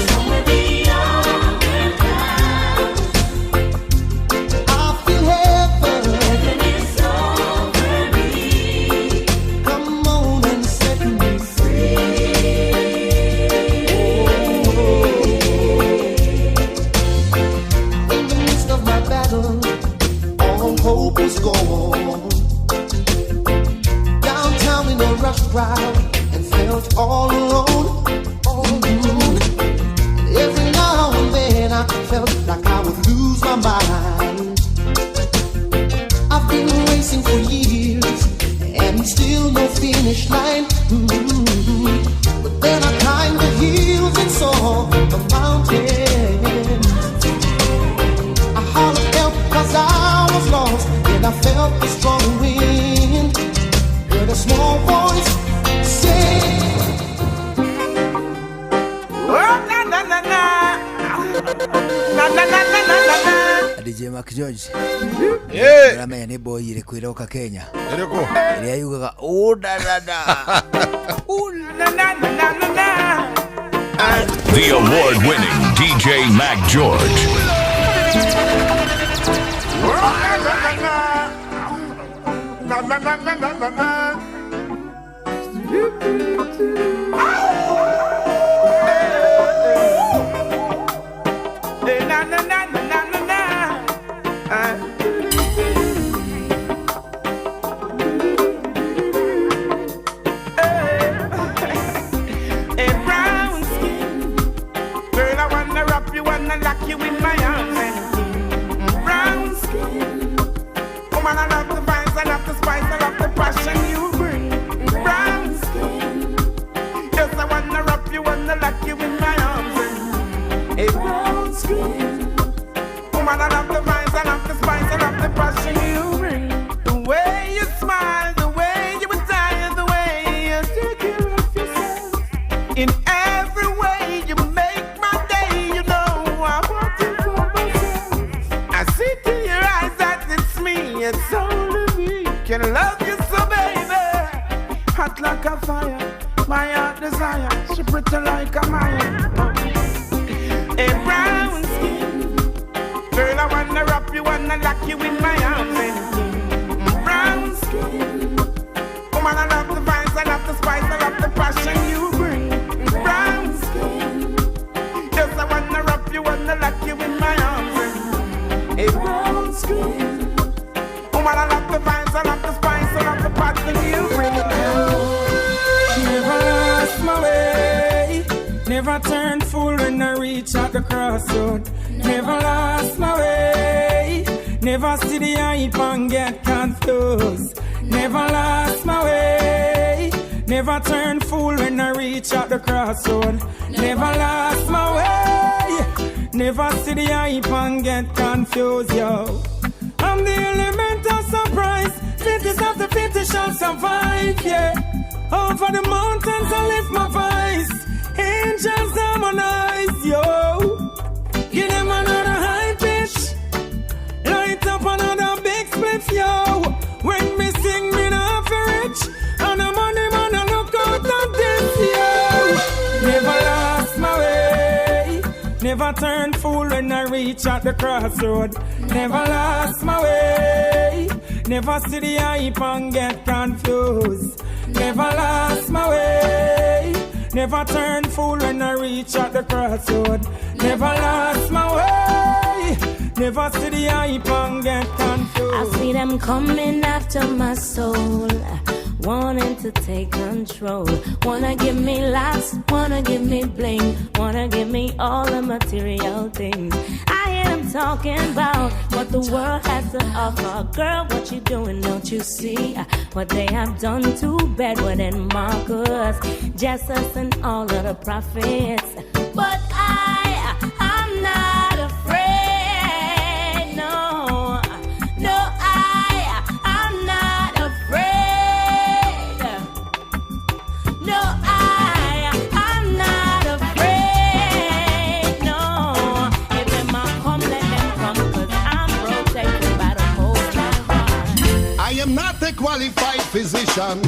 I feel heaven. Come on and set me free. In the midst of my battle, all hope is gone. Downtown in a rush crowd and felt all alone. Every now and then I felt like I would lose my mind. I've been racing for years and still no finish line. But then I climbed the hills and saw the mountains. I hollered help 'cause I was lost and I felt the strong wind. Heard a small voice say, DJ Mark George. Ramaya ni boy ile kuiroka Kenya. Ereko. Ile yugaga udadada. The award-winning DJ Mac George. na na na na na na na. Hey, na na na na na na na. Hey, brown skin, girl, I wanna wrap you, wanna lock you in my arms. And brown skin, woman, I love the vibes, I love the spice, I love the passion you bring. Brown skin, yes, I wanna wrap you, wanna lock you in my arms. And hey, brown skin, woman, I love the vibes, I love the spice, I love the passion you bring. The way you smile, the way you attire, the way you take care of yourself. In every way you make my day, you know I want you for myself. I see to your eyes that it's me, it's only me can love you so, baby. Hot like a fire, my heart desire, she pretty like a Maya. A brown skin, girl, I wanna wrap you, wanna lock you in my arms. And brown skin, woman, I love the vibes, I love the spice, I love the passion you bring. Brown skin, yes, I wanna wrap you, wanna lock you in my arms. And a brown skin, woman, I love the vibes, I love the spice, I love the passion you bring. Never lost my way, never turned fool when I reach out the crossroad. Never lost my way, never see the hype and get confused. Never lost my way, never turn fool when I reach out the crossroad. Never lost my way, never see the hype and get confused, yo. I'm the element of surprise, fittest of the fittest shall survive, yeah. Over the mountains I lift my voice, angels harmonize, yo. Give them another high pitch, light up another big spliff, yo. When me sing, me not for rich, and the money man I look out at this, yo. Never lost my way, never turned fool when I reach at the crossroad. Never lost my way, never see the hype and get confused. Never lost my way, never turn fool when I reach at the crossroad. Never lost my way, never see the hype and get confused. I see them coming after my soul, wanting to take control. Wanna give me laughs, wanna give me bling, wanna give me all the material things. I hear them talking about what the world has to offer. Girl, what you doing, don't you see what they have done to Bedouin and Marcus, Jesus and all of the prophets? But I'm not afraid, no, no, I'm not afraid, no, I'm not afraid, no. If them a come, let them come, 'cause I'm protected by the Most High. I am not a qualified physician,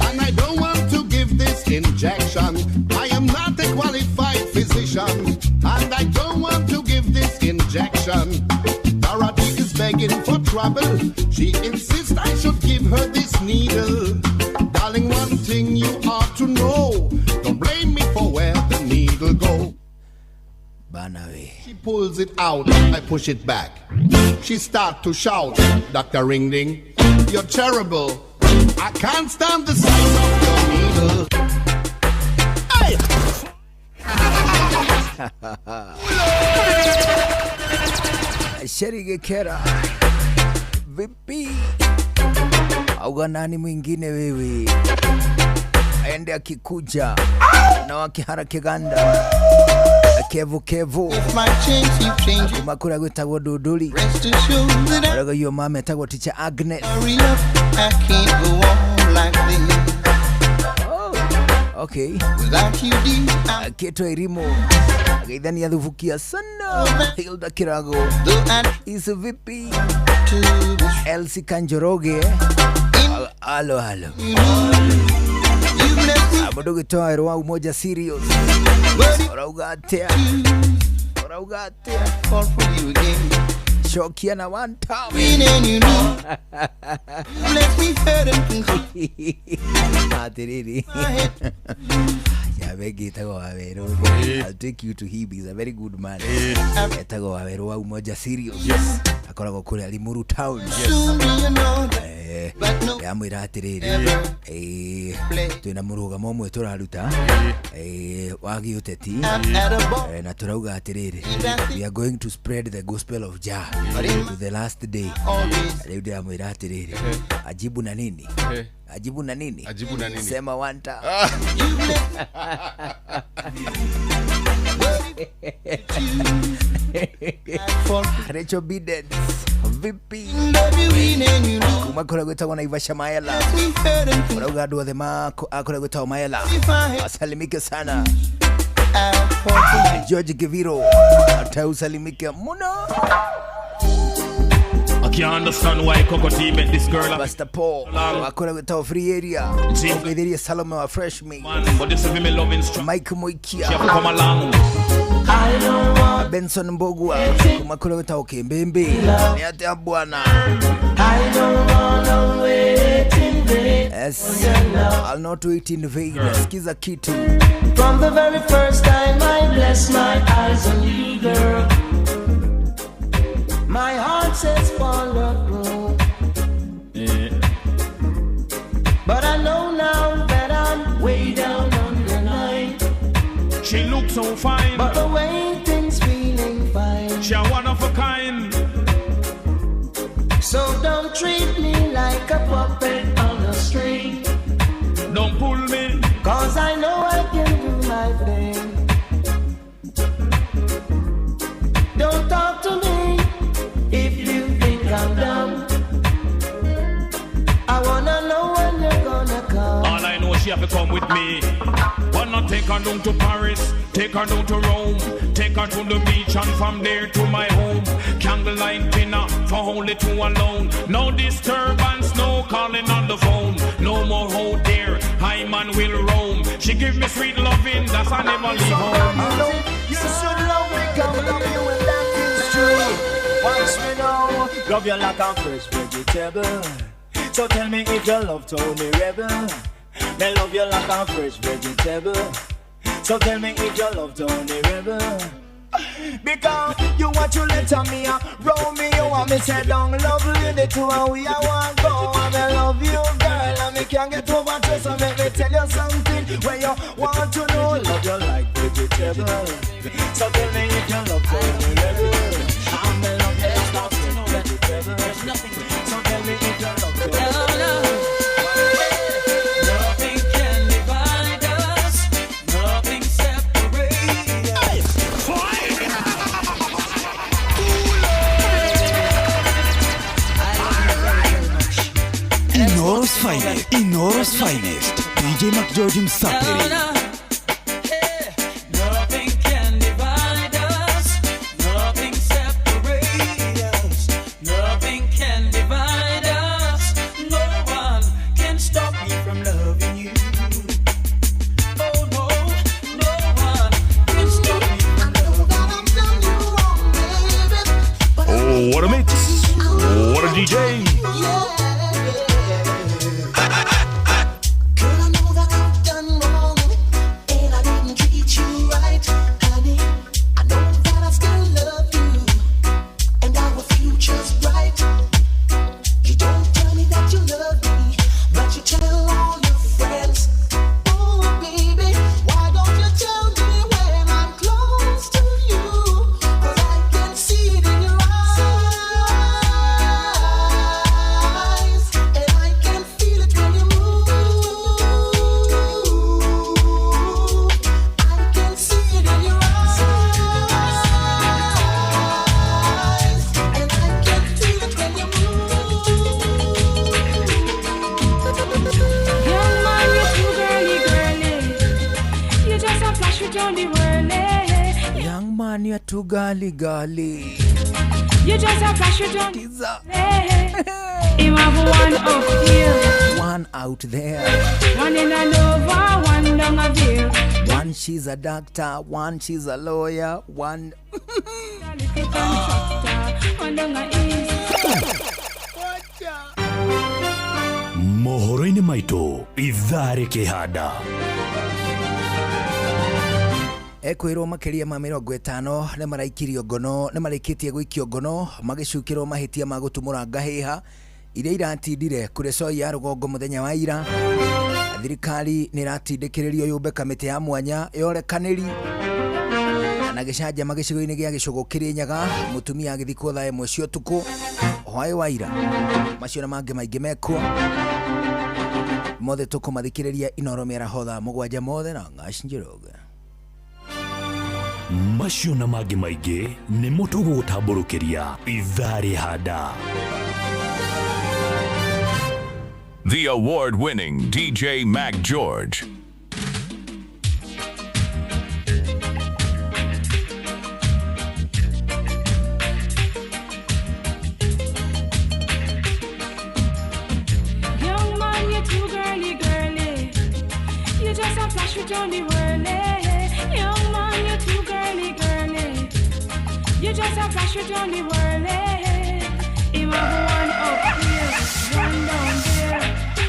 and I don't want to give this injection. I am not a qualified physician, and I don't want to give this injection. Dorothy is begging for trouble. She insists I should give her this needle. Darling, one thing you ought to know, don't blame me for where the needle go. She pulls it out, I push it back. She start to shout, Dr. Ringding, you're terrible. I can't stand the size of your needle. Hey! Sherige Kera vipi? Auga nani mwingine wewe? Aende akikuja na wakihara kiganda kevu kevu makura gwetagwo Duduli araga yo mama etagwo Teacher Agnes. I can't go on like this. Okay. Without you, Keto Irimo Gaidani Aduvukia sana Hilda Kirago Isu vipi Elsie Kanjoroge Halo halo Amudogo toa erwa umoja serious Oraugatea fall for you again. Shokia na one time. Atiriri. Yabegi tago Waweru. I'll take you to him. He's a very good man. Tago Waweru wa umoja serious. Yes. Akoragwo kule Limuru town. Yes. Yamwira atiriri. Twina murugamo umwe turaruta. Wagi uteti. Na turauga atiriri. We are going to spread the gospel of Jah to the last day. Leo yamwira atiriri. Ajibu na nini? Ajibu na nini? Ajibu na nini? Sema one time. Rachel Biden vipi umakora gwetagwo na Ivasha Mayala urauga andu othe akora gwetagwo Mayala asalimike sana George Kiviro atausalimike muno. I can't understand why Coco T met this girl. Pastor Paul akora gwetagwo Free Area Ogetheria Salome wa Fresh Me but this is me loving strong. Mike Moikia She have to come along. Benson Mbogwa kumakura gwetagwo Kimbembe ni ate bwana. Yes, I'll not wait in vain. Skiza kitu. From the very first time I bless my eyes on you, girl, my heart says follow through. But I know now that I'm way down on the line. She looks so fine, but the way things feeling fine. She a one of a kind. So don't treat me like a puppet on a string. Don't pull me, cause I know I can do my thing. Don't talk to me if you think I'm dumb. I wanna know when you're gonna come. all I know she have to come with me. Wanna take her down to Paris, take her down to Rome, take her to the beach and from there to my home. Candlelight dinner for only two alone. No disturbance, no calling on the phone. No more hold there, high man will roam. She give me sweet loving, that's I never leave home. You should love me, come love you when that is true. Once we know, love you like a fresh vegetable. So tell me if you love Tony Rebel. They love you like a fresh vegetable. So tell me if you love Tony Rebel. Because you want you let me roll me, you want me say down love you the two and we are one go. And I love you girl and me can't get over to, so make me tell you something where you want to know. Love you like vegetable. So tell me if you love Tony Rebel. I'm in love with stuff vegetable. So tell me if you love Tony Rebel. Nothing can divide us, nothing separate us. Inoros finest DJ Mac George Msapiri. Nothing can divide us, nothing separate us, nothing can divide us, no one can stop me from loving you. Oh no, no one can stop me from loving you. Oh, what a mix, what a DJ. Young man, you're too gali gali. You just a flash it on. You have one of you. man out there. One in a Nova, one down a Vale. One she's a doctor, one she's a lawyer, one One down a East. Mohoro-inĩ maitũ ithaa kĩhanda. Ekwirwo makiria ma 50 nĩ maraikirio ngono, nĩ marĩkĩtie gũikio ngono magĩcukĩrwo mahĩtia ma gũtumũra ngahĩha iria iratindire kũrĩ ya rũgongo mũthenya wa ira. Thirikari nĩ iratindĩkĩrĩrio yũmbe kamĩtĩ ya mwanya yorekanĩri na gĩcanja magĩcigo-inĩ gĩa gĩcũgũ Kĩrĩnyaga, mũtumia agĩthikwo thaa ĩmwe cia ũtukũ hwaĩ wa ira. Macio na mangĩ maingĩ mekwo mothe tũkũmathikĩrĩria Inooro mĩaraho thaa 7 mothe na Ng'aci Njoroge. Macio na mangĩ maingĩ nĩ mũtũgũtambũrũkĩria ithaa rĩhanda. The award-winning DJ Mac George. Young man, you're too girly, girly. You just a flash with on the whirly. Young man, you're too girly, girly. You just a flash with on the whirly. Him a go one up here, one down there.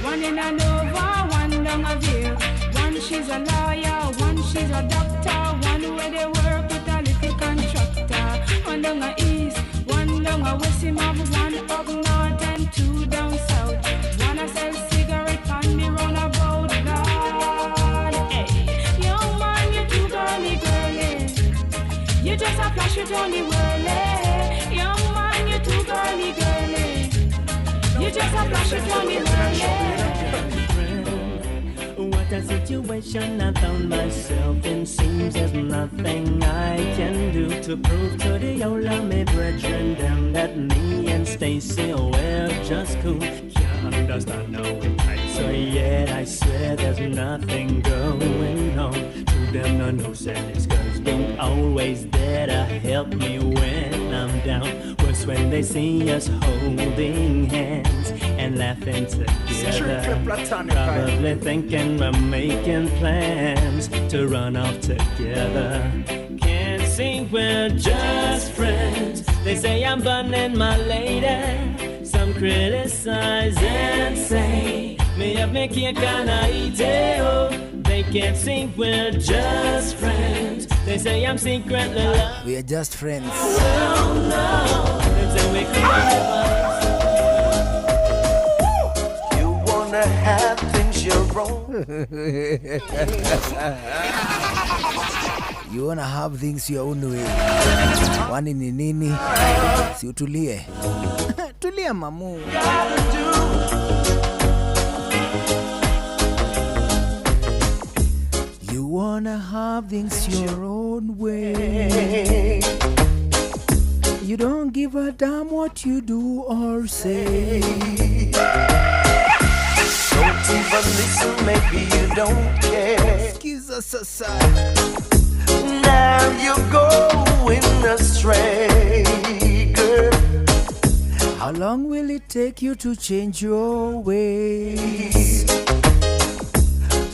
One in a Nova, one down a Vale. One she's a lawyer, one she's a doctor. One where they work with a little contractor. One down a East, one down a West. Him have one up north and two down south. One a sell cigarette on the roundabout. Lord, hey, young man, you too girly, girly. You just a flash it on the whirly. Young man, you too girly, girly. You just a flash it on the whirly. What a situation I found myself in. Seems there's nothing I can do to prove to the old me brethren them that me and Stacy we're just cool. Can't understand now in tight, so yet I swear there's nothing going on. To them no no sense, cause they always there to help me when I'm down. Worse when they see us holding hands and laughing together. Probably thinking we're making plans to run off together. Can't see we're just friends. They say I'm burning my lady. Some criticize and say me up me cake and I eat it. Oh, they can't see we're just friends. They say I'm secretly loved. We are just friends. Oh no, they say we criticize. You wanna have things your own. You wanna have things your own way. Wani ni nini? Si utulie. Tulia mamu. You wanna have things your own way. You don't give a damn what you do or say. Don't even listen, maybe you don't care. Excuse us, aside. Now you're going astray, girl. How long will it take you to change your ways?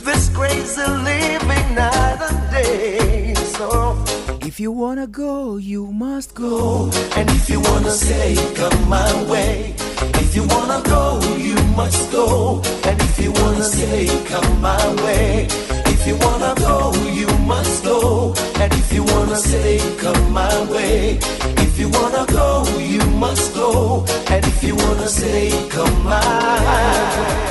This crazy living night and day. So if you wanna go, you must go. And if you wanna stay, come my way. If you wanna go, you must go. And if you wanna stay, come my way. If you wanna go, you must go. And if you wanna stay, come my way. If you wanna go, you must go. And if you wanna stay, come my way.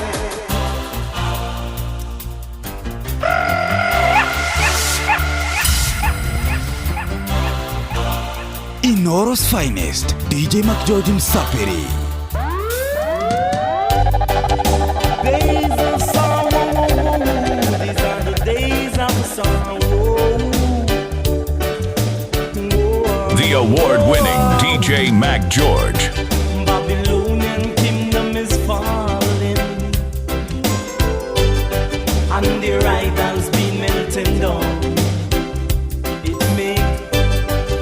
Inooro's finest, DJ Mac George Msapiri. Days of sorrow, these are the days of sorrow. The award-winning DJ Mac George. Babylonian kingdom is falling, and the idols be melting down. It make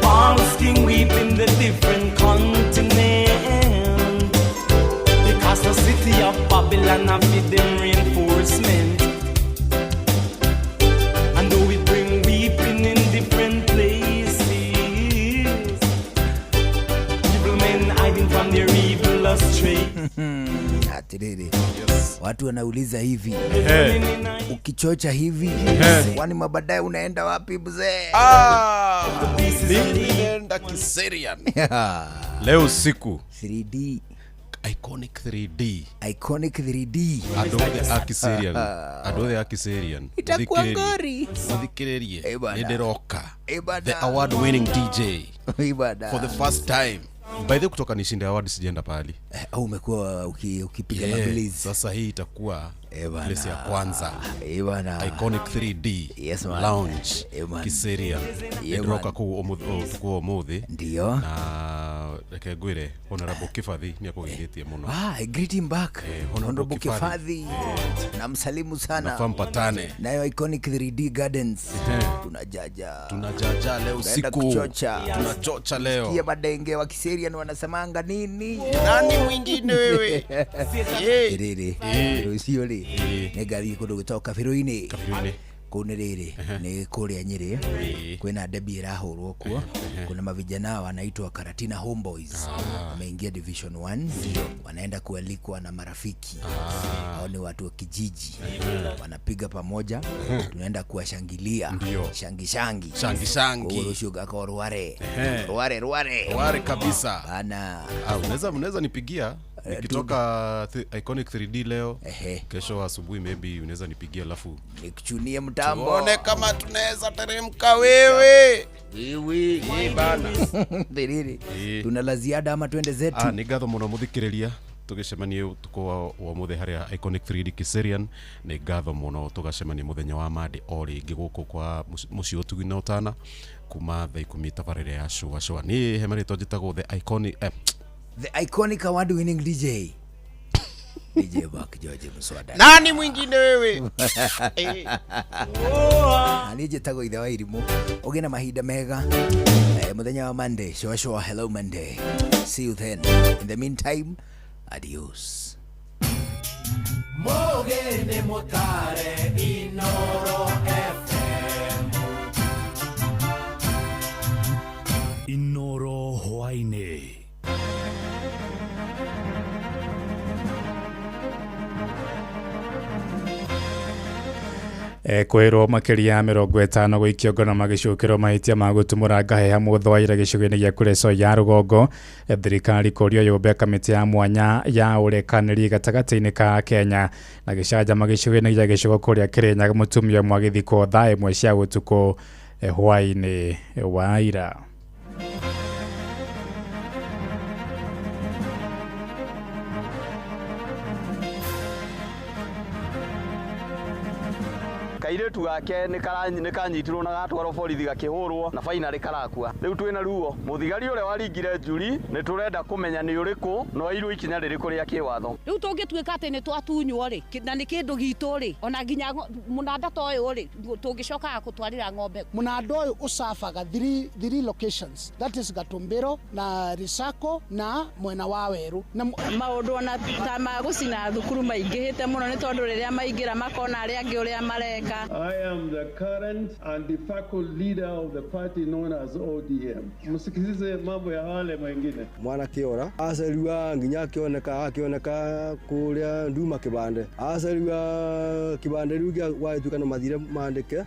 false king weep in the different continent, because the city of Babylon have feed them astray. Atiriri. Watu wanauliza hivi. Ukichocha hivi, kwani mabadaye unaenda wapi mzee? Nenda Kiserian. Leo usiku 3D. Iconic 3D. Iconic 3D. Adothe Akiserian. Itakuwa ngori. Mudhikirerie. Nederoka. The award winning DJ. For the first time. By the way, kutoka nishinde award sijaenda pahali. Au umekuwa ukipiga mabilis. Sasa hii itakuwa place ya kwanza. Iconic 3D. Yes, man. Lounge. Kiserian. Nederoka kwa muthi. Ndio. Na reke ngwire Honorable Kifadhi ni akugeithie muno. I greet him back. Honorable Kifadhi. Namsalimu sana. Nafampatane. Nayo Iconic 3D Gardens. Tunajaja leo usiku. Tunachocha leo. Sikia madenge wa Kiserian wanasemanga nini? Nani mwingine wewe? Rere. Rusioli. Negathi kundu gutoka Firuini. Kune riri ni kuria Nyeri kwina debi irahurwo kuo. Kuna mavijana wanaitwa Karatina Homeboys wameingia Division 1 wanaenda kualikwa na marafiki. Hao ni watu wa kijiji wanapiga pamoja, tunaenda kuwashangilia shangi urushuga kwa ruare kabisa bana. Unaweza nipigia nikitoka Iconic 3D leo. Kesho asubuhi maybe unaweza nipigia alafu nikuchunie mtambo. Tuone kama tunaweza teremka wewe. Bana. Diriri. Tuna la ziada ama twende zetu? Ni gatho muno muthikiriria. Tugicemania tuko wa muthe haria Iconic 3D Kiserian. Ni gatho muno tugacemania muthenya wa Monday ori ngiguko kwa mucio tugina utana kuma thaa 10 tabarire ya show. Ni hemarito njitagwo The iconic award winning DJ Buck George Muswada. Nani mwingine wewe? Nije tago ithe wa irimu. Ogena mahinda mega. Muthenya wa Monday, show hello Monday. See you then. In the meantime, adios. Mogene motare Inoro FM. Inoro Hwaine. kwirwo makiria 50 guikio ngono magicukiro mahitia magutumura ngaheha muthwaira gicugini gia kureso ya rugongo. Thirikari kurio yumbe kamiti ya mwanya ya urekaniri gatagati-ini ka Kenya na gicanja magicugini gia gicugo kuria Kirinyaga mutumia mwagithiko thaa 1 cia utuku hwaini wa ira. kairetu gake ni kanyitirwo na gatwaro borithi gakihurwo na finally karakua. Riu twina ruo muthigari ule waringire njuri ni turenda kumenya ni uriku no iru ikinya ririku ria kiwatho. Riu tungituika ati ni twatunywo ri na ni kindu gitu ri ona nginya munanda to uyu ri tungicoka gutwarira ng'ombe. Munanda uyu ucabaga three locations, that is Gatumbiro na Risako na mwena wa Weru. Na maundu ona ta magucina thukuru maingihite muno ni tondu riria maingira makona aria angi uria mareka. I am the current and de facto leader of the party known as ODM. Msikilize mambo ya wale wengine. Mwana Kiora acariwa nginya akioneka kuria nduma kibande. Acariwa kibande riu gia waituka no mathire mandike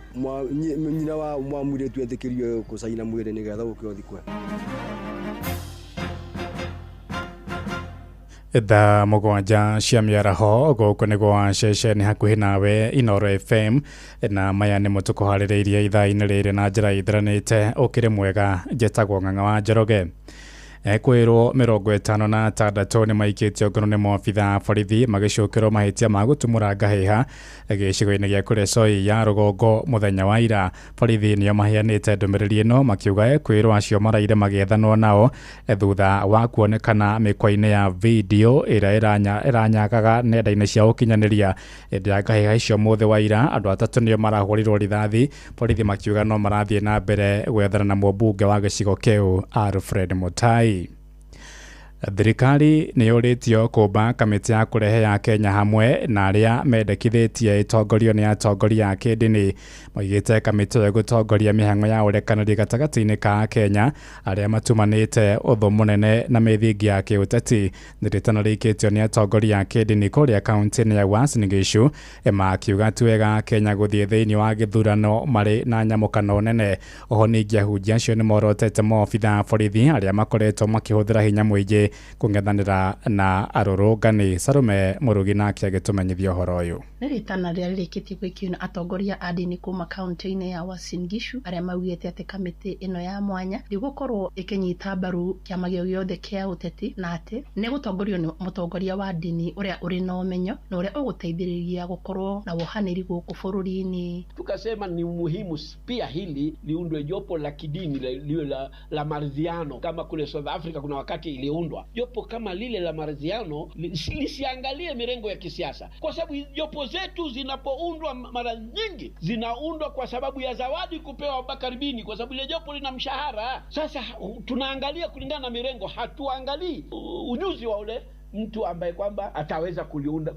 nyina wa mwamure twetikirio kusaina mwire ni getha ukiothikwe. Thaa mugwanja cia miaraho guku ni gwa ceceni hakuhi nawe Inoro FM na maya ni mutuko haririirie ithaa-ini riri na njira ithiranite ukiri mwega njitagwo Ng'ang'a wa Njoroge. Kwirwo 56 ni maikitio ngono ni maobitha borithi magicukirwo mahitia magutumura ngaheha gicigo-ini gia kuresoi ya rugongo muthenya wa ira. Borithi nio maheanite ndumiriri ino makiuga kwirwo acio maraire magiethanwo nao thutha wa kuonekana mikwa-ini ya video ira iranyakaga nenda-ini cia ukinyaniria ya ngaheha icio muthe wa ira. Andu atatu nio marahurirwo rithathi. Borithi makiuga no marathie na mbere gwethana na mũmbunge wa gicigo kiu Alfred Mutai. Thirikari nĩ yũrĩtio kũmba kamĩtĩ ya kũrehe ya Kenya hamwe na arĩa mendekithĩtie itongorio nĩ atongoria a kĩndini. Moigĩte kamĩtĩ ĩyo gũtongoria mĩhang'o ya ũrekanĩri gatagatĩ-inĩ ka Kenya arĩa matumanĩte ũthũ mũnene na mĩthingi ya kĩũteti. Nĩrĩtana rĩikĩtio nĩ atongoria a kĩndini kũrĩa kaunti-inĩ ya Uasin Gishu makiuga ti wega Kenya gũthiĩ thĩinĩ wa gĩthurano marĩ na nyamũkano nene. Oho ningĩ ahunjia acio nĩ morotete maobitha a borithi arĩa makoretwo makĩhũthĩra hinya mũingĩ kũng'ethanĩra na arũrũngani. Sarume Mũrugi nake agĩtũmenyithia ũhoro ũyũ. Nĩ rĩtana rĩrĩa rĩrĩkĩtie gwĩkio na atongoria a ndini kuma kaunti-inĩ ya Uasin Gishu arĩa maugĩte atĩ kamĩtĩ ĩno ya mwanya nĩgũkorwo ĩkĩnyita mbaru kĩama gĩothe kĩa ũteti na atĩ nĩ gũtongorio nĩ mũtongoria wa ndini ũrĩa ũrĩ na ũmenyo na ũrĩa ũgũteithĩrĩria gũkorwo na wohanĩri gũkũ bũrũri-inĩ. Tukasema ni muhimu pia hili liundwe jopo la kidini la maridhiano kama kule South Africa kuna wakati iliundwa jopo kama lile la maridhiano lisiangalie mirengo ya kisiasa, kwa sababu jopo zetu zinapoundwa mara nyingi zinaundwa kwa sababu ya zawadi kupewa Abubakar Bini, kwa sababu ile jopo lina mshahara. Sasa tunaangalia kulingana na mirengo, hatuangalii ujuzi wa ule mtu ambaye kwamba ataweza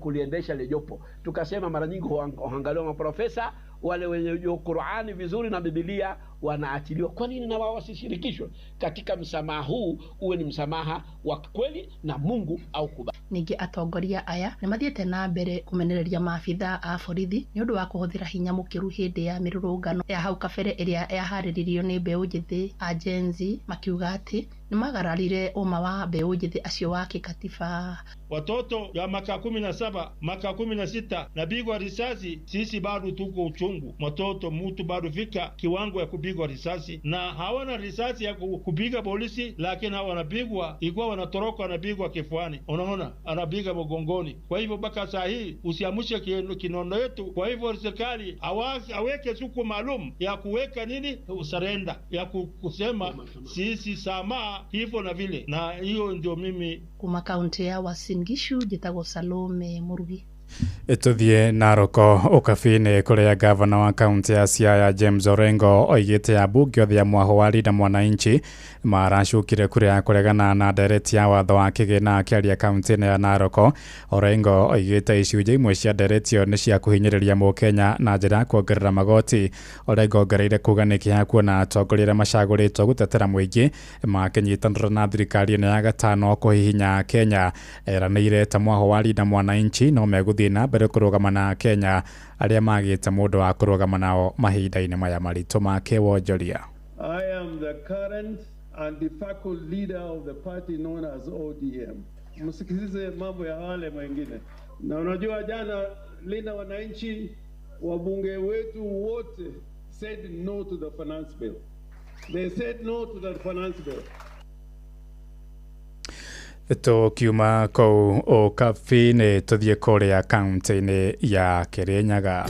kuliendesha ile jopo. Tukasema mara nyingi huangaliwa maprofesa wale wenye Qur'ani vizuri na Biblia wanaachiliwa. Kwa nini na wao wasishirikishwe katika msamaha huu? Uwe ni msamaha wa kweli na Mungu au kubali. Ningĩ atongoria aya nĩ mathiĩte na mbere kũmenereria maabitha a borithi nĩ ũndũ wa kũhũthĩra hinya mũkĩru hĩndĩ ya mĩrũrũngano ya hau kabere ĩrĩa yaharĩrĩirio nĩ mbeũ njĩthĩ a Gen Z, makiuga atĩ nĩ magararire ũma wa mbeũ njĩthĩ acio wa kikatiba. Watoto ya maka 17 maka 16 napigwa risasi, sisi bado tuko uchungu. Watoto mtu bado fika kiwango ya kupigwa risasi, na hawana risasi ya kupiga polisi, lakini hawa wanapigwa ikiwa wanatoroka, wanapigwa kifuani, unaona, anapiga mgongoni. Kwa hivyo mpaka saa hii usiamushe kinono yetu. Kwa hivyo serikali aweke siku maalum ya kuweka nini, surrender, ya kusema sisi sama hivyo na vile, na hiyo ndio mimi kuma kaunti ya Uasin Gishu. Njĩtagwo Salome Mũrugi. Tuthie Naroko ukabini kuria gavana wa kaunti ya Siaya James Orengo oigite abunge othe a mwaho wa Linda Mwananchi maracukire kuria kuregana na ndereti ya watho wa kigina akiaria kaunti ya Naroko. Orengo oigite icunjĩ imwe cia ndereti ĩyo nĩ cia kũhinyĩrĩria mũkenya na njĩra kuongerera magoti. Orengo ongereire kuga nĩ kĩeha kuona atongoria arĩa macagũrĩtwo gũtetera mũingĩ makĩnyitanĩra na thirikari ĩno ya gatano kũhihinya Kenya. Eranĩire ta mwaho wa Linda Mwananchi no megũthiĩ na mbere kũrũgama na Kenya arĩa magĩte mũndũ wa kũrũgama nao mahinda-inĩ maya maritũ make wonjoria. I am the current and de facto leader of the party known as ODM. Msikilize mambo ya wale wengine. Na unajua jana Linda Wananchi wabunge wetu wote said no to the finance bill. They said no to the finance bill. Tukiuma kou ukabini tuthie kuria kaunti-inĩ ya Kirinyaga.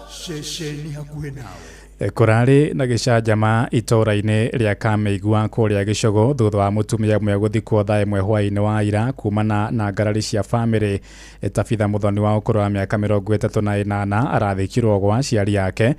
Shesheni hakuhĩ nawe. Kurari na gĩcanjama itũra-inĩ rĩa Kameigua kũrĩa Gĩcũgũ thutha wa mũtumia ũmwe gũthikwo thaa ĩmwe hwaĩ-inĩ wa ira kumana na ngarari cia bamĩrĩ. Tabitha Muthoni wa ũkũrũ wa mĩaka 38 arathikirwo gwa aciari ake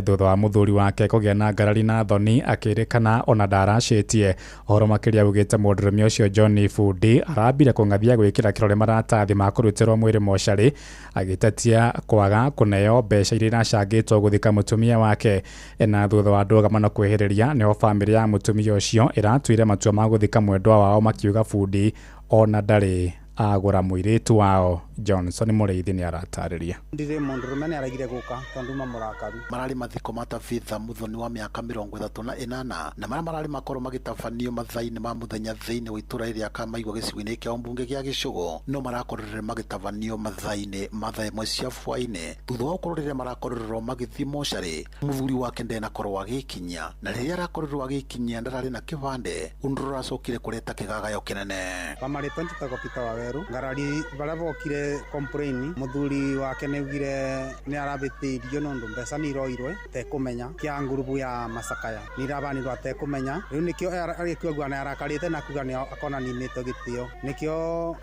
thutha wa mũthuri wake kũgĩa na ngarari na thoni akĩrĩkana ona ndaracĩtie. Ũhoro makĩria ugĩte mũndũrũme ũcio John Fundi arambire kũng'athia gwĩkĩra kĩrore maratathi ma kũrutĩrwo mwĩrĩ mocarĩ, agĩtetia kwaga kũneo mbeca iria iracangĩtwo gũthika mũtumia wake. Na thutha wa ndũgama na kwĩhĩrĩria nĩho bamĩrĩ ya mũtumia ũcio ĩratuire matua ma gũthika mwendwa wao, makiuga Fundi ona ndarĩ agũra mũirĩtu wao. Johnson Mũrĩithi nĩ aratarĩria. Ndire mũndũrũme nĩ aragire gũka tondũ mũrakaru. Mararĩ mathiko ma Tabitha Muthoni wa mĩaka 38 na marĩa mararĩ makorwo magĩtabanio mathaa-inĩ ma mũthenya thĩinĩ wa itũra rĩa Kamaigua gĩcigo-inĩ kĩa ũmbunge gĩa Gĩcũgũ no marakorire magĩtabanio mathaa-inĩ ma thaa ĩmwe cia hwaĩ-inĩ thutha wa gũkorwo rĩrĩa marakorirwo magĩthiĩ mocarĩ mũthuri wake ndenakorwo agĩkinyia, na rĩrĩa arakorirwo agĩkinyia ndararĩ na kĩbande ũndũ ũracokire kũreta kĩgagayo kĩnene. Bamarĩtwo njĩtagwo Peter Waweru, ngarari barĩa bokire complain muthuri wake neugire ni arabitirio nondu mbeca ni iroirwe tekumenya kia ngurubu ya Masakaya ni rabanirwo tekumenya riu nikio agikua na arakarite na kuga ni akona ni nito gitio nikio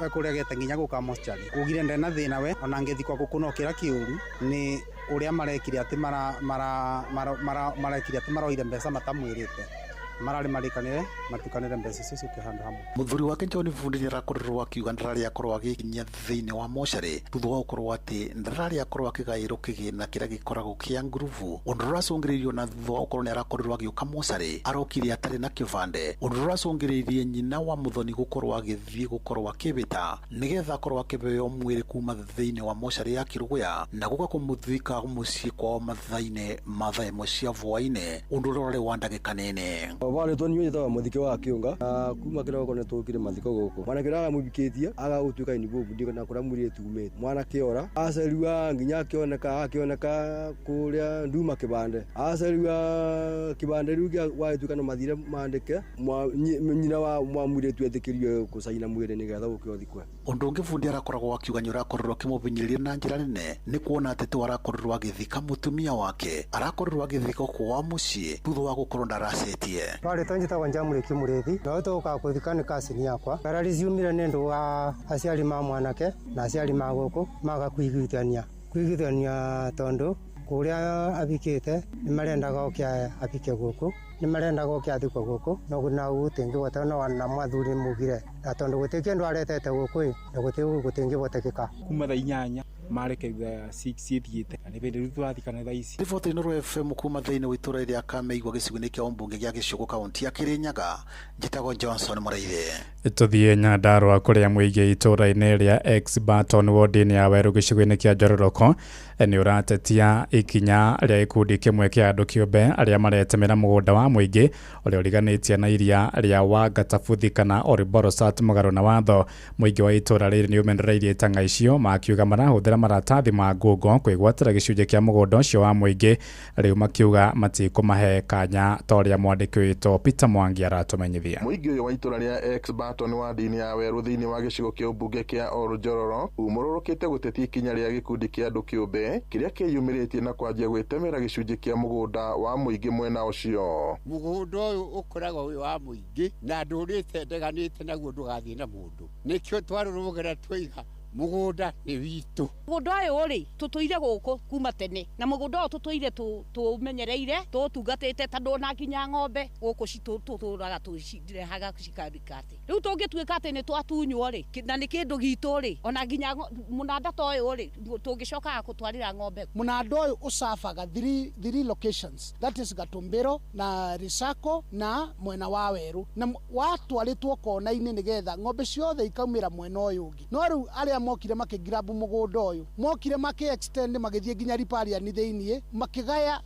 ekuregete nginya guka mochari ugire ndena thina we ona ngithikwa gukunokira kiuru ni uria marekire ati marekire ati maroire mbeca matamwirite marari marikanire matukanire mbeca icio kihando hamwe. Muthuri wake John Vundi nirakorirwo akiuga ndarari akorwo agikinya thiini wa mocarĩ thutha wa gukorwo ati ndarari akorwo akigaĩrwo kĩgĩna kĩrĩa gĩkoragwo kĩa nguruvu. Ũndũ ũracũngĩrĩirio na thutha wa gukorwo nĩarakorirwo agiũka mocarĩ arokire atarĩ na kĩbande. Ũndũ ũracũngĩrĩirie nyina wa Muthoni gukorwo agĩthiĩ gukorwo akĩbĩta nĩgetha akorwo akĩbeo mwĩrĩ kuma thĩinĩ wa mocarĩ ya Kĩrũgũya na guka kũmũthika mũciĩ kwao mathaa-inĩ ma thaa ĩmwe cia hwaĩ-inĩ. Ũndũ ũrĩa ũrĩ wa ndagĩka nini. Warĩtwo nĩ nyitaga mũthike wa Kĩũnga na kuma kĩroko nĩ tũkire mathiko gũkũ. Mwanake aramũthikĩtie agagũtuĩka inibu Vundi na kũrĩa mũirĩtu umĩte. Mwanake ora acariwa nginya akĩoneka kũrĩa nduma kĩbande. Acariwa kĩbande rĩu wagĩtuĩka no mathire mandĩke nyina wa mũirĩtu etĩkĩrio gũcaina mwĩrĩ nĩgetha gũkĩothikwe. Ũndũ ũngĩ Vundi arakoragwo akiuga nĩ ũrakorirwo akĩmũbinyĩrĩria na njĩra nene nĩ kuona atĩ tu arakorirwo agĩthika mũtumia wake arakorirwo agĩthika kwa mũciĩ thutha wa gũkorwo ndaracetie. Twarĩtwo njĩtagwo Njamũrĩki Mũrĩthi na tũgũka kũthika nĩ kasini yakwa. Ngarari ciumire nĩ ũndũ wa aciari ma mwanake na aciari ma gũkũ maga kuiguithania tondũ kũrĩa abikĩte nĩ marendaga okia abike gũkũ nĩ marendaga okia athikwo gũkũ na gũtingĩbota na mwathuri mugire na tondũ gũtikĩ ndũ aretete gũkũ na gũtingĩbotekeka kuma thaa 8 marekeria 6 thiĩte na nĩ bĩndĩ rĩu tũrathikana thaa ici. Riboti ĩno FM kuma thĩinĩ wa itũra rĩa Kameigua gĩcigo-inĩ kĩa Ũmbunge gĩa Gĩcũgũ kaunti ya Kĩrĩnyaga njĩtagwo Johnson Mũraithe. Tũthiĩ Nyandarua kũrĩa mũingĩ itũra-inĩ rĩa Exbarton ward-inĩ ya Werũ gĩcigo-inĩ kĩa Njororoko nĩ ũratetia ikinya rĩa ikundi kĩmwe kĩa andũ kĩũmbe arĩa maretemera mũgũnda wa mũingĩ ũrĩa ũriganĩtie na iria rĩa Wangatabuthi kana Oriborosat mũgarũ na watho. Mũingĩ wa itũra rĩrĩ nĩ ũmenereirie tanga icio makiuga marahũthĩra maratathi ma ngungo kwĩgwatĩra gĩcunjĩ kĩa mũgũnda ũcio wa mũingĩ, rĩu makiuga matikũmahe kanya ta ũrĩa mwandĩki witũ Peter Mwangi aratũmenyithia. Mũingĩ ũyũ wa itũra rĩa Exbarton ward-inĩ ya Werũ thĩinĩ wa gĩcigo kĩa Ũmbunge kĩa Oljororo umũrũrũkĩte gũtetia ikinya rĩa gĩkundi kĩa andũ kĩũmbe kĩrĩa kĩyumĩrĩtie na kwanjia gwĩtemera gĩcunjĩ kĩa mũgũnda wa mũingĩ mwena ũcio. Mũgũnda ũyũ ũkoragwo wĩ wa mũingĩ na ndũrĩte ndeganĩte naguo ndũgathiĩ na mũndũ, nĩkĩo twarũrũgĩra twiga mũgũnda nĩ witũ. Mũgũnda ũyũ rĩ tũtũire gũkũ kuma tene na mũgũnda ũyũ tũtũire tũmenyereire tũtungatĩte tondũ ona nginya ng'ombe gũkũ citũtũraga tũcirehaga cikarikate. Rĩu tũngĩtuĩka atĩ nĩ twatunywo rĩ na nĩ kĩndũ gitũ rĩ ona nginya mũnanda ta ũyũ rĩ tũngĩcokaga gũtwarĩra ng'ombe. Mũnanda ũyũ ũcabaga three locations, that is Gatumbĩro na Risako na mwena wa Werũ, na watwarĩtwo kona-inĩ nĩgetha ng'ombe ciothe ikaumĩra mwena ũyũ ũngĩ. No rĩu arĩa mokire makĩgrabu mũgũnda ũyũ mokire extend magĩthiĩ nginya riparian thĩinĩ makĩgaya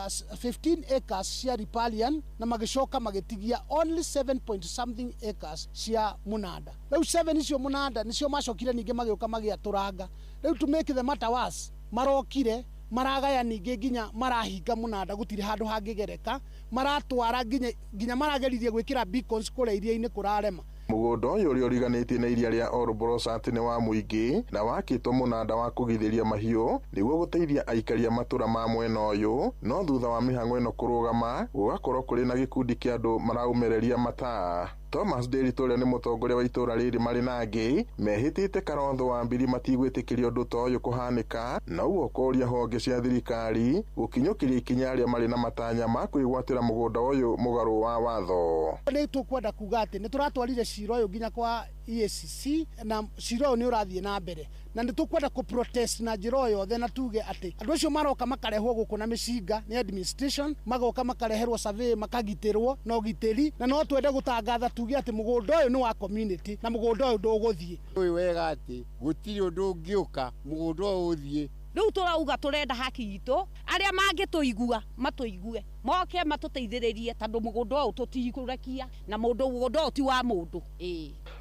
15 acres cia riparian na magĩcoka magĩtigia only 7 point something acres cia mũnanda. Rĩu 7 icio mũnanda nĩcio macokire ningĩ magĩũka magĩatũranga. Rĩu to make the matter worse marokire maragaya ningĩ nginya marahinga mũnanda gũtirĩ handũ hangĩgereka, maratwara nginya marageririe gwĩkĩra beacons kũrĩa iria-inĩ kũrarema. Mũgũnda ũyũ ũrĩa ũriganĩtie na iria rĩa Oriborosat nĩ wa mũingĩ na wakĩtwo mũnanda wa kũgithĩria mahiũ nĩguo gũteithia aikari a matũra ma mwena ũyũ, no thutha wa mĩhang'o ĩno kũrũgama gũgakorwo kũrĩ na gĩkundi kĩa andũ maraumereria mataa. Thomas Nderitu ũrĩa nĩ mũtongoria wa itũra rĩrĩ marĩ na angĩ mehĩtĩte Kalonzo Wambiri matigwĩtĩkĩria ũndũ ta ũyũ kũhanĩka na ũguo kũria honge cia thirikari gũkinyũkĩria ikinya arĩa marĩ na matanya ma kwĩgwatĩra mũgũnda ũyũ mũgarũ wa watho. Nĩ tũkwenda kuga atĩ nĩ tũratwarire cira ũyũ nginya kwa EACC na cira ũyũ nĩ ũrathiĩ na mbere na nĩ tũkwenda protest na njĩra o yothe na tuge atĩ andũ acio maroka makarehwo gũkũ na mĩcinga nĩ administration, magoka makareherwo survey makagitĩrwo na ũgitĩri, na no twende gũtangatha tuge atĩ mũgũnda ũyũ nĩ wa community na mũgũnda ũyũ ndũgũthiĩ. Ũyũ wega atĩ gũtirĩ ũndũ ũngĩũka mũgũnda ũyũ ũthiĩ. Rĩu tũrauga tũrenda haki itũ arĩa mangĩtũigua matũigue moke matũteithĩrĩrie tondũ mũgũnda ũyũ tũtikũrekia na mũgũnda ũyũ ti wa mũndũ.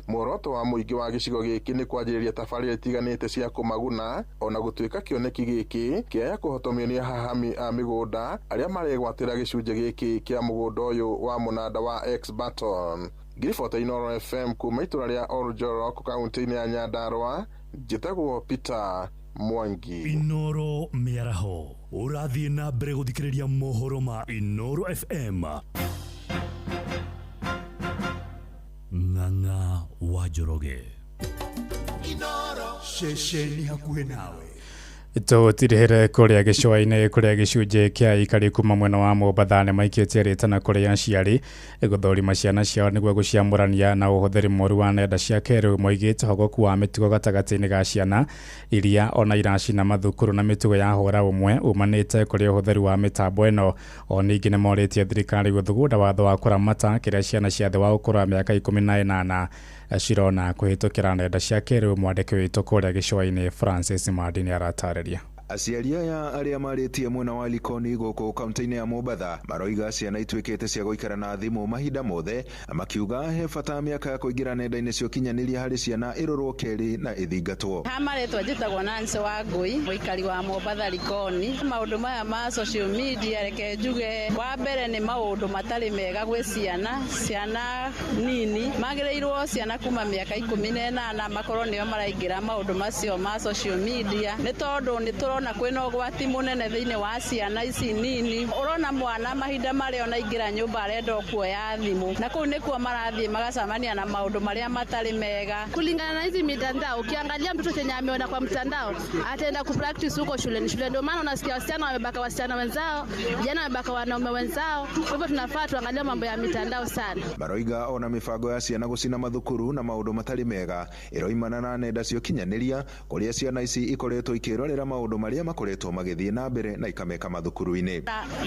Muoroto wa mũingĩ wa gĩcigo gĩkĩ nĩ kwanjĩrĩria tabarĩra itiganĩte cia kũmaguna ona gũtuĩka kĩoneki gĩkĩ kĩaya kũhotomio nĩ ahahami a mĩgũnda arĩa maregwatĩra gĩcunjĩ gĩkĩ kĩa mũgũnda ũyũ wa mũnanda wa Exbarton. Ngiribota Inooro FM kuma itũra rĩa Oljoroko kaunti-inĩ ya Nyandarua njĩtagwo Peter Mwangi. Inooro mĩaraho ũrathiĩ na mbere gũthikĩrĩria mohoro ma Inooro FM. Ng'ang'a wa Njoroge Inooro ceceni hakuhĩ nawe. Tũtirĩhĩre kũrĩa gĩcũa-inĩ kũrĩa gĩcunjĩ kĩa aikari kuma mwena wa Mombatha nĩ maikĩtie rĩtana kũrĩa aciari gũthũrima ciana ciao nĩguo gũciamũrania na ũhũthĩri mũru wa nenda cia kĩrĩu, moigĩte hogoku wa mĩtugo gatagatĩ-inĩ ga ciana iria ona iracina mathukuru na mĩtugo ya hũra ũmwe umanĩte kũrĩ ũhũthĩri wa mĩtambo ĩno. O ningĩ nĩ morĩtie thirikari gũthugunda watho wa kũramata kĩrĩa ciana cia thĩ wa ũkũrũ wa mĩaka 18 cirona kũhĩtũkĩra nenda cia kĩrĩu. Mwandĩki witũ kũrĩa gĩcũa-inĩ Francis Madini aratarĩria. Aciari aya arĩa marĩtie mwena wa Likoni gũkũ kaunti-inĩ ya Mombatha maroiga ciana ituĩkĩte cia gũikara na thimũ mahinda mothe, makiuga he bata mĩaka ya kũingĩra nenda-inĩ cia ũkinyanĩria harĩ ciana ĩrorwo kerĩ na ĩthingatwo. Marĩtwa njĩtagwo Nancy Wangui, mũikari wa Mombatha Likoni. Maũndũ maya ma social media reke njuge, wa mbere nĩ maũndũ matarĩ mega gwĩ ciana nini. Magĩrĩirwo ciana kuma mĩaka 18 makorwo nĩo maraingĩra maũndũ macio ma social media, nĩ tondũ nĩ na kwĩna ũgwati mũnene thĩinĩ wa ciana ici nini. Ũrona mwana mahinda marĩa onaingĩra nyũmba arenda kuoya thimũ, na kũu nĩkuo marathiĩ magacamania na maũndũ marĩa matarĩ mega. Kulingana na hizi mitandao, ukiangalia mtoto chenye ameona kwa mtandao ataenda kupractice huko shuleni. Ndio maana unasikia wasichana wamebaka wasichana wenzao, vijana wamebaka wanaume wenzao. Kwa hivyo tunafaa tuangalie mambo ya mitandao sana. Maroiga ona mibango ya ciana gũcina mathukuru na maũndũ matarĩ mega ĩroimana na nenda cia ũkinyanĩria, kũrĩa ciana ici ikoretwo ikĩrorera maũndũ marĩa makoretwo magĩthiĩ na mbere na ikameka mathukuru-inĩ.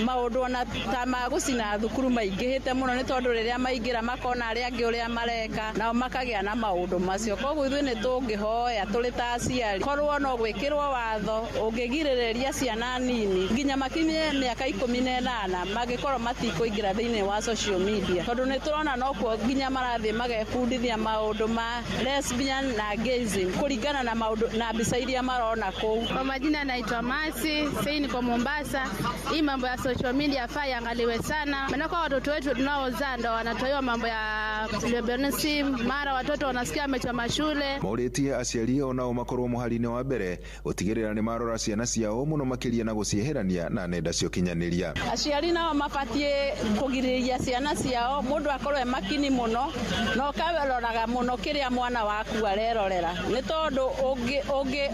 Maũndũ ona ta ma gũcina thukuru maingĩhĩte mũno, nĩ tondũ rĩrĩa maingĩra makona arĩa angĩ ũrĩa mareka, nao makagĩa na maũndũ macio. Koguo ithuĩ nĩ tũngĩhoya tũrĩ ta aciari, korwo no gwĩkĩrwo watho ũngĩgirĩrĩria ciana nini nginya makinyie mĩaka 18 magĩkorwo matikũingĩra thĩinĩ wa social media, tondũ nĩ tũrona no kuo nginya marathiĩ magebundithia maũndũ ma lesbian na gayism kũringana na maũndũ na mbica iria marona kũu. Kwa majina naitwa Masi, sasa niko Mombasa. Hii mambo ya social media faa iangaliwe sana. Maana kwa watoto wetu tunaozaa ndo wanatoiwa mambo ya lesbianism, mara watoto wanasikia amechoma shule. Morĩtie aciari onao makorwo mũhari-inĩ wa mbere gũtigĩrĩra nĩ marora ciana ciao mũno makĩria na gũcieherania na nenda cia ũkinyanĩria. Aciari nao mabatiĩ kũgirĩrĩria ciana ciao, mũndũ akorwo makini mũno no karoraga mũno kĩrĩa mwana waku arerorera, nĩ tondũ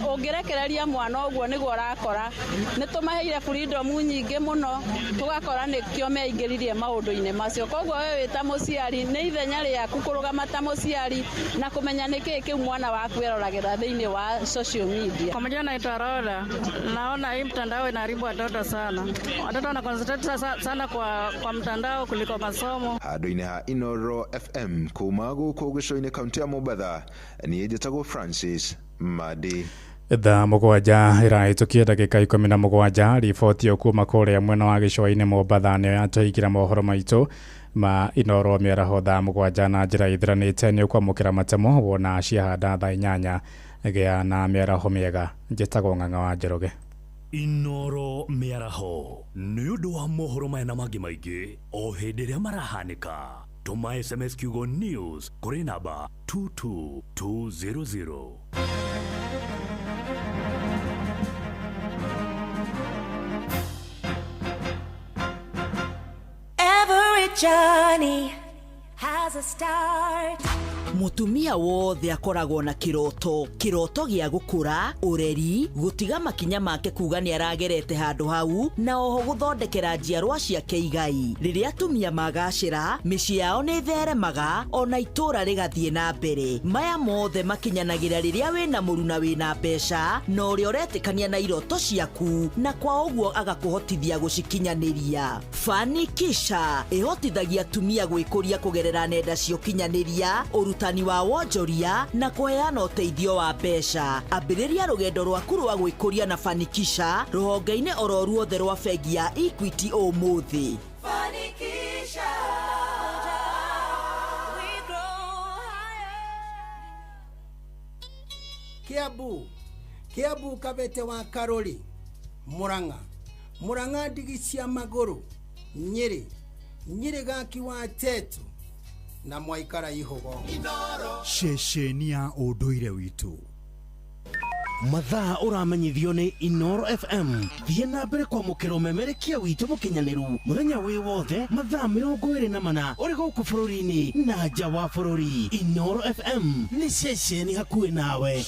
ũngĩrekereria mwana ũguo nĩguo ũrakora nĩ tũmaheire freedom nyingĩ mũno, tũgakora nĩkĩo meingĩririe maũndũ-inĩ macio. Koguo wewe ta mũciari nĩ ithenya rĩaku kũrũgama ta mũciari na kũmenya nĩkĩĩ kĩu mwana waku eroragĩra thĩinĩ wa social media. Kwa majina naitwa Roda. Naona hii mtandao inaharibu watoto sana. Watoto wana concentrate sana kwa mtandao kuliko masomo. Handũ-inĩ ha Inoro FM kuma gũkũ gĩcũa-inĩ kaunti ya Mombatha, niĩ njĩtagwo Francis Madi. Thaa mũgwanja ĩrahĩtũkia ndagĩka 17 riboti yo kuma kũrĩa mwena wa gĩcũa-inĩ Mombatha nĩyo yatũhingĩra mohoro maitũ ma Inoro mĩaraho thaa mũgwanja na njĩra ithiranĩte nĩ ũkwamũkĩra matemo wona ciahanda thaa 8 gĩa na mĩaraho mĩega. Njĩtagwo Ng'ang'a wa Njoroge. Inoro mĩaraho nĩ ũndũ wa mohoro maya na mangĩ maingĩ o hĩndĩ ĩrĩa marahanĩka. Tũma SMS kiugo news kũrĩ namba 22200. Every journey has a start. Mutumia wothe akoragwo na kiroto gĩa gũkũra, ũreri, gũtiga makinya make kuga nĩ aragerete handũ hau na oho gũthondekera njiarwa ciake igai. Rĩrĩa atumia magacĩra, mĩciĩ yao nĩ theremaga ona itũra rĩgathiĩ na mbere. Maya mothe makinyanagĩra rĩrĩa wĩna mũru na wĩna mbeca na ũrĩa ũretĩkania na iroto ciaku na kwa ũguo agakũhotithia gũcikinyanĩria. Fanikisha ĩhotithagia atumia gwĩkũria kũgerera nenda cia ũkinyanĩria, ũrutani wa wonjoria na kũheana ũteithio wa mbeca. Ambĩrĩria rũgendo rwaku rwa gwĩkũria na Fanikisha rũhonge-inĩ oro ruothe rwa bengi ya Equity ũmũthĩ. Fanikisha. Kiambu Kabete wa Karori, Murang'a ndigi cia magũrũ, Nyĩrĩ gaki wa Tetu na Mwaikara Ihogo. Ceceni ya ũndũire witũ. Mathaa ũramenyithio nĩ Inoro FM. Thiĩ na mbere kwamũkĩra ũmemerekia witũ mũkinyanĩru mũthenya wĩ wothe mathaa 24 ũrĩ gũkũ bũrũri-inĩ na nja wa bũrũri. Inoro FM nĩ ceceni hakuhĩ nawe.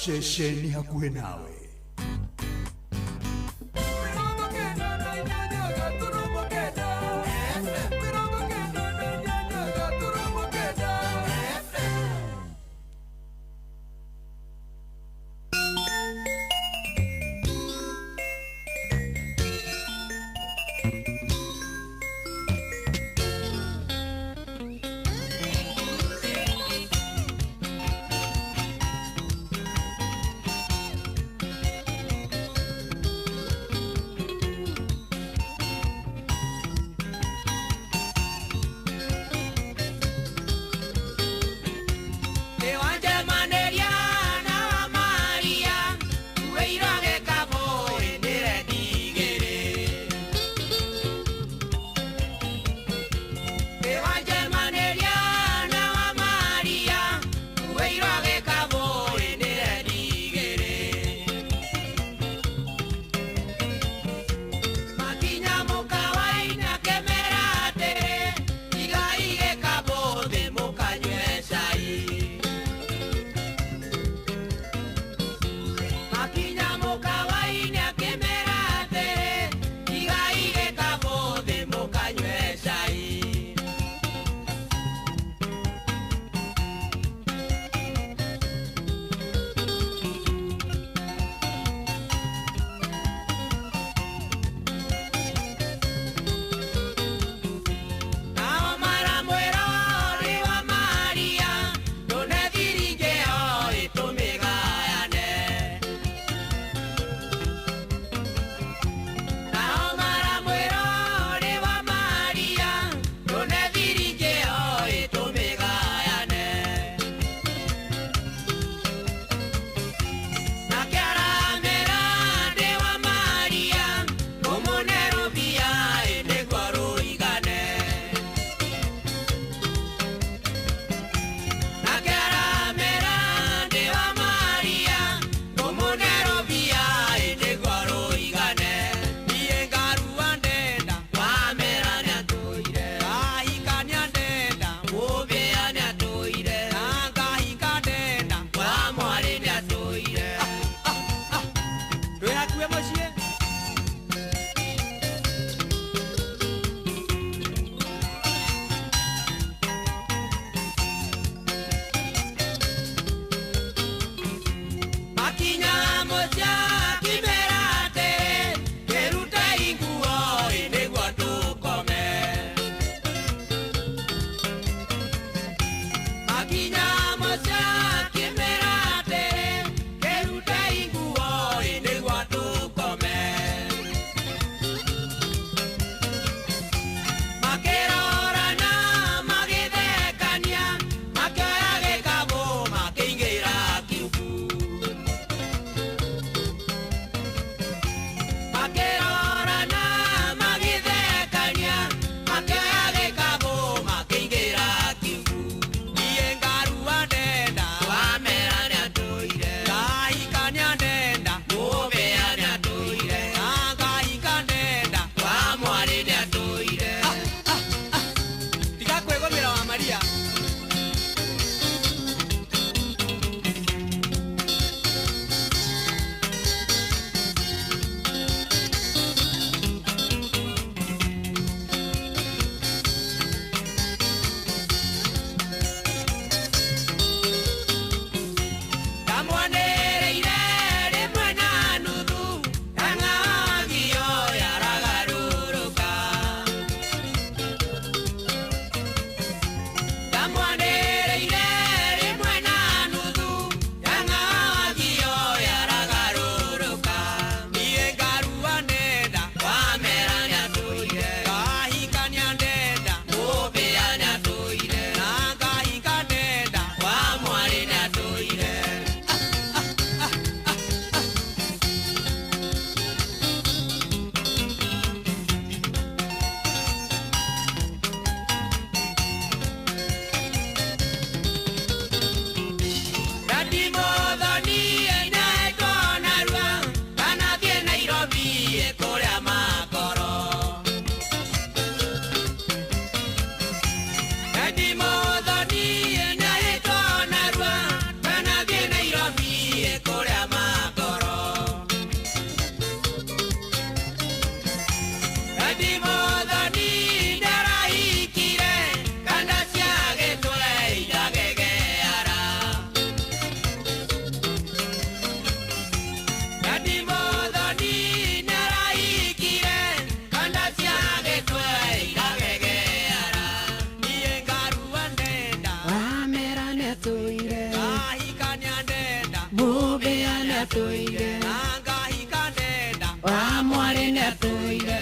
atuire angahika ndenda wa mwari ni atuire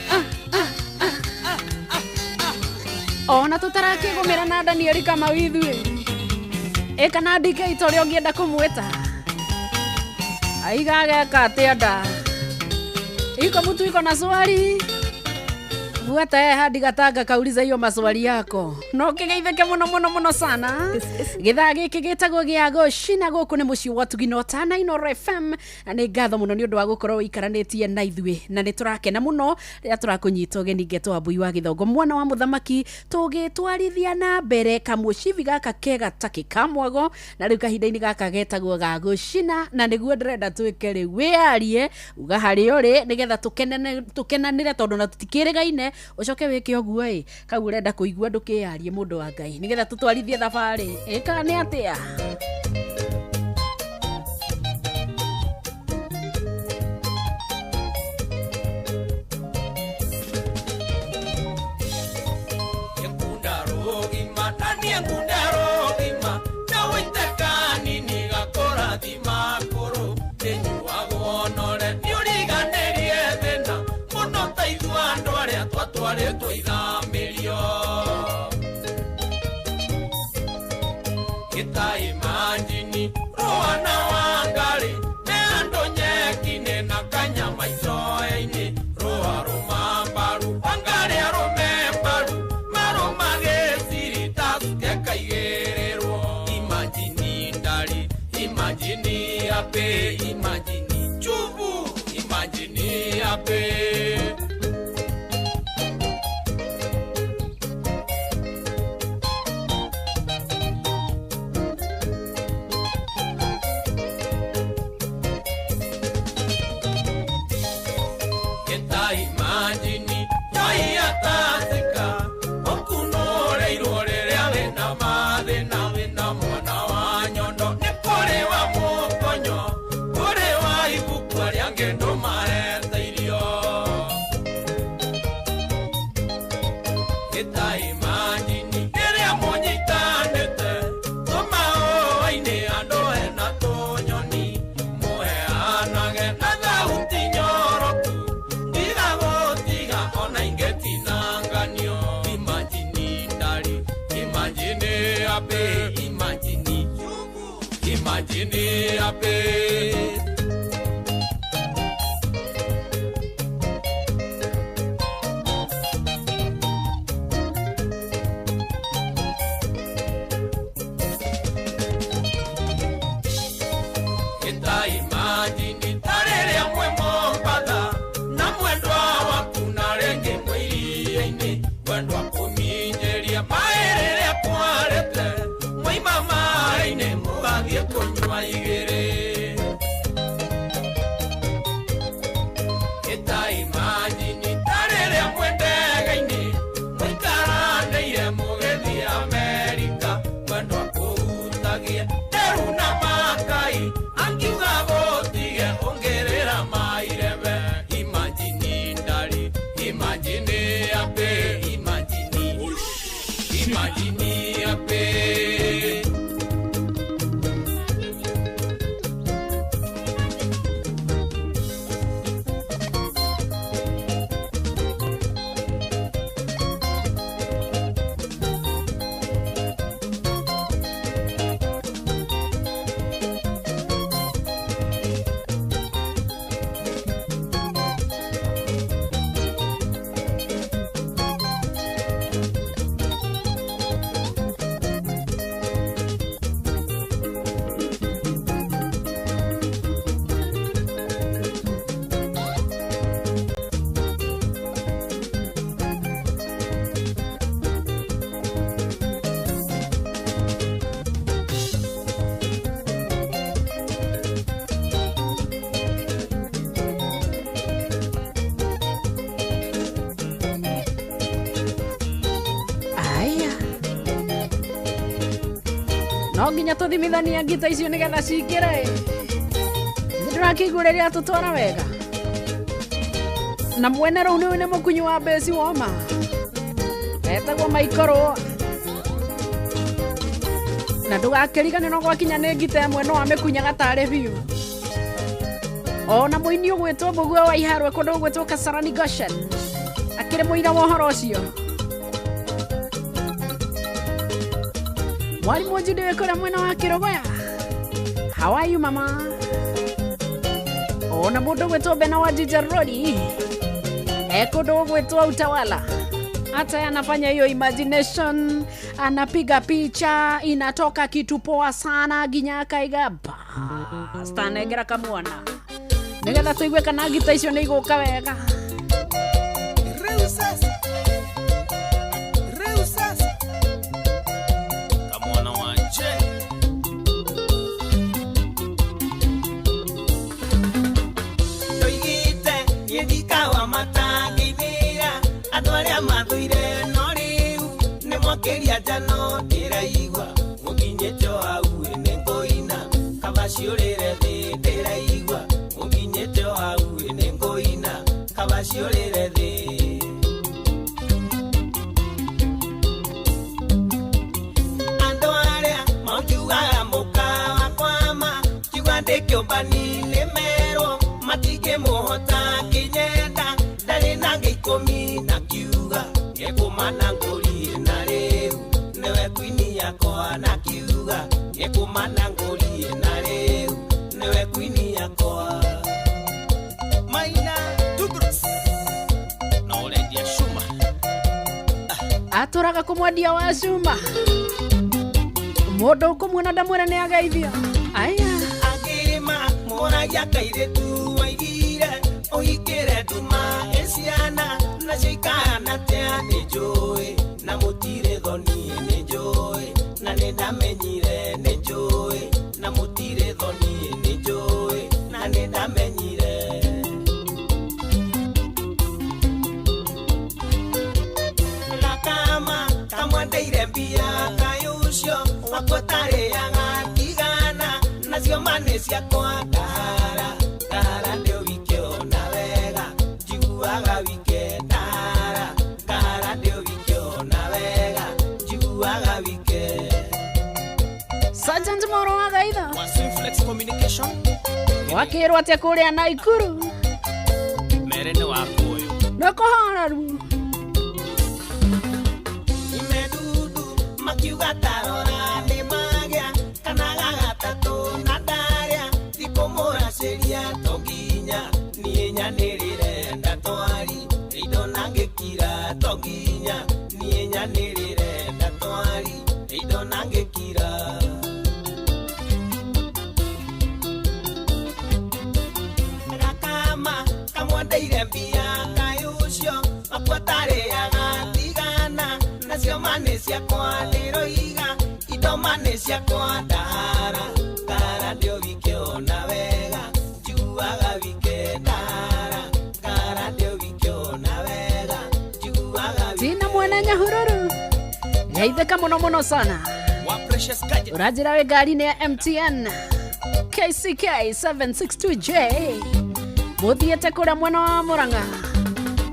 ona tutarakigumira na Danieli kama withwe ekana ndike itore ongienda kumweta aigage katia nda iko mtu iko na swali Fuata hadi Gatanga kauliza hiyo maswali yako. No kigeitheke muno sana. Githaa giki gitagwo gia Goshina guku ni muci wa Tuginota na Inooro FM. Na ni ngatho muno ni undu wa gukorwo ikaranetie na ithuĩ na ni turakena muno rĩrĩa turakunyita ũgeni Ngeto wa Mbui wa Gĩthongo mwana wa mũthamaki tũgĩtwarithia na mbere kamucivi gaka kega taki kamwago na rĩu kahinda-inĩ gaka getagwo ga Goshina na nĩguo ndĩrenda twĩke rĩu wĩarie uga harĩ ũrĩ nĩgetha tũkenanĩre tondũ na tũtikĩrĩgaine ucoke wĩke ũguo kau ũrenda kũigua ndũkĩarie mũndũ wa Ngai nĩgetha tũtwarithie thabarĩ ĩka nĩ atĩa no nginya tuthimithania ngita icio nigetha cikire ndĩrakĩigua rĩrĩa tũtwara wega na mwene rĩu nĩ mũkunyi wa besi woma etagwo Maikoro na ndũgakĩrigane no gwakinya nĩ ngita ĩmwe no amĩkunyaga tarĩ biũ ona mũini ũgwĩtwo Mbũguo wa Iharwe kũndũ ũgwĩtwo Kasarani Goshen akĩrĩ mũira wa ũhoro ũcio Mwalimu Jude wekora mwena wa Kirogoya. How are you mama? Ona mũndũ gwĩtwo Bena wa Jinja Road. Eko ndo gwĩtwo Utawala. hata anafanya hiyo imagination, anapiga picha, inatoka kitu poa sana ginyaka igaba stanegera kamwana negetha tuigue kana gita icio nĩ igũka wega. Rĩu sasa kamwana wanje ndoigite yethikawa matangithira andũ arĩa mathũire no rĩu nĩ mwakeria njano ndĩraigua mũkinyĩte hau nĩ ngũina kaba ciũrĩre thĩ ndĩraigua mũkinyĩte hau nĩ ngũina kaba ciũrĩre thĩ. Andũ arĩa makiugaga mũkawa kwama kiuga ndĩkĩũmbani nĩ merwo matingĩmũhota kĩnyenda ndarĩ na gĩikũmi na kiuga gĩkũmana ngũri na rĩu nĩwe kwini yakwa na kiuga gĩkũmana ngũri na rĩu nĩwe kwini yakwa. Maina Douglas na Olendia Shuma atũraga kũmwendia wa Shuma mũndũ kũmuona ndamwĩra nĩ ageithio aya agĩma mũragia kairĩtu waigire ũhingĩre nduma ĩciana na ciikana tea nĩ njũĩ na mũtirĩ thoni nĩ njũĩ na nĩ ndamenyire nĩ njũĩ na mũtirĩ thoni nĩ njũĩ na nĩ ndamenyire. Gakama kamwendeire mbia kayucio wakotarĩaga tigana nacio mane ciakwa ndara ndara ndio wikio na wega njiguaga wike ndara ndara ndio wikio na wega njiguaga wike. Sergeant Moro wa gaitha Flex Communication wakĩrwo atĩ kũrĩa Naikuru mere nĩ wakũyũ nĩ kũhoreru imedudu makiuga tarora nĩ magĩa kana gagatatũ na ndarĩa thikũmũracĩria tonginya niĩ nyanĩrĩre ndatwari indo nangĩkira tonginya niĩ nyanĩrĩre ndatwari indo nangĩkira. Gakama kamwendeire mbia kayucio makwatarĩaga tigana nacio mane ciakwa ndĩroiga indo mane ciakwa ndara ndara ndio wikio na wega njiguaga wike ndara ndara ndio wikio na wega njiguaga tina mwene Nyahururu geithĩka mũno mũno sana ũranjĩra wĩ ngari-inĩ ya MTN KCK 762J mũthiĩte kũrĩa mwena wa Mũrang'a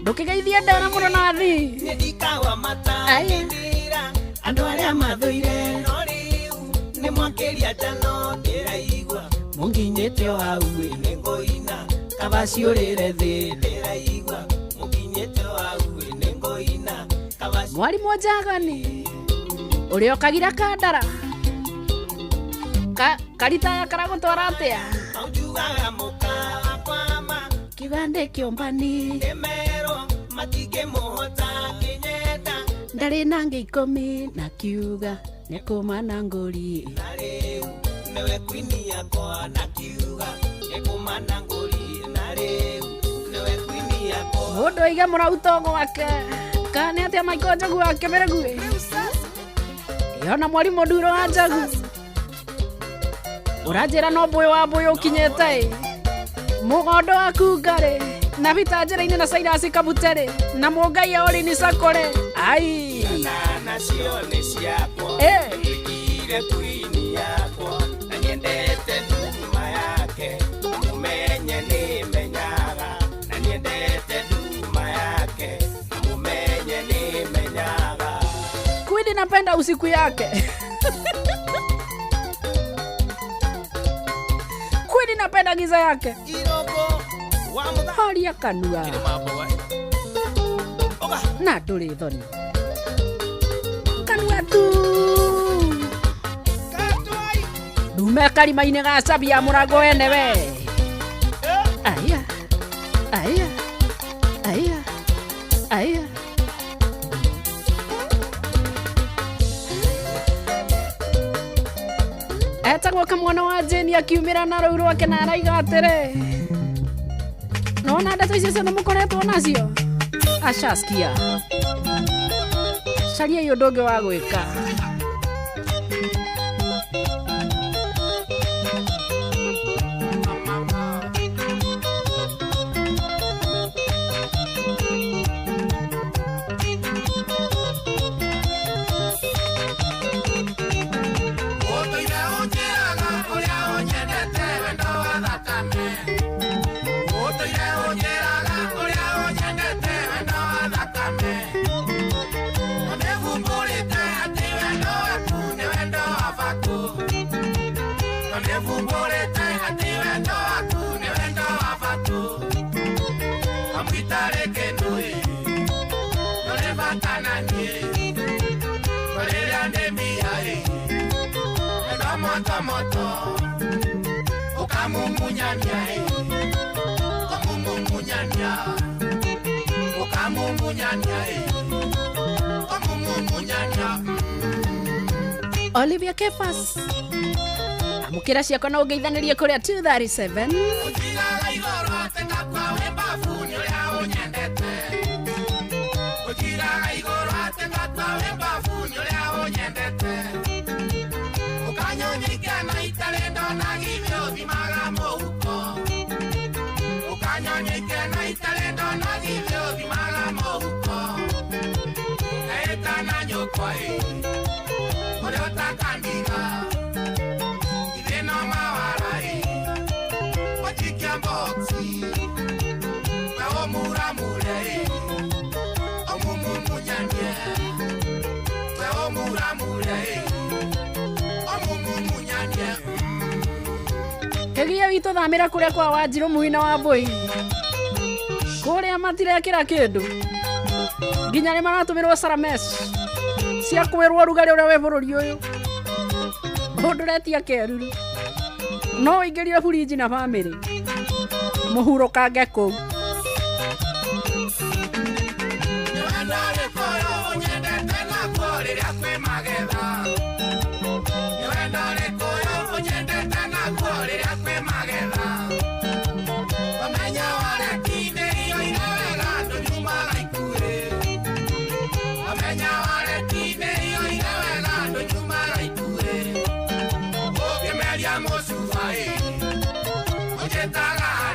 ndũkĩgeithie ndara mũno na thi nĩ ndikawa matangĩthira andũ arĩa mathũire no rĩu nĩ mwakeria njano ndĩraigua mũnginyĩte o hau nĩ ngũina kaba ciũrĩre thĩ ndĩraigua mũnginyĩte o hau nĩ ngũina kaba mwarimũ Njagani ũrĩa ũkagira kandara karitaya karagũtwara atĩa aujugaga mũkawa kwama kĩgande kĩũmbani nĩ merwo matingĩmũhota kĩnyenda ndarĩ na ngĩikũmi na kiuga nĩ kũmana ngũri na rĩu nĩwe kwini yakwa na kiuga nĩ kũmana ngũri na rĩu nĩwe kwini yakwa. mũndũ aige mũrauto gwake kana atĩa Michael Njogu wake mĩrĩguĩ yona mwarimũ Nduro wa Njogu ũranjĩra no mbũyũ wa mbũyũ ũkinyĩte mũgondo waku ngarĩ na Peter njĩra-inĩ na Cyrus Kabuterĩ na mũngai Oli ni Sakore ai nacio nĩ ciakwa ĩgire kwini yakwa na nyendete nduma yake mũmenye nĩ menyaga na nyendete nduma yake mũmenye nĩ menyaga. Kwini napenda usiku yake Kwini napenda giza yake hali ya kanua na ndũrĩ thoni kanua tu ndume karima-inĩ ga cabia mũrango ene we aya aya aya aya getagwo kamwana wa Jane akiumira na rũu rwake na araiga atere nona ndeto icio ciothe mũkoretwo nacio ashaskia caria iyo ndũngĩ wa gwĩka moto ukamumunyania Olivia Kefas amukira ciako na ugeithanirie kuria 237 Kegia wito thamira kuria kwa Wanjiru Muina wa Mbui kuria matirekira kindu nginya ni maratumirwo sarames cia kwirwo rugari uria we bururi uyu nduretia keruru no ingirie buriji na family muhurukange kuu Ojetaga